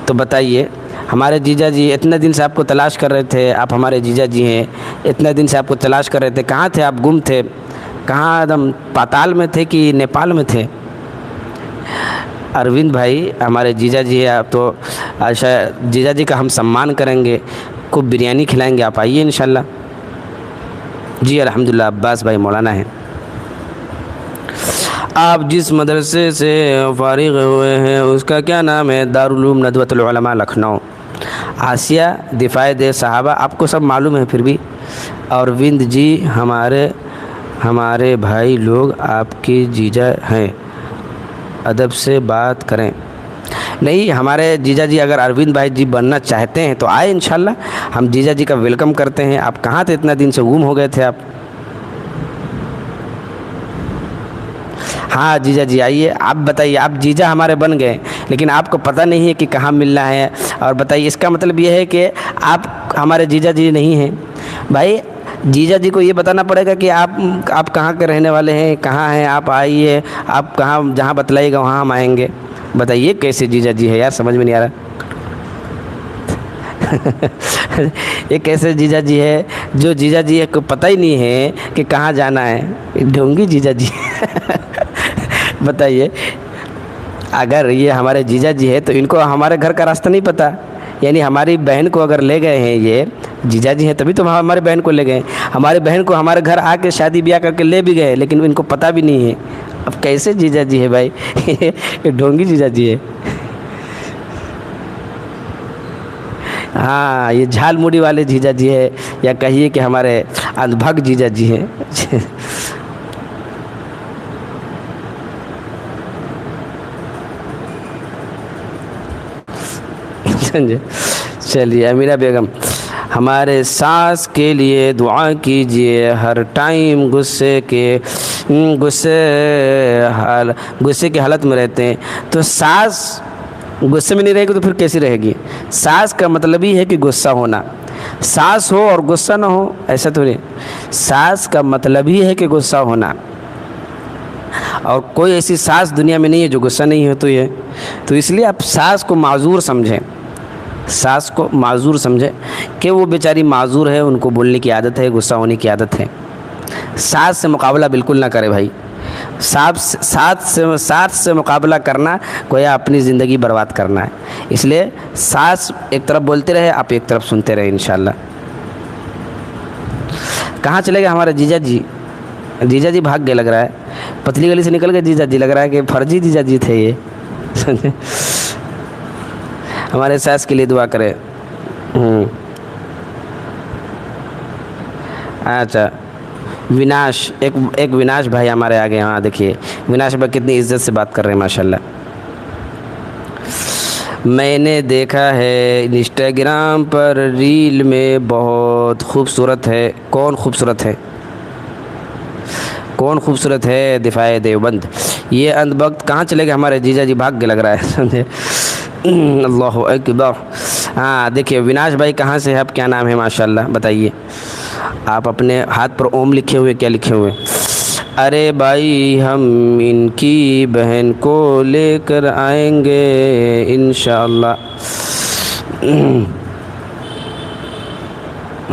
تو بتائیے، ہمارے جیجا جی اتنے دن سے آپ کو تلاش کر رہے تھے، آپ ہمارے جیجا جی ہیں، اتنے دن سے آپ کو تلاش کر رہے تھے، کہاں تھے آپ؟ گم تھے کہاں؟ ایک دم پاتال میں تھے کہ نیپال میں تھے؟ اروند بھائی ہمارے جیجا جی ہے، آپ تو جیجا جی کا ہم سمان کریں گے، خوب بریانی کھلائیں گے، آپ آئیے انشاءاللہ۔ جی الحمدللہ، عباس بھائی مولانا ہیں۔ آپ جس مدرسے سے فارغ ہوئے ہیں اس کا کیا نام ہے؟ دارالعلوم ندوۃ العلماء لکھنؤ۔ آسیہ دفاع دے صحابہ، آپ کو سب معلوم ہے پھر بھی۔ اروند جی ہمارے بھائی لوگ آپ کے جیجا ہیں، ادب سے بات کریں۔ نہیں، ہمارے جیجا جی اگر اروند بھائی جی بننا چاہتے ہیں تو آئے انشاءاللہ، ہم جیجا جی کا ویلکم کرتے ہیں۔ آپ کہاں تھے اتنا دن سے؟ گم ہو گئے تھے آپ۔ ہاں جیجا جی آئیے، آپ بتائیے، آپ جیجا ہمارے بن گئے لیکن آپ کو پتہ نہیں ہے کہ کہاں ملنا ہے۔ اور بتائیے، اس کا مطلب یہ ہے کہ آپ ہمارے جیجا جی نہیں ہیں بھائی۔ جیجا جی کو یہ بتانا پڑے گا کہ آپ کہاں کے رہنے والے ہیں، کہاں ہیں آپ، آئیے، آپ کہاں جہاں بتلائیے گا وہاں ہم آئیں گے۔ بتائیے کیسے جیجا جی ہے یار، سمجھ میں نہیں آ رہا۔ یہ کیسے جیجا جی ہے جو جیجا جی کو پتہ ہی نہیں ہے کہ کہاں جانا ہے؟ ڈھونگی جیجا جی۔ بتائیے، اگر یہ ہمارے جیجا جی ہے تو ان کو ہمارے گھر کا راستہ نہیں پتہ، یعنی ہماری بہن کو اگر لے گئے ہیں، یہ جیجا جی ہیں تبھی تو ہمارے بہن کو لے گئے، ہمارے بہن کو ہمارے گھر آ کے شادی بیاہ کر کے لے بھی گئے لیکن ان کو پتہ بھی نہیں ہے۔ اب کیسے جیجا جی ہے بھائی؟ یہ ڈھونگی جیجا جی ہے۔ ہاں، یہ جھال موڑی والے جیجا جی ہے، یا کہیے کہ ہمارے اندبھگ جیجا جی ہیں۔ چلیے امینہ بیگم، ہمارے ساس کے لیے دعا کیجیے، ہر ٹائم غصے کے حالت میں رہتے ہیں۔ تو ساس غصے میں نہیں رہے گی تو پھر کیسی رہے گی؟ ساس کا مطلب ہی ہے کہ غصہ ہونا۔ ساس ہو اور غصہ نہ ہو ایسا تو نہیں، ساس کا مطلب ہی ہے کہ غصہ ہونا، اور کوئی ایسی ساس دنیا میں نہیں ہے جو غصہ نہیں ہوتی ہے۔ تو اس لیے آپ ساس کو معذور سمجھیں، ساس کو معذور سمجھیں کہ وہ بیچاری معذور ہے، ان کو بولنے کی عادت ہے، غصہ ہونے کی عادت ہے۔ ساس سے مقابلہ بالکل نہ کرے بھائی، ساس سے مقابلہ کرنا گویا اپنی زندگی برباد کرنا ہے۔ اس لیے ساس ایک طرف بولتے رہے، آپ ایک طرف سنتے رہے انشاءاللہ۔ کہاں چلے گئے ہمارے جیجا جی؟ جیجا جی بھاگ گئے لگ رہا ہے، پتلی گلی سے نکل گئے جیجا جی، لگ رہا ہے کہ فرضی جیجا جی تھے یہ۔ ہمارے ساس کے لیے دعا کرے۔ اچھا، وناش، ایک وناش بھائی ہمارے آگے، ہاں دیکھیے وناش بھائی کتنی عزت سے بات کر رہے ہیں ماشاءاللہ۔ میں نے دیکھا ہے انسٹاگرام پر ریل میں، بہت خوبصورت ہے۔ کون خوبصورت ہے؟ کون خوبصورت ہے؟ دفاع دیوبند۔ یہ اندبخت کہاں چلے گئے ہمارے جیجا جی؟ بھاگ کے لگ رہا ہے۔ اللہ اکبر۔ ہاں دیکھیے وناش بھائی کہاں سے ہے، آپ کیا نام ہے ماشاءاللہ بتائیے، آپ اپنے ہاتھ پر اوم لکھے ہوئے کیا لکھے ہوئے؟ ارے بھائی ہم ان کی بہن کو لے کر آئیں گے انشاءاللہ۔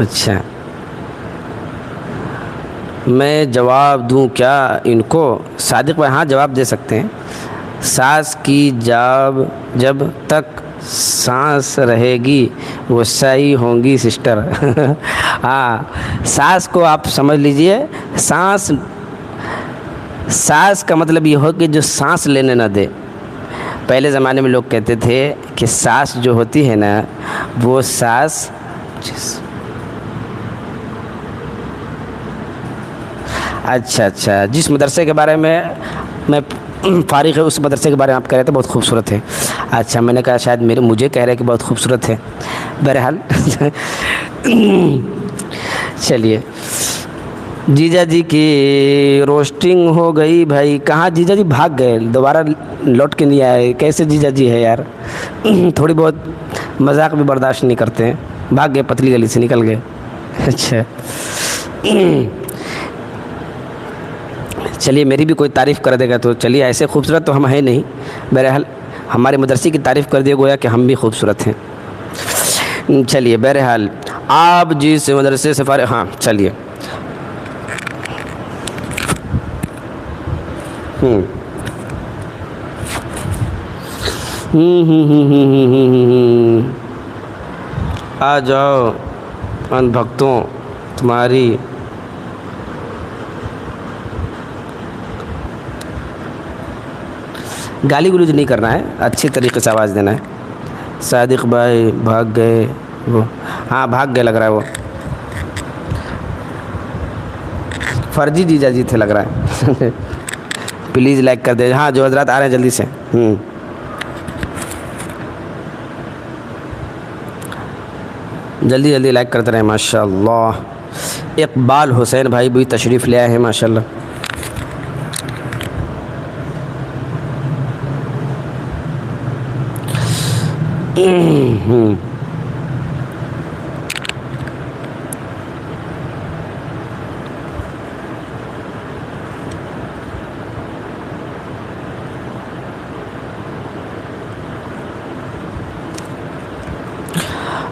اچھا میں جواب دوں کیا ان کو؟ صادق بھائی ہاں جواب دے سکتے ہیں۔ سانس کی جب تک سانس رہے گی وہ صحیح ہوں گی سسٹر۔ ہاں سانس کو آپ سمجھ لیجئے، سانس کا مطلب یہ ہو کہ جو سانس لینے نہ دے۔ پہلے زمانے میں لوگ کہتے تھے کہ سانس جو ہوتی ہے نا وہ سانس اچھا جس مدرسے کے بارے میں فارغ ہے اس مدرسے کے بارے میں آپ کہہ رہے تھے بہت خوبصورت ہے۔ اچھا میں نے کہا شاید مجھے کہہ رہے کہ بہت خوبصورت ہے، بہرحال چلیے۔ جیجا جی کی روسٹنگ ہو گئی بھائی، کہاں جیجا جی بھاگ گئے، دوبارہ لوٹ کے نہیں آئے، کیسے جیجا جی ہے یار؟ تھوڑی بہت مذاق بھی برداشت نہیں کرتے ہیں، بھاگ گئے پتلی گلی سے نکل گئے۔ اچھا چلیے میری بھی کوئی تعریف کر دے گا تو چلیے، ایسے خوبصورت تو ہم ہیں نہیں، بہرحال ہمارے مدرسے کی تعریف کر دیے گویا کہ ہم بھی خوبصورت ہیں۔ چلیے بہرحال آپ جس مدرسے سے فارغ، ہاں چلیے آ جاؤ ان بھکتوں تمہاری گالی گلوج نہیں کرنا ہے، اچھی طریقے سے آواز دینا ہے۔ صادق بھائی بھاگ گئے وہ، ہاں بھاگ گئے لگ رہا ہے، وہ فرضی جیجا جی تھے لگ رہا ہے۔ پلیز لائک کر دے، ہاں جو حضرات آ رہے ہیں جلدی سے۔ جلدی لائک کرتے رہیں ماشاءاللہ۔ اقبال حسین بھائی بھی تشریف لے آئے ہیں ماشاءاللہ۔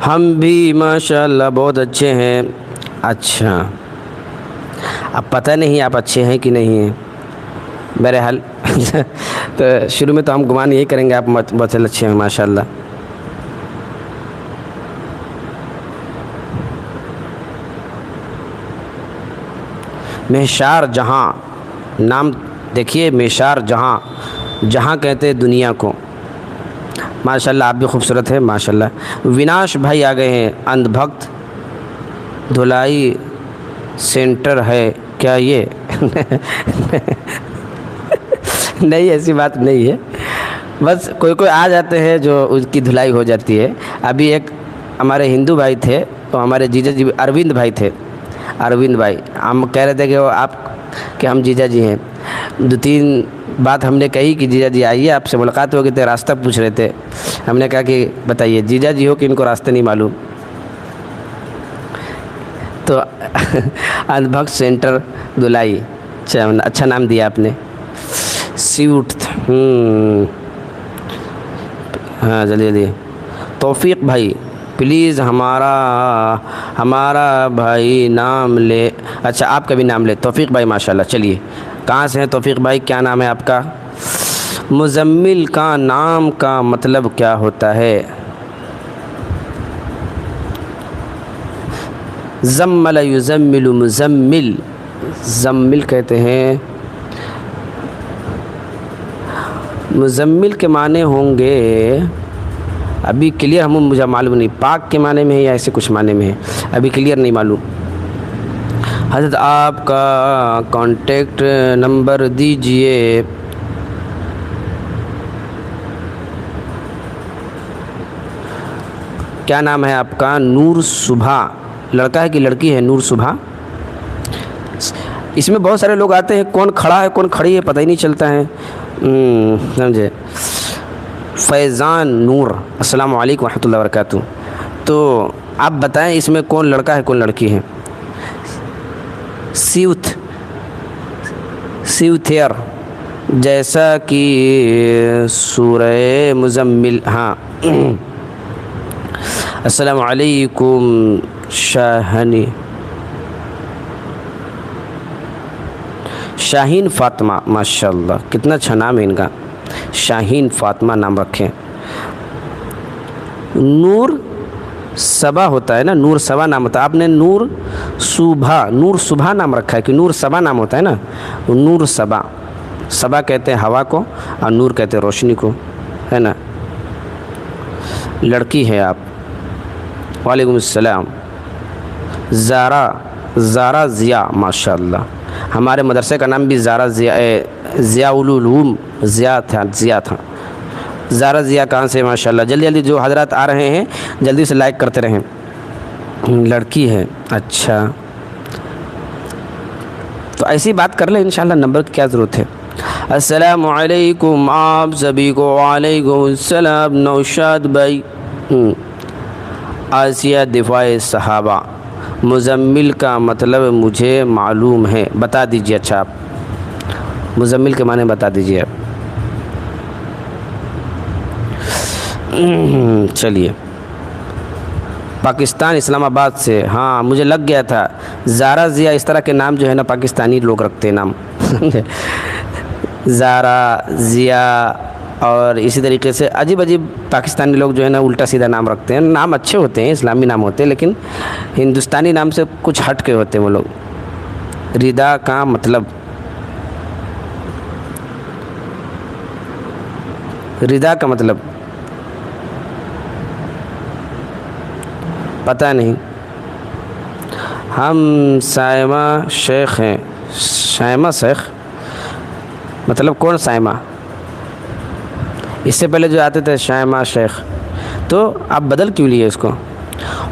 ہم بھی ماشاءاللہ بہت اچھے ہیں۔ اچھا اب پتہ نہیں آپ اچھے ہیں کہ نہیں ہیں، بہرحال تو شروع میں تو ہم گمان یہی کریں گے آپ بہت اچھے ہیں ماشاءاللہ۔ محشار جہاں نام دیکھیے، محشار جہاں کہتے ہیں دنیا کو، ماشاءاللہ آپ بھی خوبصورت ہیں ماشاءاللہ۔ وناش بھائی آ گئے ہیں، اندھ بھکت دھلائی سینٹر ہے کیا یہ؟ نہیں ایسی بات نہیں ہے، بس کوئی آ جاتے ہیں جو اس کی دھلائی ہو جاتی ہے۔ ابھی ایک ہمارے ہندو بھائی تھے تو ہمارے جیجا جی اروند بھائی تھے، اروند بھائی ہم کہہ رہے تھے کہ وہ آپ کہ ہم جیجا جی ہیں، 2-3 بات ہم نے کہی کہ جیجا جی آئیے آپ سے ملاقات ہو گئی تھی، راستہ پوچھ رہے تھے، ہم نے کہا کہ بتائیے جیجا جی ہو کہ ان کو راستہ نہیں معلوم؟ تو اندھ بھکت سینٹر دھلائی، اچھا نام دیا آپ نے۔ سیوٹ ہاں جلدی توفیق بھائی پلیز ہمارا بھائی نام لے۔ اچھا آپ کا بھی نام لے توفیق بھائی ماشاءاللہ۔ چلیے کہاں سے ہیں توفیق بھائی، کیا نام ہے آپ کا؟ مزمل کا نام کا مطلب کیا ہوتا ہے؟ زمل یزمل مزمل، زمل کہتے ہیں، مزمل کے معنی ہوں گے ابھی کلیئر مجھے معلوم نہیں، پاک کے معنی میں ہے یا ایسے کچھ معنی میں ہے، ابھی کلیئر نہیں معلوم۔ حضرت آپ کا کانٹیکٹ نمبر دیجئے۔ کیا نام ہے آپ کا؟ نور صبح، لڑکا ہے کہ لڑکی ہے؟ نور صبح۔ اس میں بہت سارے لوگ آتے ہیں، کون کھڑا ہے کون کھڑی ہے پتہ ہی نہیں چلتا ہے، سمجھے؟ فیضان نور، السلام علیکم ورحمۃ اللہ وبرکاتہ۔ تو آپ بتائیں اس میں کون لڑکا ہے کون لڑکی ہے؟ سیوتھیر، جیسا کہ سورہ مزمل. ہاں السلام علیکم شاہین فاطمہ، ماشاء اللہ کتنا اچھا نام ہے ان کا، شاہین فاطمہ نام رکھیں. نور صبا ہوتا ہے نا، نور صبا نام ہوتا ہے، آپ نے نور صبح نام رکھا ہے کہ نور صبا نام ہوتا ہے نا. نور صبا، صبا کہتے ہیں ہوا کو اور نور کہتے ہیں روشنی کو، ہے نا. لڑکی ہے آپ. وعلیکم السلام. زارا ضیاء، ماشاء اللہ. ہمارے مدرسے کا نام بھی زارا ضیاء العلوم ضیاء تھا. زارا ضیاء کہاں سے؟ ماشاء اللہ. جلدی جلدی جو حضرات آ رہے ہیں جلدی سے لائک کرتے رہیں. لڑکی ہے، اچھا تو ایسی بات کر لیں انشاءاللہ، نمبر کی کیا ضرورت ہے. السلام علیکم آپ سبھی کو. وعلیکم السلام نوشاد بھائی. آسیہ دفاع صحابہ، مزمل کا مطلب مجھے معلوم ہے، بتا دیجیے. اچھا آپ مزمل کے معنی بتا دیجیے آپ. چلیے پاکستان اسلام آباد سے. ہاں مجھے لگ گیا تھا زارا ضیاء اس طرح کے نام جو ہے نا پاکستانی لوگ رکھتے ہیں نام. زارا ضیاء اور اسی طریقے سے عجیب پاکستانی لوگ جو ہے نا الٹا سیدھا نام رکھتے ہیں. نام اچھے ہوتے ہیں، اسلامی نام ہوتے ہیں، لیکن ہندوستانی نام سے کچھ ہٹ کے ہوتے ہیں وہ لوگ. ردا کا مطلب، ردا کا مطلب پتہ نہیں. ہم سائمہ شیخ ہیں. سائمہ شیخ مطلب کون سائمہ؟ اس سے پہلے جو آتے تھے شائمہ شیخ، تو آپ بدل کیوں لیے اس کو؟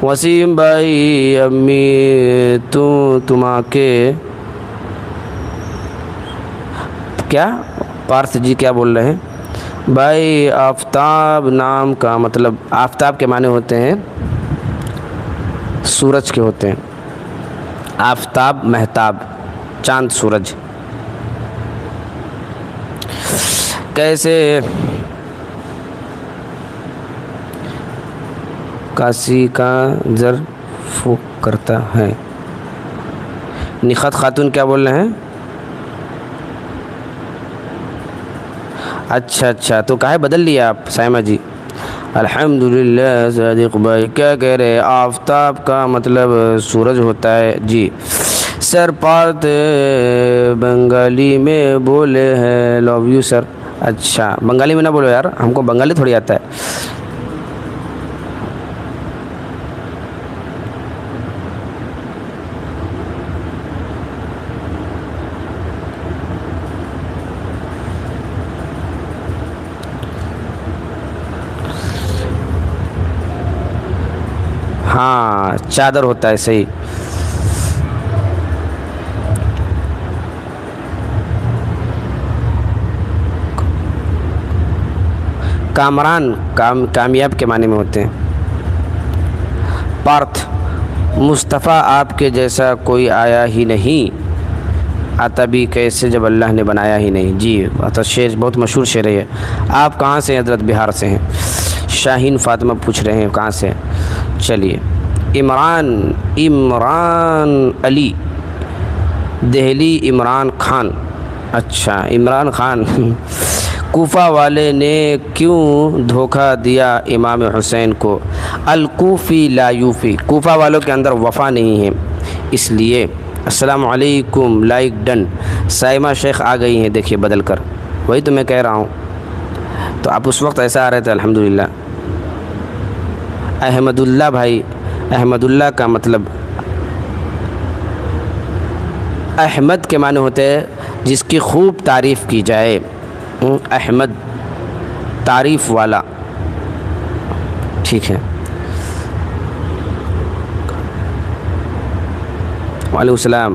وسیم بھائی امی تما کے کیا پارتھ جی کیا بول رہے ہیں بھائی؟ آفتاب نام کا مطلب، آفتاب کے معنی ہوتے ہیں سورج کے ہوتے ہیں. آفتاب مہتاب، چاند سورج. کیسے کاسی کا ظرف کرتا ہے؟ نخت خاتون کیا بول رہے ہیں؟ اچھا تو کاہے بدل لیا آپ سائمہ جی؟ الحمدللہ. صادق بھائی کیا کہہ رہے ہیں؟ آفتاب کا مطلب سورج ہوتا ہے. جی سر پارت بنگالی میں بولے ہیں. Love you sir. اچھا بنگالی میں نہ بولو یار، ہم کو بنگالی تھوڑی آتا ہے. ہاں چادر ہوتا ہے، صحیح. کامران کامیاب کے معنی میں ہوتے ہیں. پارتھ مصطفیٰ آپ کے جیسا کوئی آیا ہی نہیں، آتا بھی کیسے جب اللہ نے بنایا ہی نہیں. جی شعر بہت مشہور شعر ہے. آپ کہاں سے ہیں؟ حضرت بہار سے ہیں. شاہین فاطمہ پوچھ رہے ہیں کہاں سے. چلیے عمران علی دہلی. عمران خان، اچھا عمران خان. کوفہ والے نے کیوں دھوکہ دیا امام حسین کو؟ الکوفی لا یوفی، کوفہ والوں کے اندر وفا نہیں ہے اس لیے. السلام علیکم لائک ڈن. سائمہ شیخ آ گئی ہیں دیکھیے بدل کر، وہی تو میں کہہ رہا ہوں. تو آپ اس وقت ایسا آ رہے تھے. الحمدللہ. احمد اللہ بھائی، احمد اللہ کا مطلب احمد کے معنی ہوتے ہیں جس کی خوب تعریف کی جائے. احمد تعریف والا، ٹھیک ہے. وعلیکم السلام.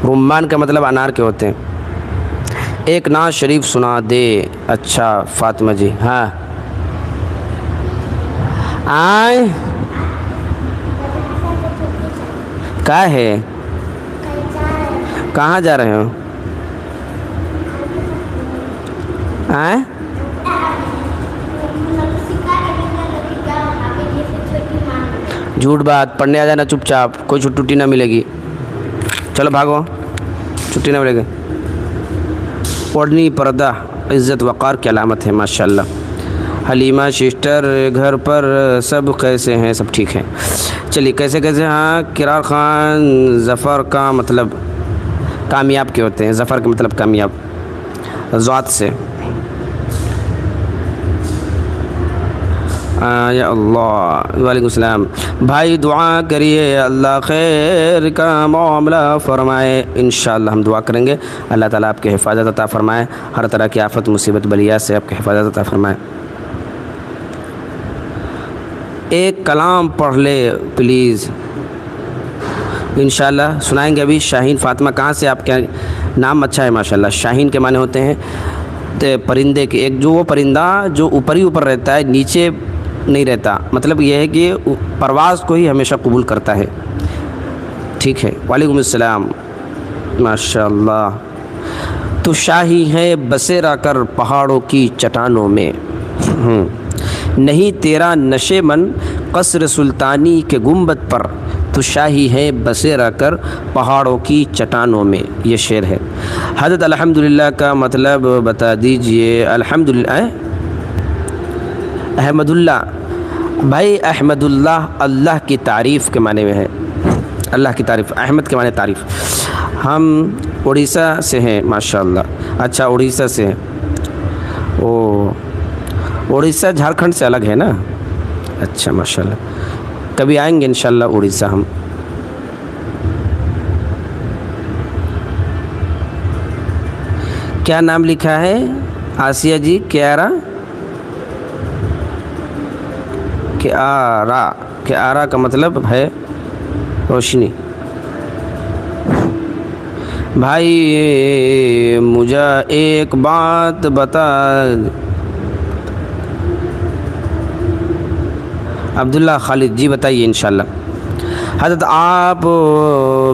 رمان کا مطلب انار کے ہوتے ہیں. ایک نعت شریف سنا دے۔ اچھا فاطمہ جی، ہاں آئیں کیا ہے، کہاں جا رہے ہو؟ آئیں جھوٹ بات، پڑھنے آ جانا چپ چاپ، کوئی چھٹی نہ ملے گی، چلو بھاگو، چھٹی نہ ملے گی۔ پڑھنی پردہ عزت وقار کی علامت ہے، ماشاءاللہ۔ حلیمہ سسٹر گھر پر سب کیسے ہیں؟ سب ٹھیک ہیں۔ چلیے کیسے کیسے، ہاں کرار خان ظفر کا مطلب کامیاب کے ہوتے ہیں، ظفر کا مطلب کامیاب، ذات سے۔ یا اللہ، وعلیکم السلام بھائی، دعا کریے اللہ خیر کا معاملہ فرمائے۔ انشاءاللہ ہم دعا کریں گے، اللہ تعالیٰ آپ کی حفاظت عطا فرمائے، ہر طرح کی آفت مصیبت بلیات سے آپ کی حفاظت عطا فرمائے۔ ایک کلام پڑھ لے پلیز۔ انشاءاللہ سنائیں گے ابھی۔ شاہین فاطمہ کہاں سے؟ آپ کا نام اچھا ہے ماشاءاللہ۔ شاہین کے معنی ہوتے ہیں پرندے کے، ایک جو وہ پرندہ جو اوپر ہی اوپر رہتا ہے، نیچے نہیں رہتا، مطلب یہ ہے کہ پرواز کو ہی ہمیشہ قبول کرتا ہے، ٹھیک ہے۔ وعلیکم السلام، ماشاءاللہ۔ تو شاہی ہے بسیرا کر پہاڑوں کی چٹانوں میں، نہیں تیرا نشے من قصر سلطانی کے گنبد پر، تو شاہی ہے بسیرا کر پہاڑوں کی چٹانوں میں، یہ شعر ہے۔ حضرت الحمدللہ کا مطلب بتا دیجئے۔ الحمدللہ، احمد اللہ بھائی، احمد اللہ اللہ کی تعریف کے معنی میں ہے، اللہ کی تعریف، احمد کے معنی تعریف۔ ہم اڑیسہ سے ہیں ماشاءاللہ۔ اچھا اڑیسہ سے ہیں، او اڑیسہ جھارکھنڈ سے الگ ہے نا؟ اچھا ماشاءاللہ، کبھی آئیں گے انشاءاللہ اڑیسہ ہم۔ کیا نام لکھا ہے آسیہ جی؟ کیارا، کیارا، کیارا کا مطلب ہے روشنی۔ بھائی مجھے ایک بات بتا، عبداللہ خالد جی بتائیے انشاءاللہ۔ حضرت آپ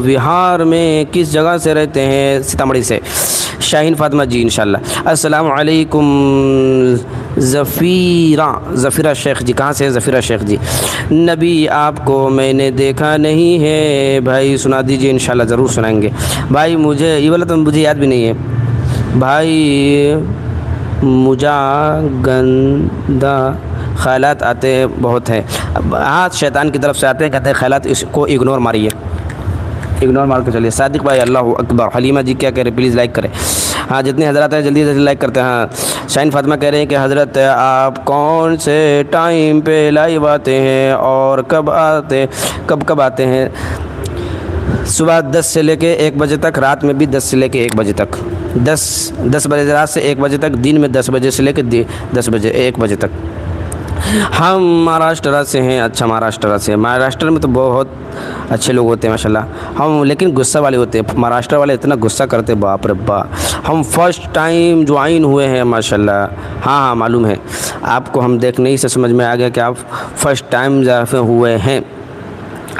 بہار میں کس جگہ سے رہتے ہیں؟ سیتامڑھی سے۔ شاہین فاطمہ جی انشاءاللہ۔ السلام علیکم ظفیرہ شیخ جی، کہاں سے؟ ظفیرہ شیخ جی۔ نبی آپ کو میں نے دیکھا نہیں ہے، بھائی سنا دیجیے انشاءاللہ، ضرور سنائیں گے بھائی۔ مجھے یہ والا تو مجھے یاد بھی نہیں ہے بھائی، مجھا گندہ خیالات آتے بہت ہیں، ہاں شیطان کی طرف سے آتے ہیں، کہتے ہیں خیالات، اس کو اگنور ماریے، اگنور مار کے چلیے۔ صادق بھائی اللہ اکبر۔ حلیمہ جی کیا کہہ رہے ہیں؟ پلیز لائک کریں۔ ہاں جتنے حضرات ہیں جلدی جلدی لائک کرتے ہیں۔ ہاں شاہین فاطمہ کہہ رہے ہیں کہ حضرت آپ کون سے ٹائم پہ لائیو آتے ہیں اور کب آتے ہیں؟ صبح 10 سے لے کے 1 بجے تک، رات میں بھی 10 سے لے کے 1 بجے تک، 10 بجے رات سے 1 بجے تک، دن میں 10 بجے سے لے کے 10 بجے 1 بجے تک۔ ہم مہاراشٹر سے ہیں۔ اچھا مہاراشٹر سے، مہاراشٹر میں تو بہت اچھے لوگ ہوتے ہیں ماشاءاللہ، ہم لیکن غصہ والے ہوتے ہیں، مہاراشٹر والے اتنا غصہ کرتے باپ رے باپ۔ ہم فرسٹ ٹائم جوائن ہوئے ہیں ماشاءاللہ، ہاں معلوم ہے آپ کو، ہم دیکھنے ہی سے سمجھ میں آ گیا کہ آپ فرسٹ ٹائم ہوئے ہیں۔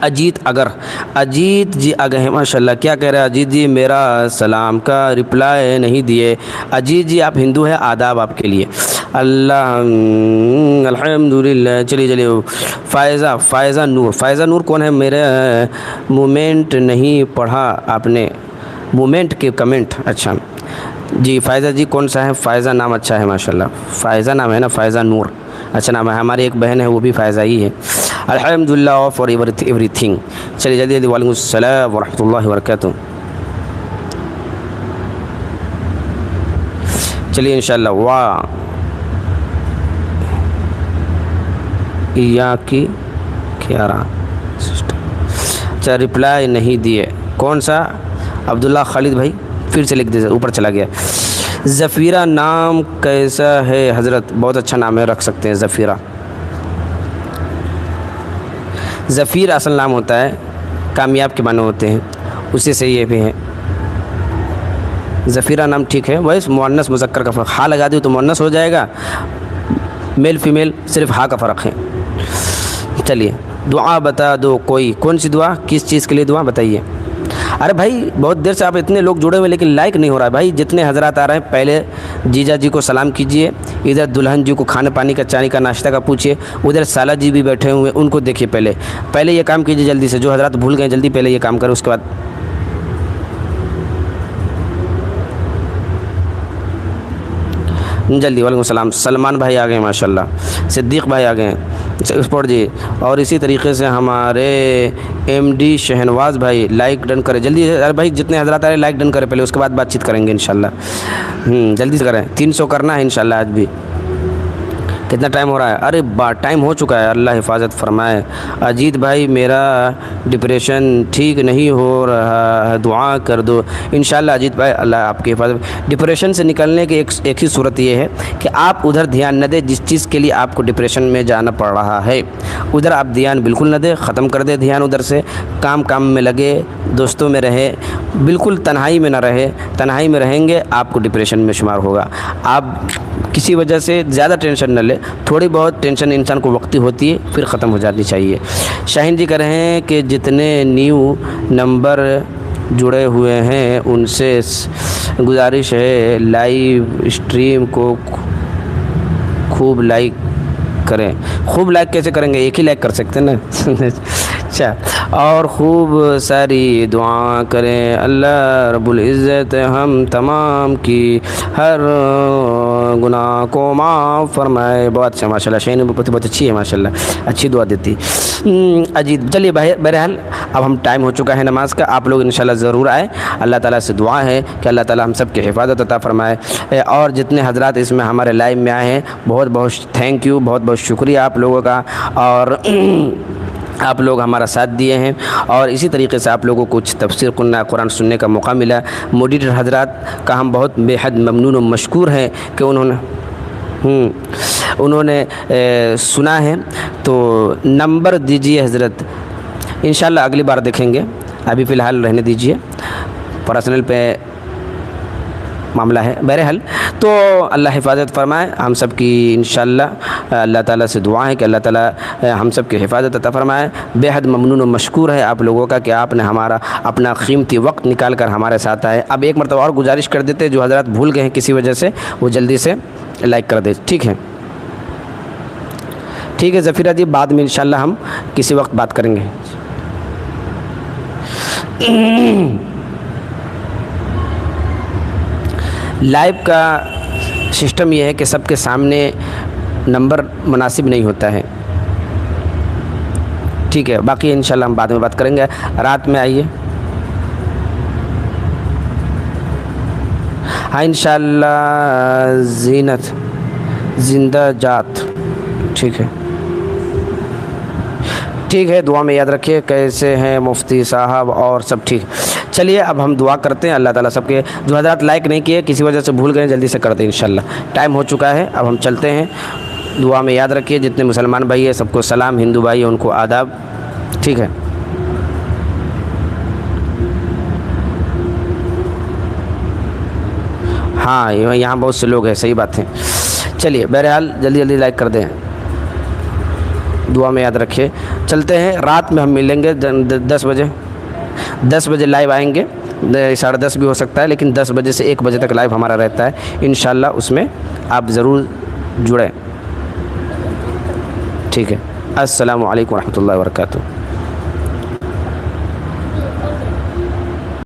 اجیت جی آگے ہیں ماشاءاللہ۔ کیا کہہ رہے ہیں اجیت جی؟ میرا سلام کا رپلائی نہیں دیے۔ اجیت جی آپ ہندو ہیں، آداب آپ کے لیے۔ اللہ الحمدللہ۔ چلیے فائزہ نور کون ہے؟ میرے مومنٹ نہیں پڑھا آپ نے، مومنٹ کے کمنٹ، اچھا جی فائزہ جی کون سا ہے؟ فائزہ نام اچھا ہے ماشاءاللہ، فائزہ نام ہے نا، فائزہ نور اچھا نام ہے۔ ہماری ایک بہن ہے وہ بھی فائزہ ہی ہے۔ الحمدللہ فار ایوری تھنگ۔ چلیے جلدی جلدی۔ وعلیکم السلام ورحمۃ اللہ وبرکاتہ۔ چلیے انشاءاللہ۔ یا کی کیا رہا؟ اچھا رپلائی نہیں دیے، کون سا؟ عبداللہ خالد بھائی پھر سے لکھ دیجیے، اوپر چلا گیا۔ ظفیرہ نام کیسا ہے حضرت؟ بہت اچھا نام ہے، رکھ سکتے ہیں ظفیرہ۔ ظفیر اصل نام ہوتا ہے، کامیاب کے معنی ہوتے ہیں، اسی سے یہ بھی ہے۔ ظفیرہ نام ٹھیک ہے، ویسے مؤنث مذکر کا فرق، ہا لگا دی تو مؤنث ہو جائے گا، میل فیمیل صرف ہا کا فرق ہے۔ چلیے دعا بتا دو کوئی، کون سی دعا، کس چیز کے لیے دعا بتائیے؟ ارے بھائی بہت دیر سے آپ اتنے لوگ جڑے ہوئے لیکن لائک نہیں ہو رہا ہے بھائی، جتنے حضرات آ رہے ہیں پہلے جیجا جی کو سلام کیجئے، ادھر دلہن جی کو کھانے پانی کا چائے کا ناشتہ کا پوچھیے، ادھر سالہ جی بھی بیٹھے ہوئے ان کو دیکھیے، پہلے یہ کام کیجئے جلدی سے، جو حضرات بھول گئے جلدی پہلے یہ کام کریں، اس کے بعد جلدی۔ وعلیکم السلام، سلمان بھائی آ گئے ماشاءاللہ، صدیق بھائی آ گئے ہیں، اسپورٹ جی، اور اسی طریقے سے ہمارے ایم ڈی شہنواز بھائی لائک ڈن کرے جلدی، ارے بھائی جتنے حضرات آ رہے ہیں لائک ڈن کرے پہلے، اس کے بعد بات چیت کریں گے انشاءاللہ، جلدی سے کریں، 300 کرنا ہے انشاءاللہ آج بھی۔ کتنا ٹائم ہو رہا ہے؟ ارے ٹائم ہو چکا ہے، اللہ حفاظت فرمائے۔ اجیت بھائی میرا ڈپریشن ٹھیک نہیں ہو رہا ہے، دعا کر دو۔ انشاءاللہ اجیت بھائی اللہ آپ کی حفاظت۔ ڈپریشن سے نکلنے کی ایک ہی صورت یہ ہے کہ آپ ادھر دھیان نہ دیں جس چیز کے لیے آپ کو ڈپریشن میں جانا پڑ رہا ہے، ادھر آپ دھیان بالکل نہ دیں، ختم کر دیں دھیان ادھر سے، کام میں لگے، دوستوں میں رہے، بالکل تنہائی میں نہ رہے، تنہائی میں رہیں گے آپ کو ڈپریشن میں شمار ہوگا۔ آپ کسی وجہ سے زیادہ ٹینشن نہ لے، تھوڑی بہت ٹینشن انسان کو وقتی ہوتی ہے پھر ختم ہو جانی چاہیے۔ شاہین جی کہہ رہے ہیں کہ جتنے نیو نمبر جڑے ہوئے ہیں ان سے گزارش ہے لائیو اسٹریم کو خوب لائک کریں۔ خوب لائک کیسے کریں گے؟ ایک ہی لائک کر سکتے ہیں نا اچھا، اور خوب ساری دعا کریں، اللہ رب العزت ہم تمام کی ہر گناہ کو معاف فرمائے۔ بہت اچھا ماشاء اللہ، شین بہت اچھی ہے ماشاء اللہ، اچھی دعا دیتی۔ اجیت چلیے بہرحال اب ہم ٹائم ہو چکا ہے نماز کا، آپ لوگ انشاءاللہ ضرور آئے، اللہ تعالیٰ سے دعا ہے کہ اللہ تعالیٰ ہم سب کی حفاظت عطا فرمائے، اور جتنے حضرات اس میں ہمارے لائیو میں آئے ہیں بہت بہت تھینک یو، بہت بہت شکریہ آپ لوگوں کا، اور آپ لوگ ہمارا ساتھ دیے ہیں، اور اسی طریقے سے آپ لوگوں کو کچھ تفسیر قرآن سننے کا موقع ملا۔ موڈیٹر حضرات کا ہم بہت بے حد ممنون و مشکور ہیں کہ انہوں نے سنا ہے، تو نمبر دیجیے حضرت، انشاءاللہ اگلی بار دیکھیں گے، ابھی فی الحال رہنے دیجیے، پرسنل پہ معاملہ ہے۔ بہرحال تو اللہ حفاظت فرمائے ہم سب کی، انشاءاللہ اللہ تعالیٰ سے دعا ہے کہ اللہ تعالیٰ ہم سب کی حفاظت عطا فرمائے۔ بے حد ممنون و مشکور ہے آپ لوگوں کا کہ آپ نے ہمارا اپنا قیمتی وقت نکال کر ہمارے ساتھ آئے۔ اب ایک مرتبہ اور گزارش کر دیتے، جو حضرات بھول گئے ہیں کسی وجہ سے وہ جلدی سے لائک کر دیں، ٹھیک ہے؟ ٹھیک ہے ظفیرہ جی، بعد میں انشاءاللہ ہم کسی وقت بات کریں گے۔ لائیو کا سسٹم یہ ہے کہ سب کے سامنے نمبر مناسب نہیں ہوتا ہے، ٹھیک ہے؟ باقی انشاءاللہ ہم بعد میں بات کریں گے، رات میں آئیے، ہاں انشاءاللہ زینت زندہ جات، ٹھیک ہے؟ ٹھیک ہے، دعا میں یاد رکھیے۔ کیسے ہیں مفتی صاحب اور سب ٹھیک؟ چلیے اب ہم دعا کرتے ہیں، اللہ تعالیٰ سب کے، جو حضرات لائک نہیں کیے کسی وجہ سے بھول گئے جلدی سے کر دیں انشاءاللہ، ٹائم ہو چکا ہے، اب ہم چلتے ہیں۔ دعا میں یاد رکھیے، جتنے مسلمان بھائی ہیں سب کو سلام، ہندو بھائی ہیں ان کو آداب، ٹھیک ہے؟ ہاں یہاں بہت سے لوگ ہیں، صحیح بات ہے۔ چلیے بہرحال جلدی جلدی لائک کر دیں، دعا میں یاد رکھیے۔ چلتے ہیں، رات میں ہم ملیں گے 10 بجے لائیو آئیں گے، 10:30 بھی ہو سکتا ہے، لیکن 10 بجے سے 1 بجے تک لائیو ہمارا رہتا ہے انشاءاللہ، اس میں آپ ضرور جڑیں، ٹھیک ہے؟ السلام علیکم ورحمۃ اللہ وبرکاتہ۔